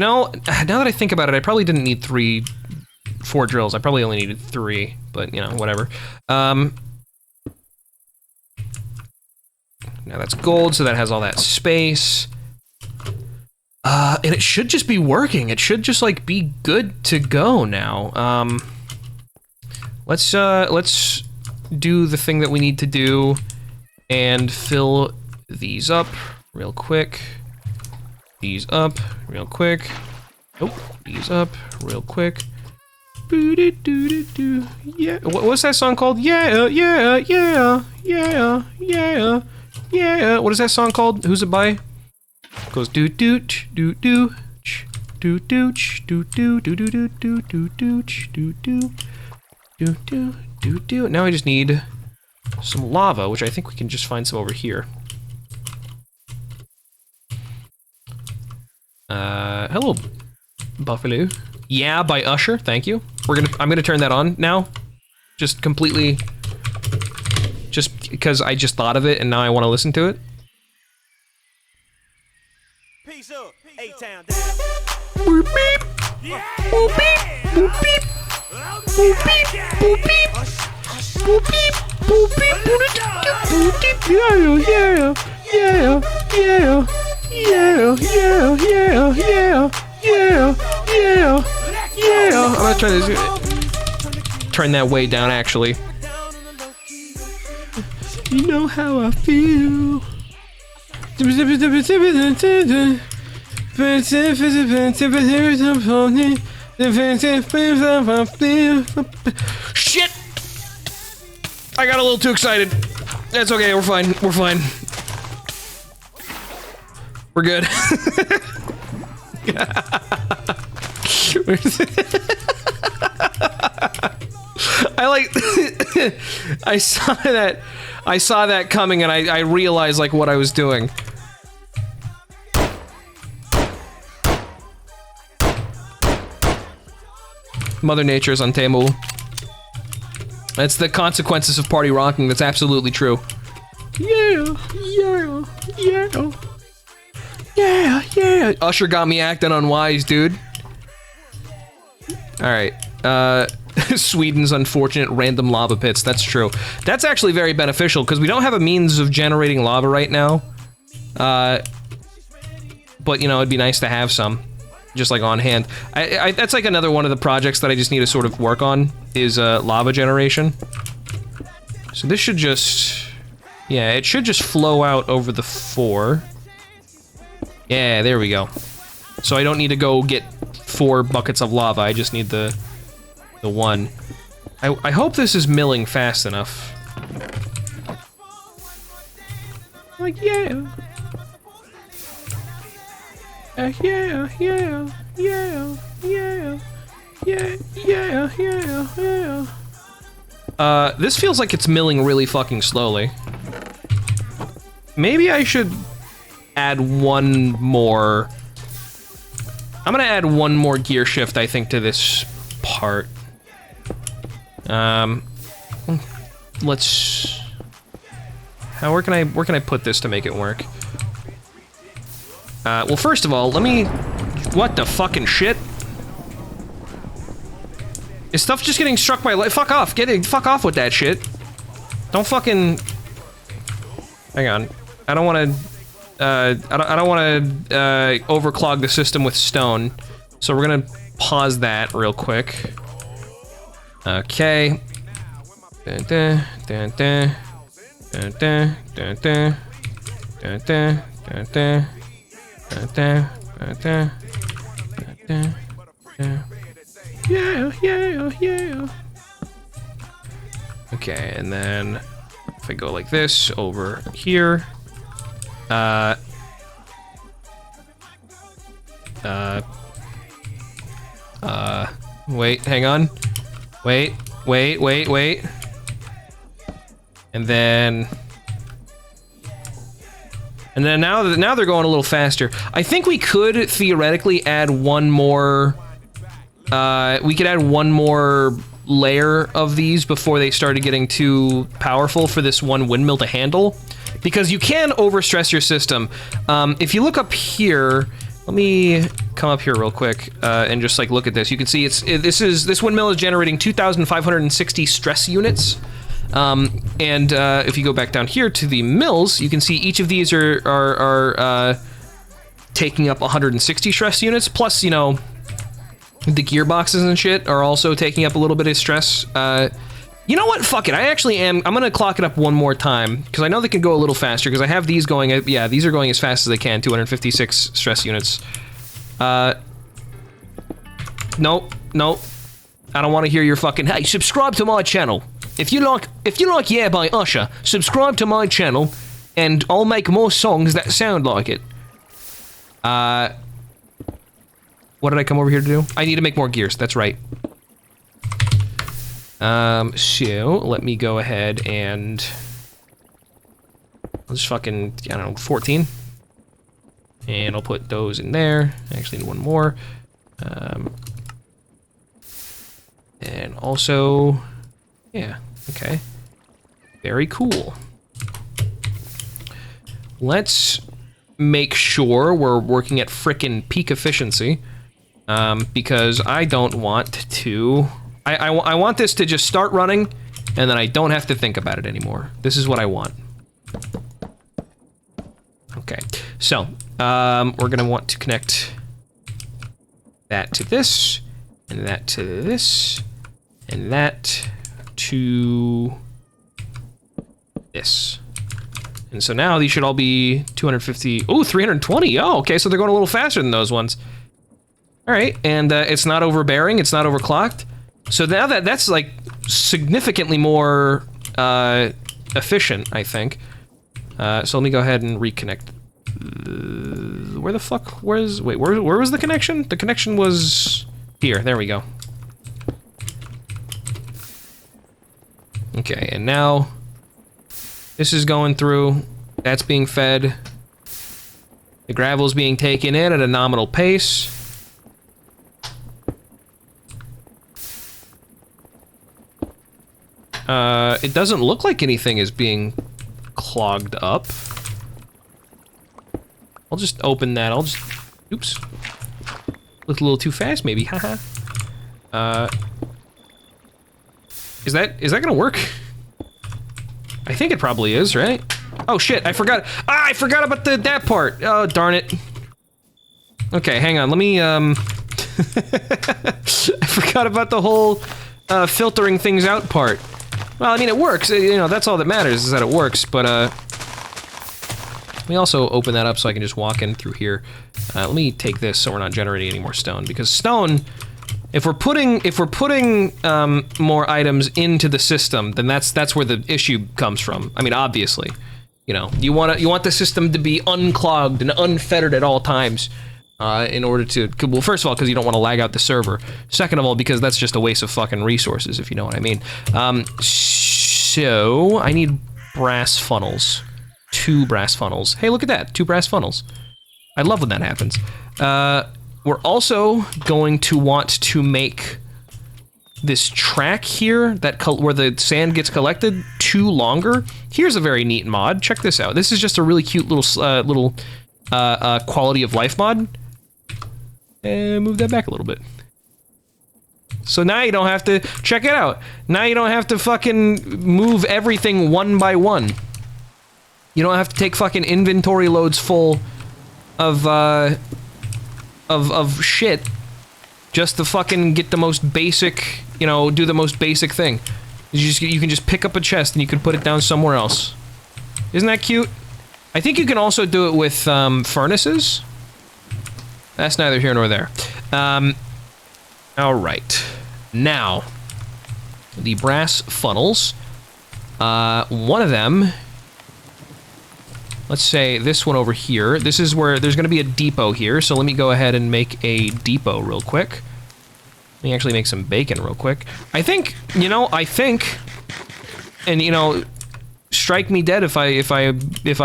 know, now that I think about it, I probably didn't need 4 drills. I probably only needed 3, but, you know, whatever. Now that's gold, so that has all that space. And it should just be working. It should just, like, be good to go now. Let's do the thing that we need to do and fill these up real quick. These up real quick. Oh, these up real quick. Yeah. What's that song called? Yeah. What is that song called? Who's it by? It goes do do do do do do do do do do do do do do do do. Now I just need some lava, which I think we can just find some over here. Hello, Buffalo. Yeah, by Usher. Thank you. I'm gonna turn that on now. Just completely. Just because I just thought of it and now I want to listen to it. Peace up, A-Town down. Boop beep. Boop beep. Boop beep. Boop beep. Boop beep. Boop beep. Boop beep. Boop beep. Yeah. I'm gonna try to turn that way down actually. You know how I feel. Shit! I got a little too excited. That's okay, we're fine, we're fine. We're good. I like I saw that coming and I realized like what I was doing. Mother Nature is untamable. That's the consequences of party rocking. That's absolutely true. Yeah, yeah, yeah. Yeah, yeah. Usher got me acting unwise, dude. Alright. Sweden's unfortunate random lava pits. That's true. That's actually very beneficial, because we don't have a means of generating lava right now. But, you know, it'd be nice to have some. Just, like, on hand. That's, like, another one of the projects that I just need to sort of work on, is, lava generation. So this should just... Yeah, it should just flow out over the 4. Yeah, there we go. So I don't need to go get 4 buckets of lava, I just need the 1. I hope this is milling fast enough. Like, yeah. Yeah, yeah, yeah, yeah, yeah, yeah, yeah, yeah. This feels like it's milling really fucking slowly. Maybe I should add one more. I'm gonna add one more gear shift, I think, to this part. Let's. Where can I put this to make it work? Well, first of all, let me. What the fucking shit? Is stuff just getting struck by light? Fuck off! Fuck off with that shit. Don't fucking. Hang on. I don't want to. I don't want to overclog the system with stone, so we're gonna pause that real quick. Okay. Dun, dun, dun, dun. Dun, dun, dun, dun. Dun, dun, dun, dun. Dun, dun, dun, dun. Dun, dun. Yeah, yeah, yeah. Okay, and then if I go like this over here. Wait, hang on. Wait. And then now they're going a little faster. I think we could theoretically add one more, we could add one more layer of these before they started getting too powerful for this one windmill to handle. Because you can overstress your system. If you look up here, let me come up here real quick and just like look at this. You can see this windmill is generating 2,560 stress units. If you go back down here to the mills, you can see each of these are taking up 160 stress units. Plus, you know, the gearboxes and shit are also taking up a little bit of stress. You know what? Fuck it. I actually am. I'm gonna clock it up one more time because I know they can go a little faster because I have these going. Yeah, these are going as fast as they can. 256 stress units. Nope. I don't want to hear your fucking. Hey, subscribe to my channel. If you like Yeah by Usher, subscribe to my channel, and I'll make more songs that sound like it. What did I come over here to do? I need to make more gears. That's right. So, let me go ahead and... I'll just fucking, I don't know, 14? And I'll put those in there. I actually need one more. And also... Yeah, okay. Very cool. Let's make sure we're working at frickin' peak efficiency. Because I don't want to... I want this to just start running, and then I don't have to think about it anymore. This is what I want. Okay, so, we're gonna want to connect that to this, and that to this, and that to this. And so now these should all be 250, oh, 320, oh, okay, so they're going a little faster than those ones. All right, and it's not overbearing, it's not overclocked. So now that's like significantly more efficient, I think. So let me go ahead and reconnect. Where the fuck? Where was the connection? The connection was here. There we go. Okay, and now this is going through. That's being fed. The gravel's being taken in at a nominal pace. It doesn't look like anything is being clogged up. I'll just open that. Oops. Looked a little too fast, maybe. Haha. Is that gonna work? I think it probably is, right? Oh shit! I forgot. I forgot about that part. Oh darn it. Okay, hang on. Let me. I forgot about the whole filtering things out part. Well, I mean, it works. You know, that's all that matters is that it works. But let me also open that up so I can just walk in through here. Let me take this so we're not generating any more stone, because stone, if we're putting more items into the system, then that's where the issue comes from. I mean, obviously, you know, you want the system to be unclogged and unfettered at all times. In order to, well, first of all, because you don't want to lag out the server. Second of all, because that's just a waste of fucking resources, if you know what I mean. So I need brass funnels. 2 brass funnels. Hey, look at that, 2 brass funnels. I love when that happens. We're also going to want to make this track here, where the sand gets collected, 2 longer. Here's a very neat mod. Check this out. This is just a really cute little quality of life mod. And move that back a little bit. So now you don't have to, check it out. Now you don't have to fucking move everything one by one. You don't have to take fucking inventory loads full of shit just to fucking get the most basic, you know, do the most basic thing. You can just pick up a chest and you can put it down somewhere else. Isn't that cute? I think you can also do it with furnaces. That's neither here nor there. All right. Now, the brass funnels. One of them, let's say this one over here. This is where there's going to be a depot here. So let me go ahead and make a depot real quick. Let me actually make some bacon real quick. I think, and you know, strike me dead if I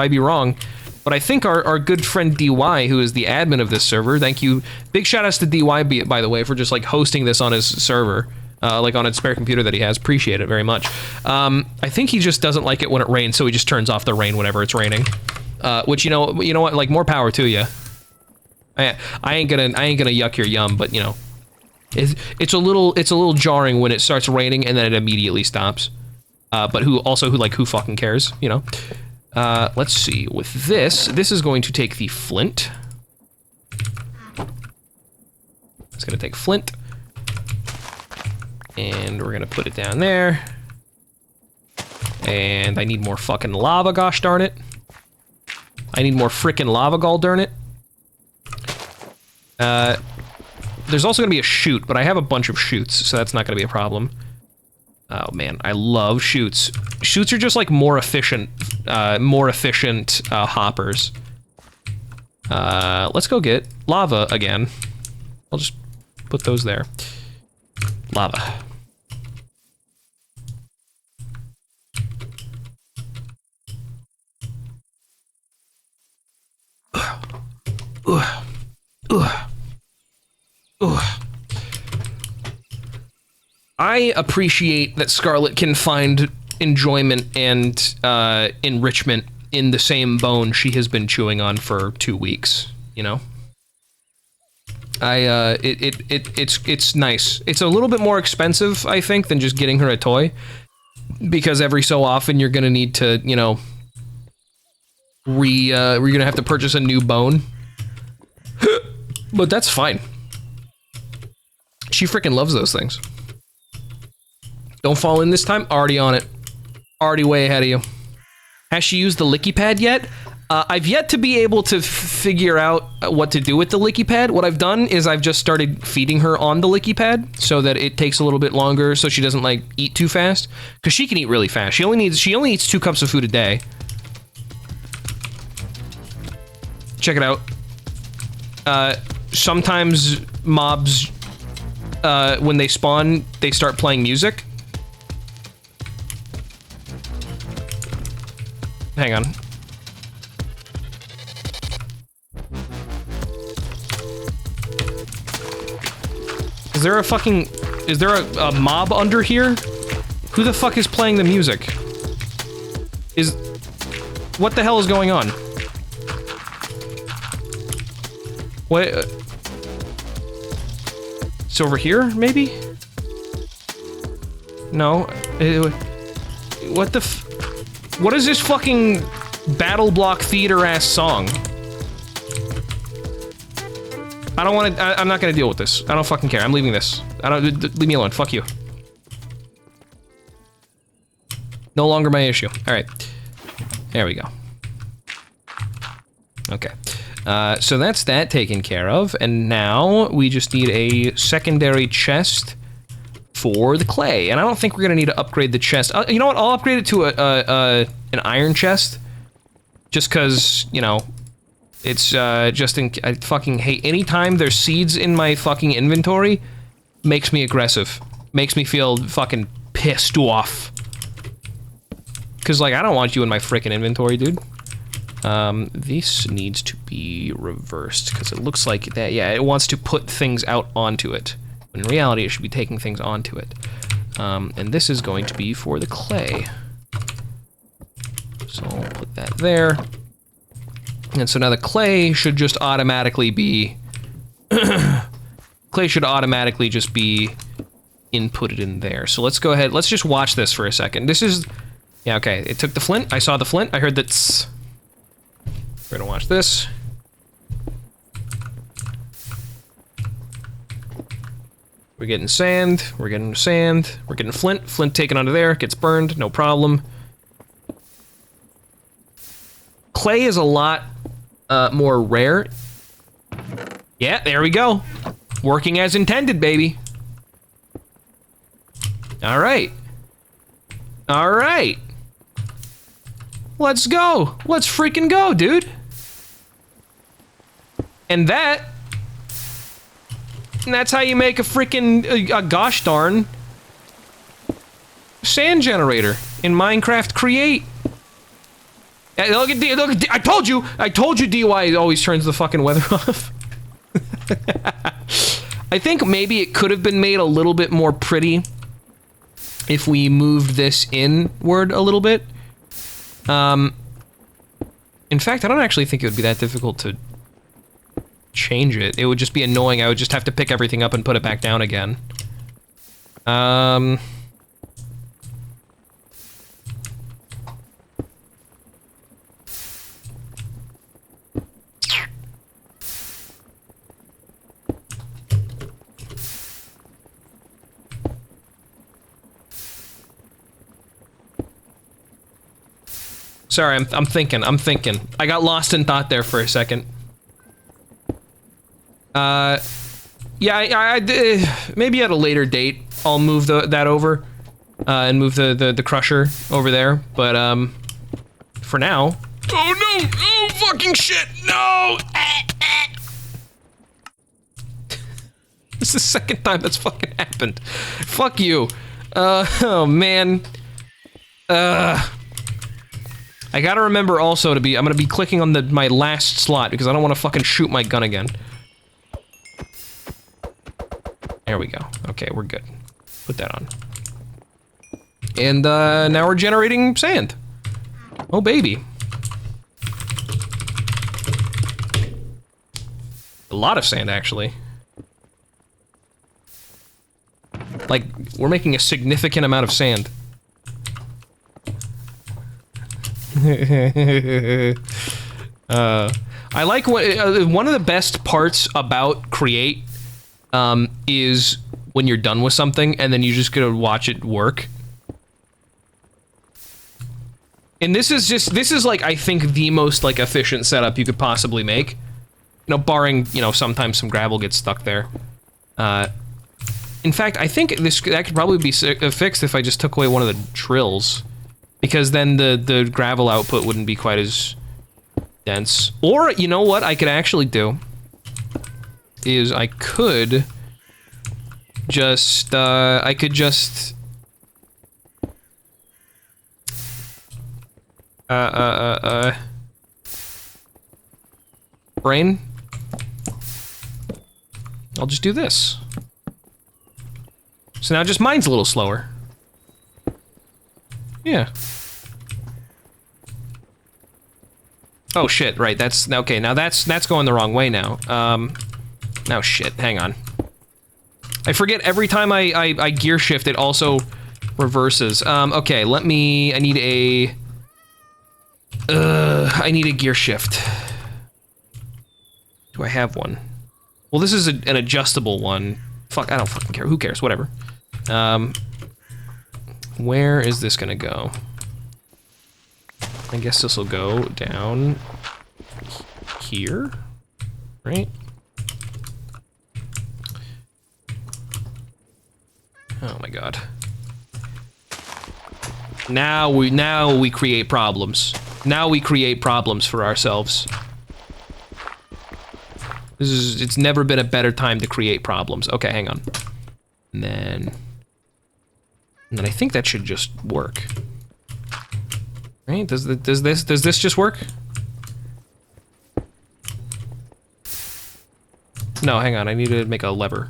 be wrong. But I think our good friend DY, who is the admin of this server, thank you. Big shout outs to DY, by the way, for just like hosting this on his server, like on a spare computer that he has. Appreciate it very much. I think he just doesn't like it when it rains, so he just turns off the rain whenever it's raining. Which you know what, like more power to you. I ain't gonna yuck your yum, but you know, it's a little jarring when it starts raining and then it immediately stops. But who fucking cares, you know? Let's see, with this is going to take the flint. It's gonna take flint. And we're gonna put it down there. And I need more fucking lava, gosh darn it. I need more frickin' lava, gall darn it. There's also gonna be a chute, but I have a bunch of chutes, so that's not gonna be a problem. Oh man, I love chutes. Chutes are just like more efficient hoppers. Let's go get lava again. I'll just put those there. Lava. I appreciate that Scarlet can find enjoyment and enrichment in the same bone she has been chewing on for 2 weeks, you know? It's nice. It's a little bit more expensive, I think, than just getting her a toy, because every so often you're gonna need to, you know, you're gonna have to purchase a new bone. But that's fine. She freaking loves those things. Don't fall in this time. Already on it. Already way ahead of you. Has she used the licky pad yet? I've yet to be able to figure out what to do with the licky pad. What I've done is I've just started feeding her on the licky pad so that it takes a little bit longer so she doesn't like eat too fast. Because she can eat really fast. She only eats 2 cups of food a day. Check it out. Sometimes mobs, when they spawn, they start playing music. Hang on. Is there a mob under here? Who the fuck is playing the music? What the hell is going on? What? It's over here, maybe? No. What the what is this fucking Battle Block Theater ass song? I don't want to. I'm not gonna deal with this. I don't fucking care. I'm leaving this. Leave me alone. Fuck you. No longer my issue. All right. There we go. Okay. So that's that taken care of, and now we just need a secondary chest for the clay. And I don't think we're gonna need to upgrade the chest. You know what? I'll upgrade it to an iron chest, just because, you know. It's, just I fucking hate anytime there's seeds in my fucking inventory, makes me aggressive. Makes me feel fucking pissed off. Cause, like, I don't want you in my frickin' inventory, dude. This needs to be reversed, because it looks like that, yeah, it wants to put things out onto it. When in reality, it should be taking things onto it. And this is going to be for the clay. So I'll put that there. And so now the clay should just automatically be... clay should automatically just be inputted in there. So let's go ahead, let's just watch this for a second. This is... Yeah, okay, it took the flint, I saw the flint, I heard that... We're gonna watch this. We're getting sand, we're getting sand, we're getting flint. Flint taken onto there, gets burned, no problem. Clay is a lot more rare. Yeah, there we go. Working as intended, baby. All right. All right. Let's go. Let's freaking go, dude. And that's how you make a freaking, a gosh darn sand generator in Minecraft Create. Look at I told you DY always turns the fucking weather off. I think maybe it could have been made a little bit more pretty if we moved this inward a little bit. In fact, I don't actually think it would be that difficult to change it. It would just be annoying. I would just have to pick everything up and put it back down again. Sorry, I'm thinking. I got lost in thought there for a second. Yeah, maybe at a later date, I'll move that over, and move the crusher over there, but, for now... Oh no! Oh, fucking shit! No! This is the second time that's fucking happened. Fuck you. Oh man. I gotta remember also to be, I'm gonna be clicking on my last slot because I don't want to fucking shoot my gun again. There we go. Okay, we're good. Put that on. And, now we're generating sand. Oh, baby. A lot of sand, actually. Like, we're making a significant amount of sand. I like one of the best parts about Create is when you're done with something and then you just gotta watch it work. And this is like, I think, the most, like, efficient setup you could possibly make. You know, barring, you know, sometimes some gravel gets stuck there. In fact, I think that could probably be fixed if I just took away one of the drills. Because then the gravel output wouldn't be quite as dense. Or, you know what I could actually do? Is I could just, brain? I'll just do this. So now just mine's a little slower. Yeah. Oh shit, right, that's, okay, now that's going the wrong way now. Now shit, hang on. I forget every time I gear shift, it also reverses. Okay, I need a gear shift. Do I have one? Well, this is an adjustable one. Fuck, I don't fucking care. Who cares? Whatever. Where is this gonna go? I guess this will go down here, right? Oh my god. Now we create problems. Now we create problems for ourselves. It's never been a better time to create problems. Okay, hang on. And then I think that should just work. Right? Does this just work? No, hang on. I need to make a lever.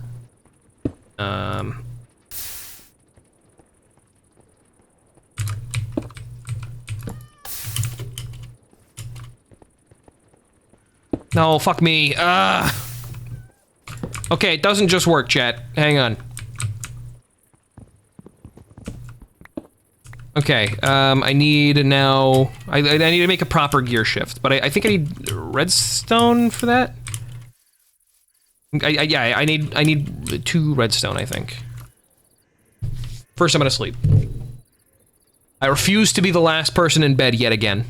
No, fuck me. Okay, it doesn't just work, chat. Hang on. Okay, I need now... I need to make a proper gear shift, but I think I need redstone for that? Yeah, I need 2 redstone, I think. First, I'm gonna sleep. I refuse to be the last person in bed yet again.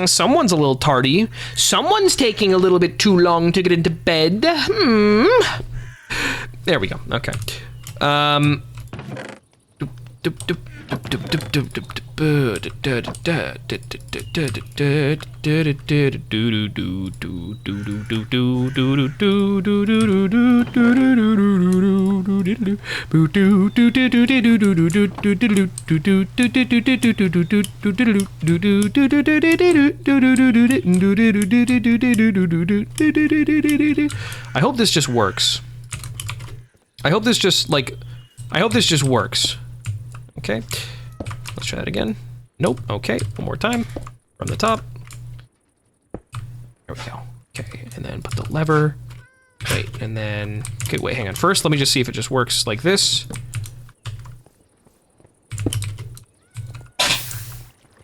Someone's a little tardy. Someone's taking a little bit too long to get into bed. There we go. Okay. I hope this just works. I hope this just, like, I hope this just works. Okay. Let's try that again. Nope. Okay. One more time. From the top. There we go. Okay. And then put the lever. Wait. And then... Okay, wait, hang on. First, let me just see if it just works like this.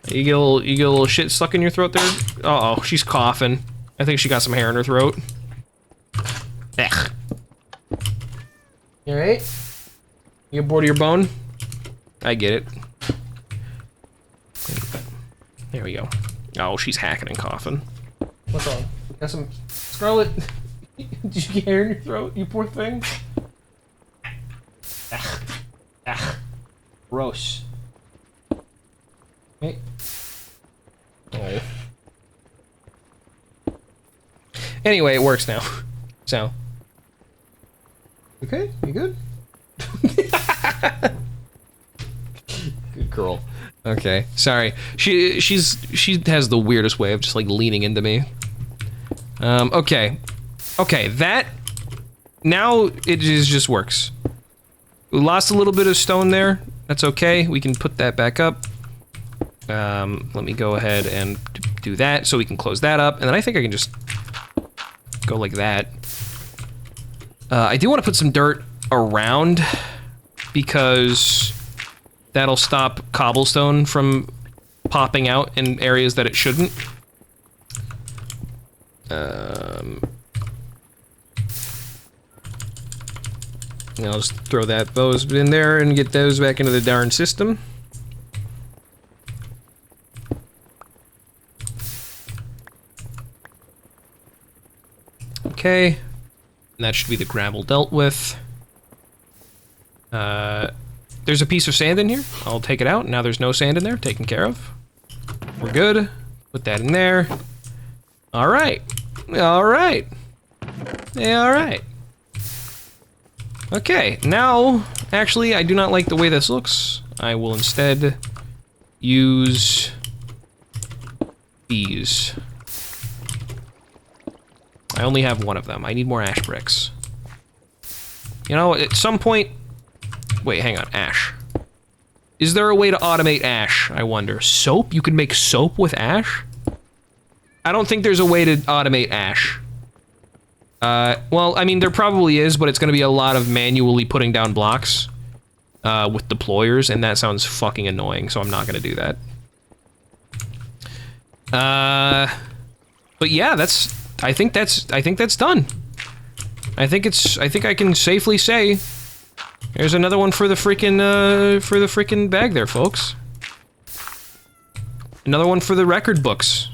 You get a little shit stuck in your throat there? Uh-oh. She's coughing. I think she got some hair in her throat. Ugh. You alright? You get bored of your bone? I get it. There we go. Oh, she's hacking and coughing. What's wrong? Got some... Scarlet? Did you get hair in your throat, you poor thing? Ugh. Ugh. Gross. Hey. Oh. Anyway, it works now. So... Okay, you good? Good girl. Okay, sorry. She has the weirdest way of just like leaning into me. Okay. Okay, that now it just works. We lost a little bit of stone there. That's okay. We can put that back up. Let me go ahead and do that so we can close that up, and then I think I can just go like that. I do want to put some dirt around because that'll stop cobblestone from popping out in areas that it shouldn't. I'll just throw those in there and get those back into the darn system. Okay. And that should be the gravel dealt with. There's a piece of sand in here. I'll take it out. Now there's no sand in there. Taken care of. We're good. Put that in there. Alright. Alright. Yeah, alright. Okay, now, actually, I do not like the way this looks. I will instead use these. I only have one of them. I need more ash bricks. You know, at some point... Wait, hang on, ash. Is there a way to automate ash, I wonder? Soap? You can make soap with ash? I don't think there's a way to automate ash. Well, I mean, there probably is, but it's gonna be a lot of manually putting down blocks with deployers, and that sounds fucking annoying, so I'm not gonna do that. But yeah, I think that's done. I think I can safely say there's another one for the freaking bag there, folks. Another one for the record books.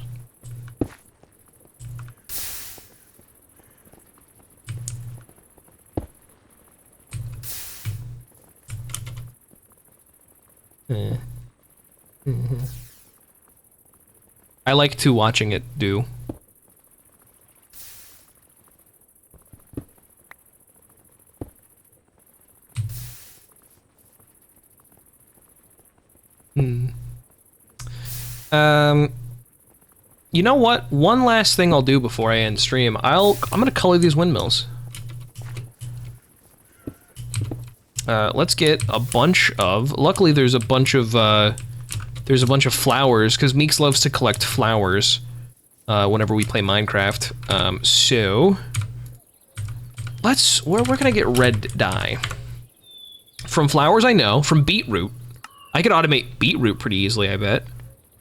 I like to watching it do. You know what? One last thing I'll do before I end stream. I'm gonna color these windmills. Let's get a bunch of... Luckily, there's a bunch of flowers, because Meeks loves to collect flowers whenever we play Minecraft. So... Where can I get red dye? From flowers, I know. From beetroot. I could automate beetroot pretty easily, I bet.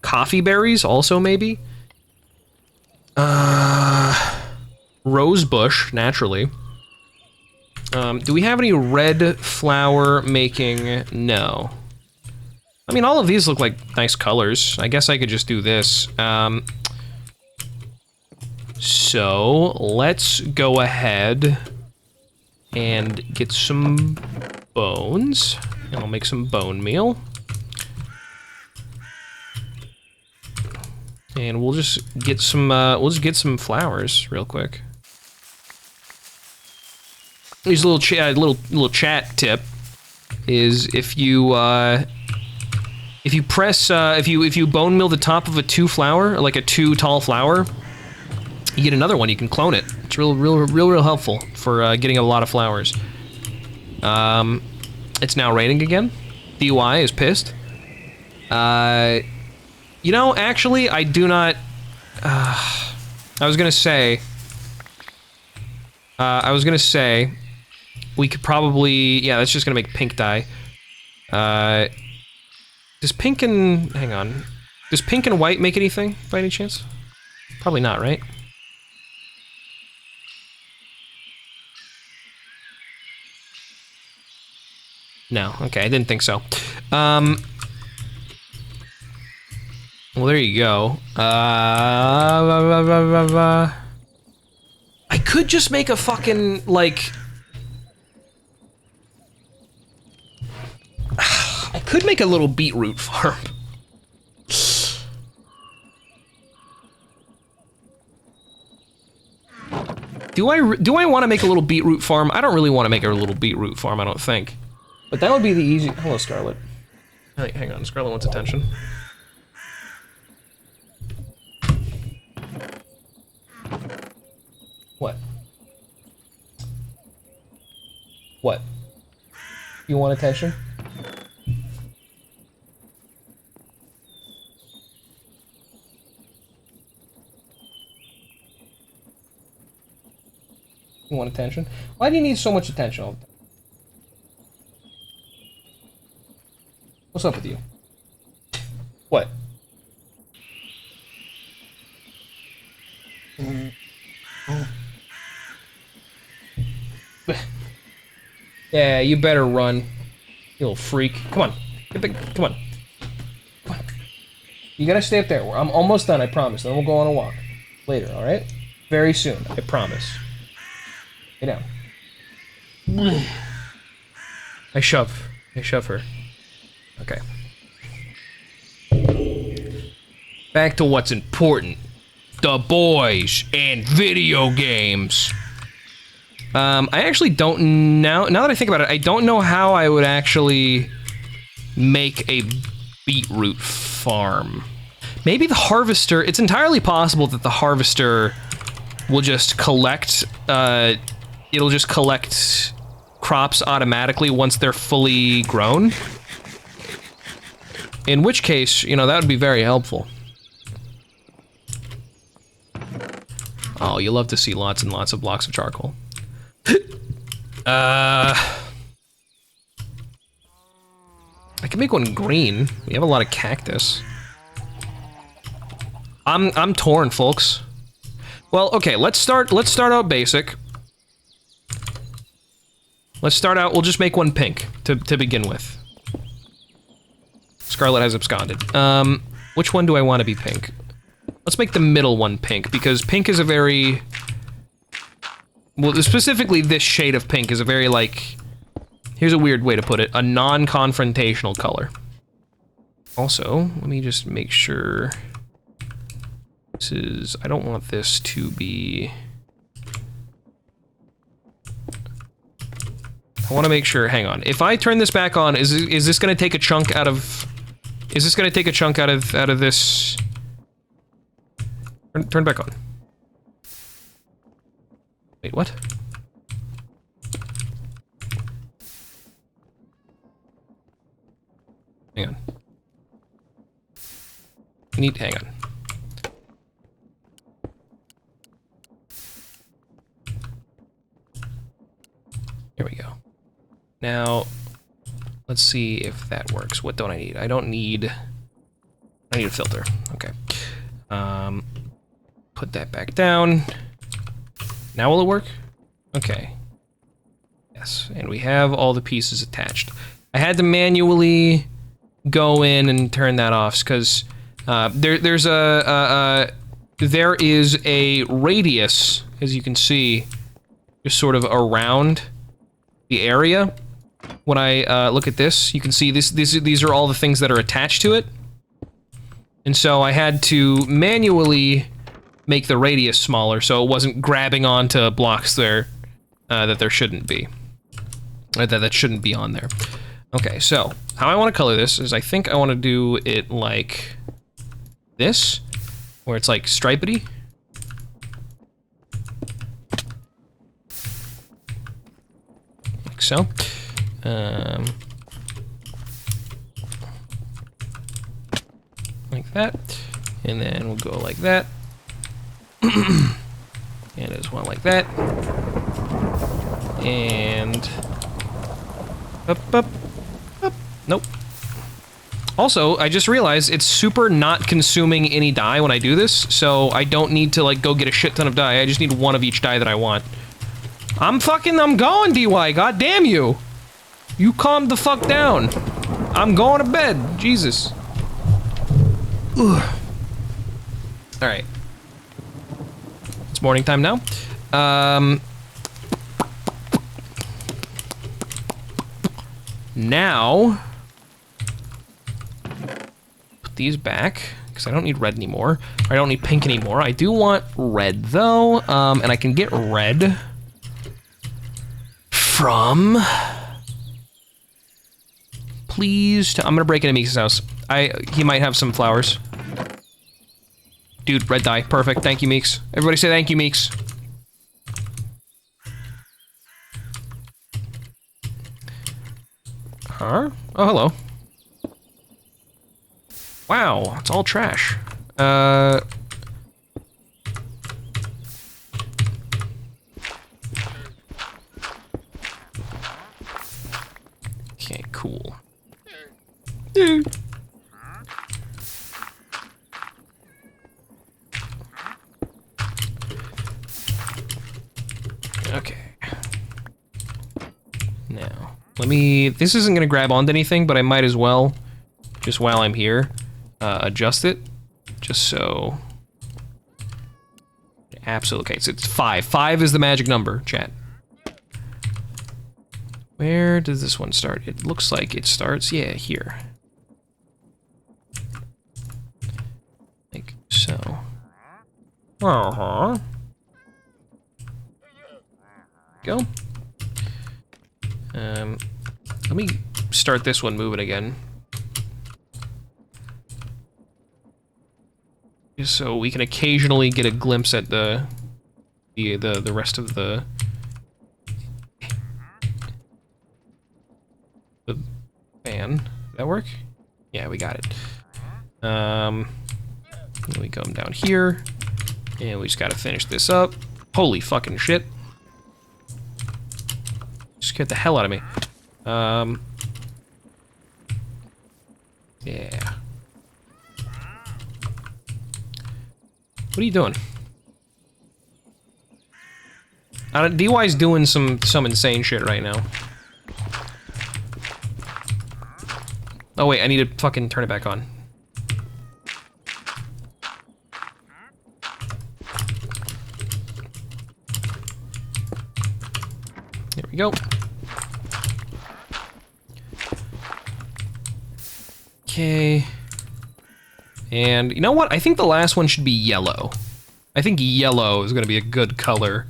Coffee berries, also, maybe? Rose bush, naturally. Do we have any red flower making? No. I mean, all of these look like nice colors. I guess I could just do this. So, let's go ahead and get some bones. And I'll make some bone meal. And we'll just get some flowers real quick. Here's a little chat tip: is if you press if you bone meal the top of a 2 flower, like a 2 tall flower, you get another one. You can clone it. It's real helpful for getting a lot of flowers. It's now raining again. DUI is pissed. You know, actually, I do not... I was gonna say, we could probably... Yeah, that's just gonna make pink dye. Does pink and... Hang on. Does pink and white make anything, by any chance? Probably not, right? No, okay, I didn't think so. Well, there you go. I could just make a fucking, like... I could make a little beetroot farm. Do I want to make a little beetroot farm? I don't really want to make a little beetroot farm, I don't think. But that would be the easy... Hello, Scarlet. Hang on, Scarlet wants attention. What? What? You want attention? You want attention? Why do you need so much attention all the time? What's up with you? What? Yeah, you better run. You little freak. Come on. Come on. Come on. You gotta stay up there. I'm almost done, I promise. Then we'll go on a walk. Later, alright? Very soon, I promise. Lay down. I shove her. Okay. Back to what's important. The boys and video games. I actually don't now that I think about it, I don't know how I would actually make a beetroot farm. Maybe the harvester, it's entirely possible that the harvester will just collect, it'll just collect crops automatically once they're fully grown. In which case, you know, that would be very helpful. Oh, you love to see lots and lots of blocks of charcoal. I can make one green. We have a lot of cactus. I'm torn, folks. Well, okay, let's start out basic. Let's start out, we'll just make one pink to begin with. Scarlet has absconded. Which one do I want to be pink? Let's make the middle one pink, because pink is a very... Well, specifically this shade of pink is a very, like... Here's a weird way to put it. A non-confrontational color. Also, let me just make sure... This is... I don't want this to be... I want to make sure... Hang on. If I turn this back on, is this going to take a chunk out of... Is this going to take a chunk out of this... Turn back on. Wait, what? Hang on. Hang on. Here we go. Now, let's see if that works. What don't I need? I need a filter. Okay. Put that back down. Now will it work? Okay. Yes, and we have all the pieces attached. I had to manually go in and turn that off because there is a radius, as you can see, just sort of around the area. When I look at this, you can see these are all the things that are attached to it. And so I had to manually make the radius smaller so it wasn't grabbing onto blocks there that there shouldn't be. That shouldn't be on there. Okay, so how I want to color this is I think I want to do it like this, where it's like stripedy. Like so. Like that. And then we'll go like that. And as well like that. And up. Nope. Also, I just realized it's super not consuming any dye when I do this, so I don't need to like go get a shit ton of dye. I just need one of each dye that I want. I'm going, DY, god damn you. You calm the fuck down. I'm going to bed. Jesus. Ugh. Alright. It's morning time now. Now, put these back, because I don't need red anymore. I don't need pink anymore. I do want red, though, and I can get red from... Please, I'm gonna break into Meeks' house. He might have some flowers. Dude, red dye, perfect. Thank you, Meeks. Everybody say thank you, Meeks. Huh? Oh, hello. Wow, it's all trash. Okay, cool. Okay. Now, let me... This isn't going to grab onto anything, but I might as well, just while I'm here, adjust it. Just so... Absolutely. Okay, so it's 5. 5 is the magic number, chat. Where does this one start? It looks like it starts, yeah, here. Like so. Uh-huh. Go. Let me start this one moving again. Just so we can occasionally get a glimpse at the rest of the fan. Did that work? Yeah, we got it. We come down here, and we just gotta finish this up. Holy fucking shit. Scared the hell out of me. Yeah. What are you doing? DY's doing some insane shit right now. Oh wait, I need to fucking turn it back on. There we go. Okay. And you know what? I think the last one should be yellow. I think yellow is gonna be a good color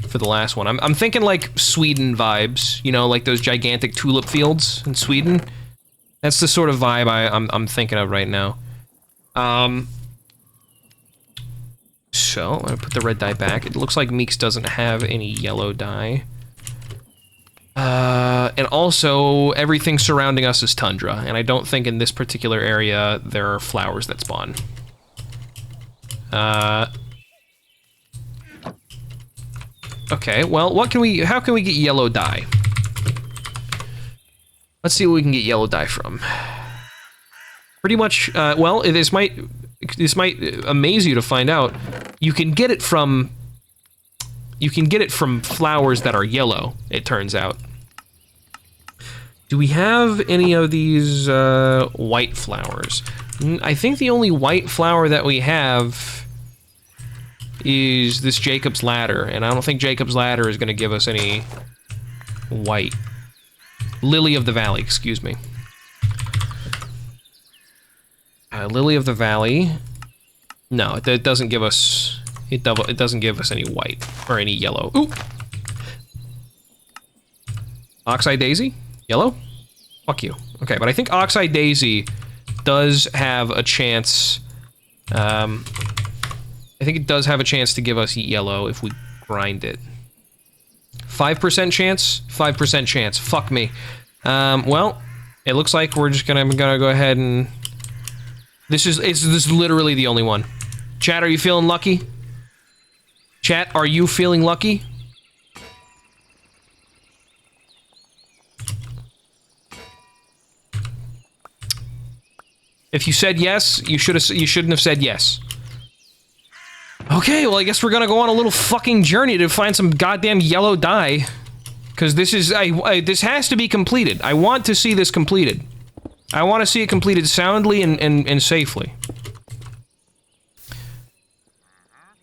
for the last one. I'm thinking like Sweden vibes, you know, like those gigantic tulip fields in Sweden. That's the sort of vibe I'm thinking of right now. So I'm gonna put the red dye back. It looks like Meeks doesn't have any yellow dye. And also, everything surrounding us is tundra, and I don't think in this particular area there are flowers that spawn. Okay, well, how can we get yellow dye? Let's see what we can get yellow dye from. Pretty much, well, this might amaze you to find out. You can get it from flowers that are yellow, it turns out. Do we have any of these white flowers? I think the only white flower that we have is this Jacob's Ladder, and I don't think Jacob's Ladder is going to give us any white. Lily of the Valley, excuse me. Lily of the Valley. No, it doesn't give us... It doesn't give us any white or any yellow. Ooh! Oxeye Daisy? Yellow? Fuck you. Okay, but I think Oxeye Daisy does have a chance. I think it does have a chance to give us yellow if we grind it. 5% chance? 5% chance. Fuck me. Well, it looks like we're just gonna go ahead and... This is literally the only one. Chat, are you feeling lucky? Chat, are you feeling lucky? If you said yes, you shouldn't have said yes. Okay, well I guess we're gonna go on a little fucking journey to find some goddamn yellow dye. Cause this is, this has to be completed. I want to see this completed. I want to see it completed soundly and safely.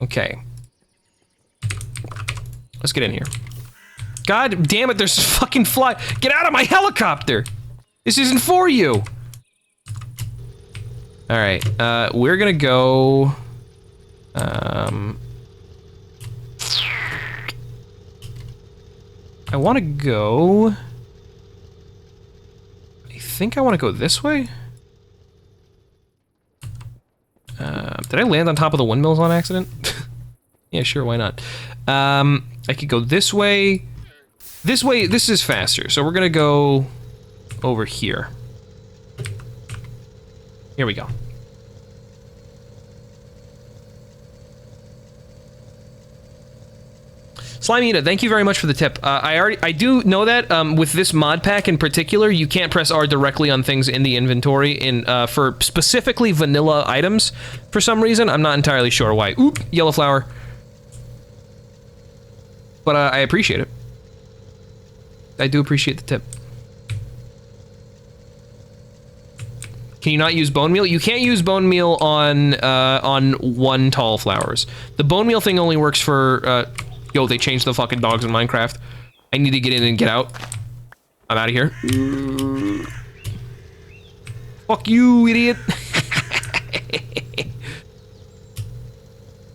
Okay. Let's get in here. God damn it, there's a fucking fly. Get out of my helicopter! This isn't for you! Alright, we're gonna go... I want to go... I think I want to go this way? Did I land on top of the windmills on accident? Yeah, sure, why not? I could go this way. This way, this is faster, so we're gonna go over here. Here we go. Slimita, thank you very much for the tip. I do know that with this mod pack in particular, you can't press R directly on things in the inventory for specifically vanilla items. For some reason, I'm not entirely sure why. Oop, yellow flower. But I appreciate it. I do appreciate the tip. Can you not use bone meal? You can't use bone meal on one tall flowers. The bone meal thing only works for, yo, they changed the fucking dogs in Minecraft. I need to get in and get out. I'm out of here. Fuck you, idiot.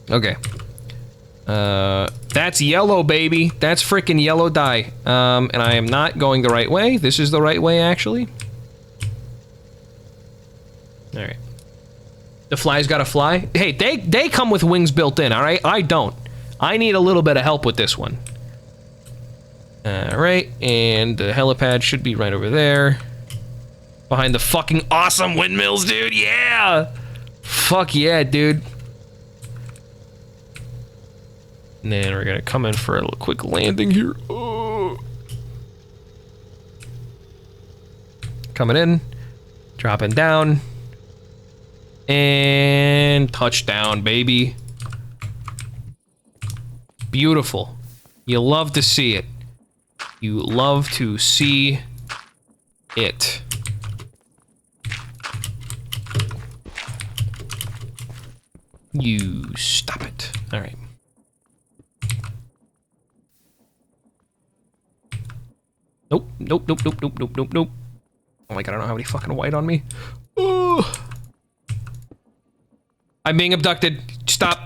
Okay. That's yellow, baby. That's frickin' yellow dye. And I am not going the right way. This is the right way, actually. Alright. The fly's gotta fly. Hey, they come with wings built in, alright? I don't. I need a little bit of help with this one. Alright, and the helipad should be right over there. Behind the fucking awesome windmills, dude, yeah! Fuck yeah, dude. And then we're gonna come in for a little quick landing here. Oh. Coming in, dropping down. And touchdown, baby. Beautiful. You love to see it. You love to see it. You stop it. All right. Nope, nope, nope, nope, nope, nope, nope, nope. Oh my god, I don't have any fucking white on me. Oh. I'm being abducted. Stop.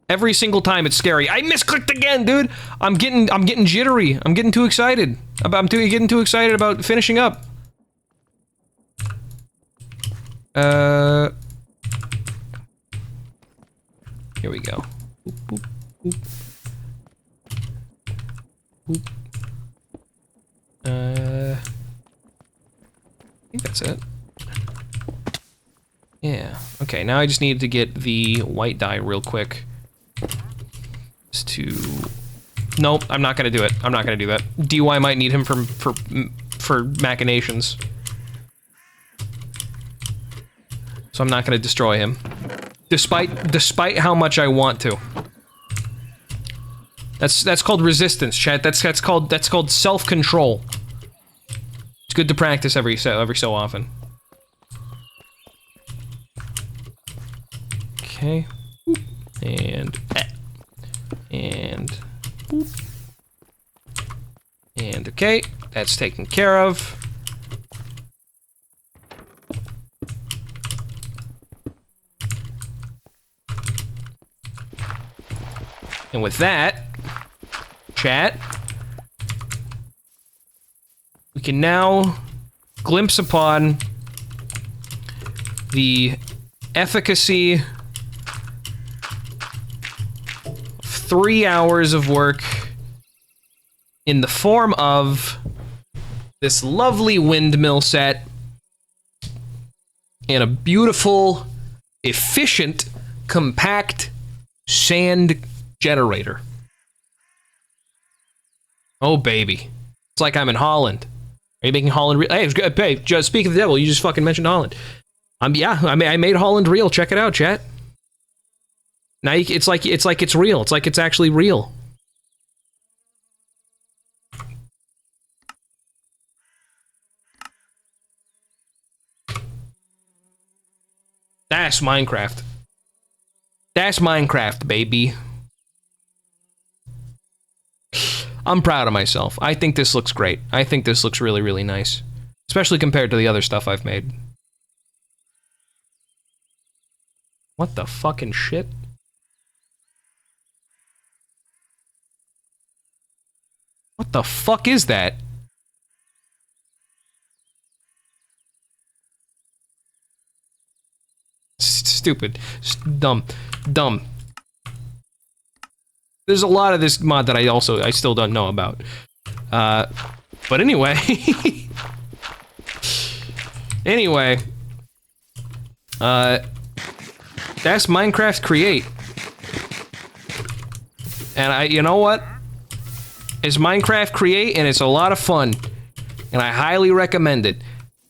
Every single time it's scary. I misclicked again, dude. I'm getting jittery. I'm getting too excited. Getting too excited about finishing up. Here we go. Boop, boop, boop. Boop. I think that's it. Yeah. Okay, now I just need to get the white dye real quick. Just to... Nope, I'm not gonna do it. I'm not gonna do that. DY might need him for machinations. So I'm not gonna destroy him. Despite how much I want to. That's called resistance, chat. That's called self-control. It's good to practice every so often. Okay. And boop. And okay, that's taken care of. And with that, chat, we can now glimpse upon the efficacy 3 hours of work in the form of this lovely windmill set and a beautiful, efficient, compact sand generator. Oh baby, it's like I'm in Holland. Are you making Holland real? Hey, just speak of the devil. You just fucking mentioned Holland. Yeah, I made Holland real. Check it out, chat. Now it's like it's real. It's like it's actually real. That's Minecraft. That's Minecraft, baby. I'm proud of myself. I think this looks great. I think this looks really, really nice. Especially compared to the other stuff I've made. What the fucking shit? What the fuck is that? Stupid. Dumb. Dumb. There's a lot of this mod that I still don't know about. But anyway. Anyway. That's Minecraft Create. And you know what? It's Minecraft Create and it's a lot of fun. And I highly recommend it.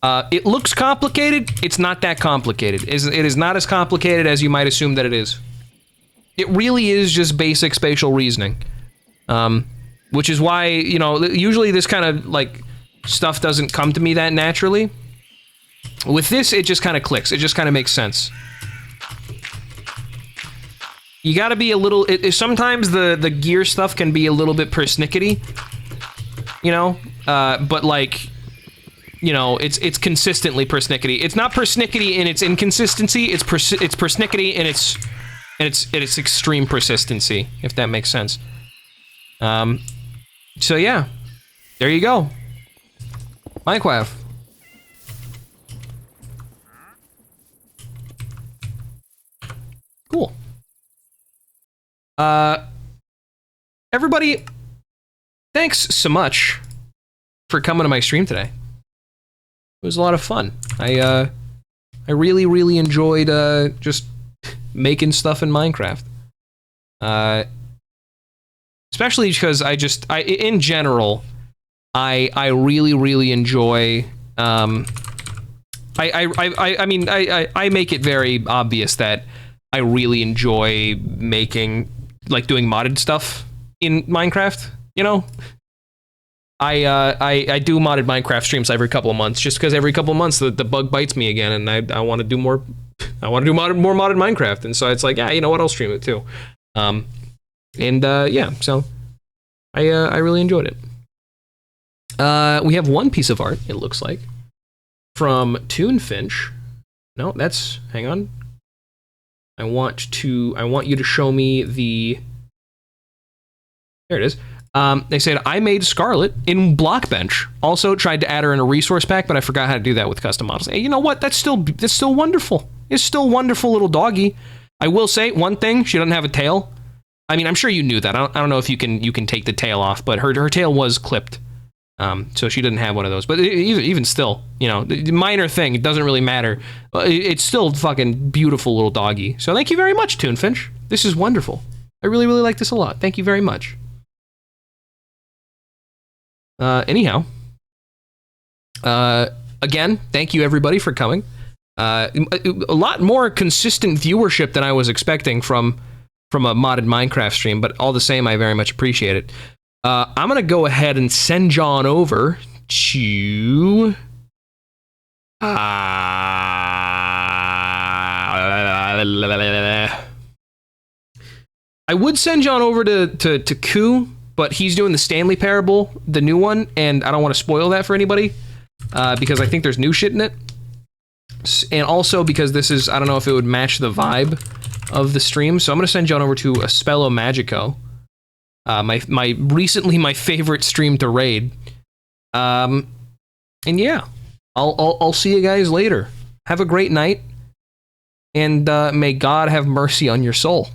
It looks complicated. It's not that complicated. It is not as complicated as you might assume that it is. It really is just basic spatial reasoning. Which is why, you know, usually this kind of like stuff doesn't come to me that naturally. With this, it just kind of clicks. It just kind of makes sense. You gotta be a little... sometimes the gear stuff can be a little bit persnickety, you know? But like, you know, it's consistently persnickety. It's not persnickety in its inconsistency, it's persnickety in its extreme persistency, if that makes sense. So yeah, there you go. Minecraft. Cool. Everybody, thanks so much for coming to my stream today. It was a lot of fun. I really, really enjoyed just making stuff in Minecraft. Especially because in general, I really, really enjoy. I mean, I make it very obvious that I really enjoy making, like, doing modded stuff in Minecraft. You know, I do modded Minecraft streams every couple of months, just because every couple of months the bug bites me again, and I want to do more. I want to do more modded Minecraft, and so it's like, yeah, you know what, I'll stream it too. Yeah, so I really enjoyed it. We have one piece of art, it looks like, from Toonfinch. No, that's, hang on. I want you to show me the, there it is. They said, I made Scarlet in Blockbench. Also tried to add her in a resource pack, but I forgot how to do that with custom models. Hey, you know what? That's still wonderful. It's still a wonderful little doggy. I will say one thing, she doesn't have a tail. I mean, I'm sure you knew that. I don't know if you can take the tail off, but her tail was clipped. So she didn't have one of those. But even still, you know, the minor thing, it doesn't really matter. It's still fucking beautiful little doggy. So thank you very much, Toonfinch. This is wonderful. I really, really like this a lot. Thank you very much. Anyhow, again, thank you everybody for coming. A lot more consistent viewership than I was expecting from a modded Minecraft stream, but all the same, I very much appreciate it. I'm gonna go ahead and send John over to I would send John over to Koo, but he's doing the Stanley Parable, the new one, and I don't want to spoil that for anybody, because I think there's new shit in it. And also because this is, I don't know if it would match the vibe of the stream, so I'm gonna send John over to Aspello Magico. My favorite stream to raid. And yeah, I'll see you guys later. Have a great night, and may God have mercy on your soul.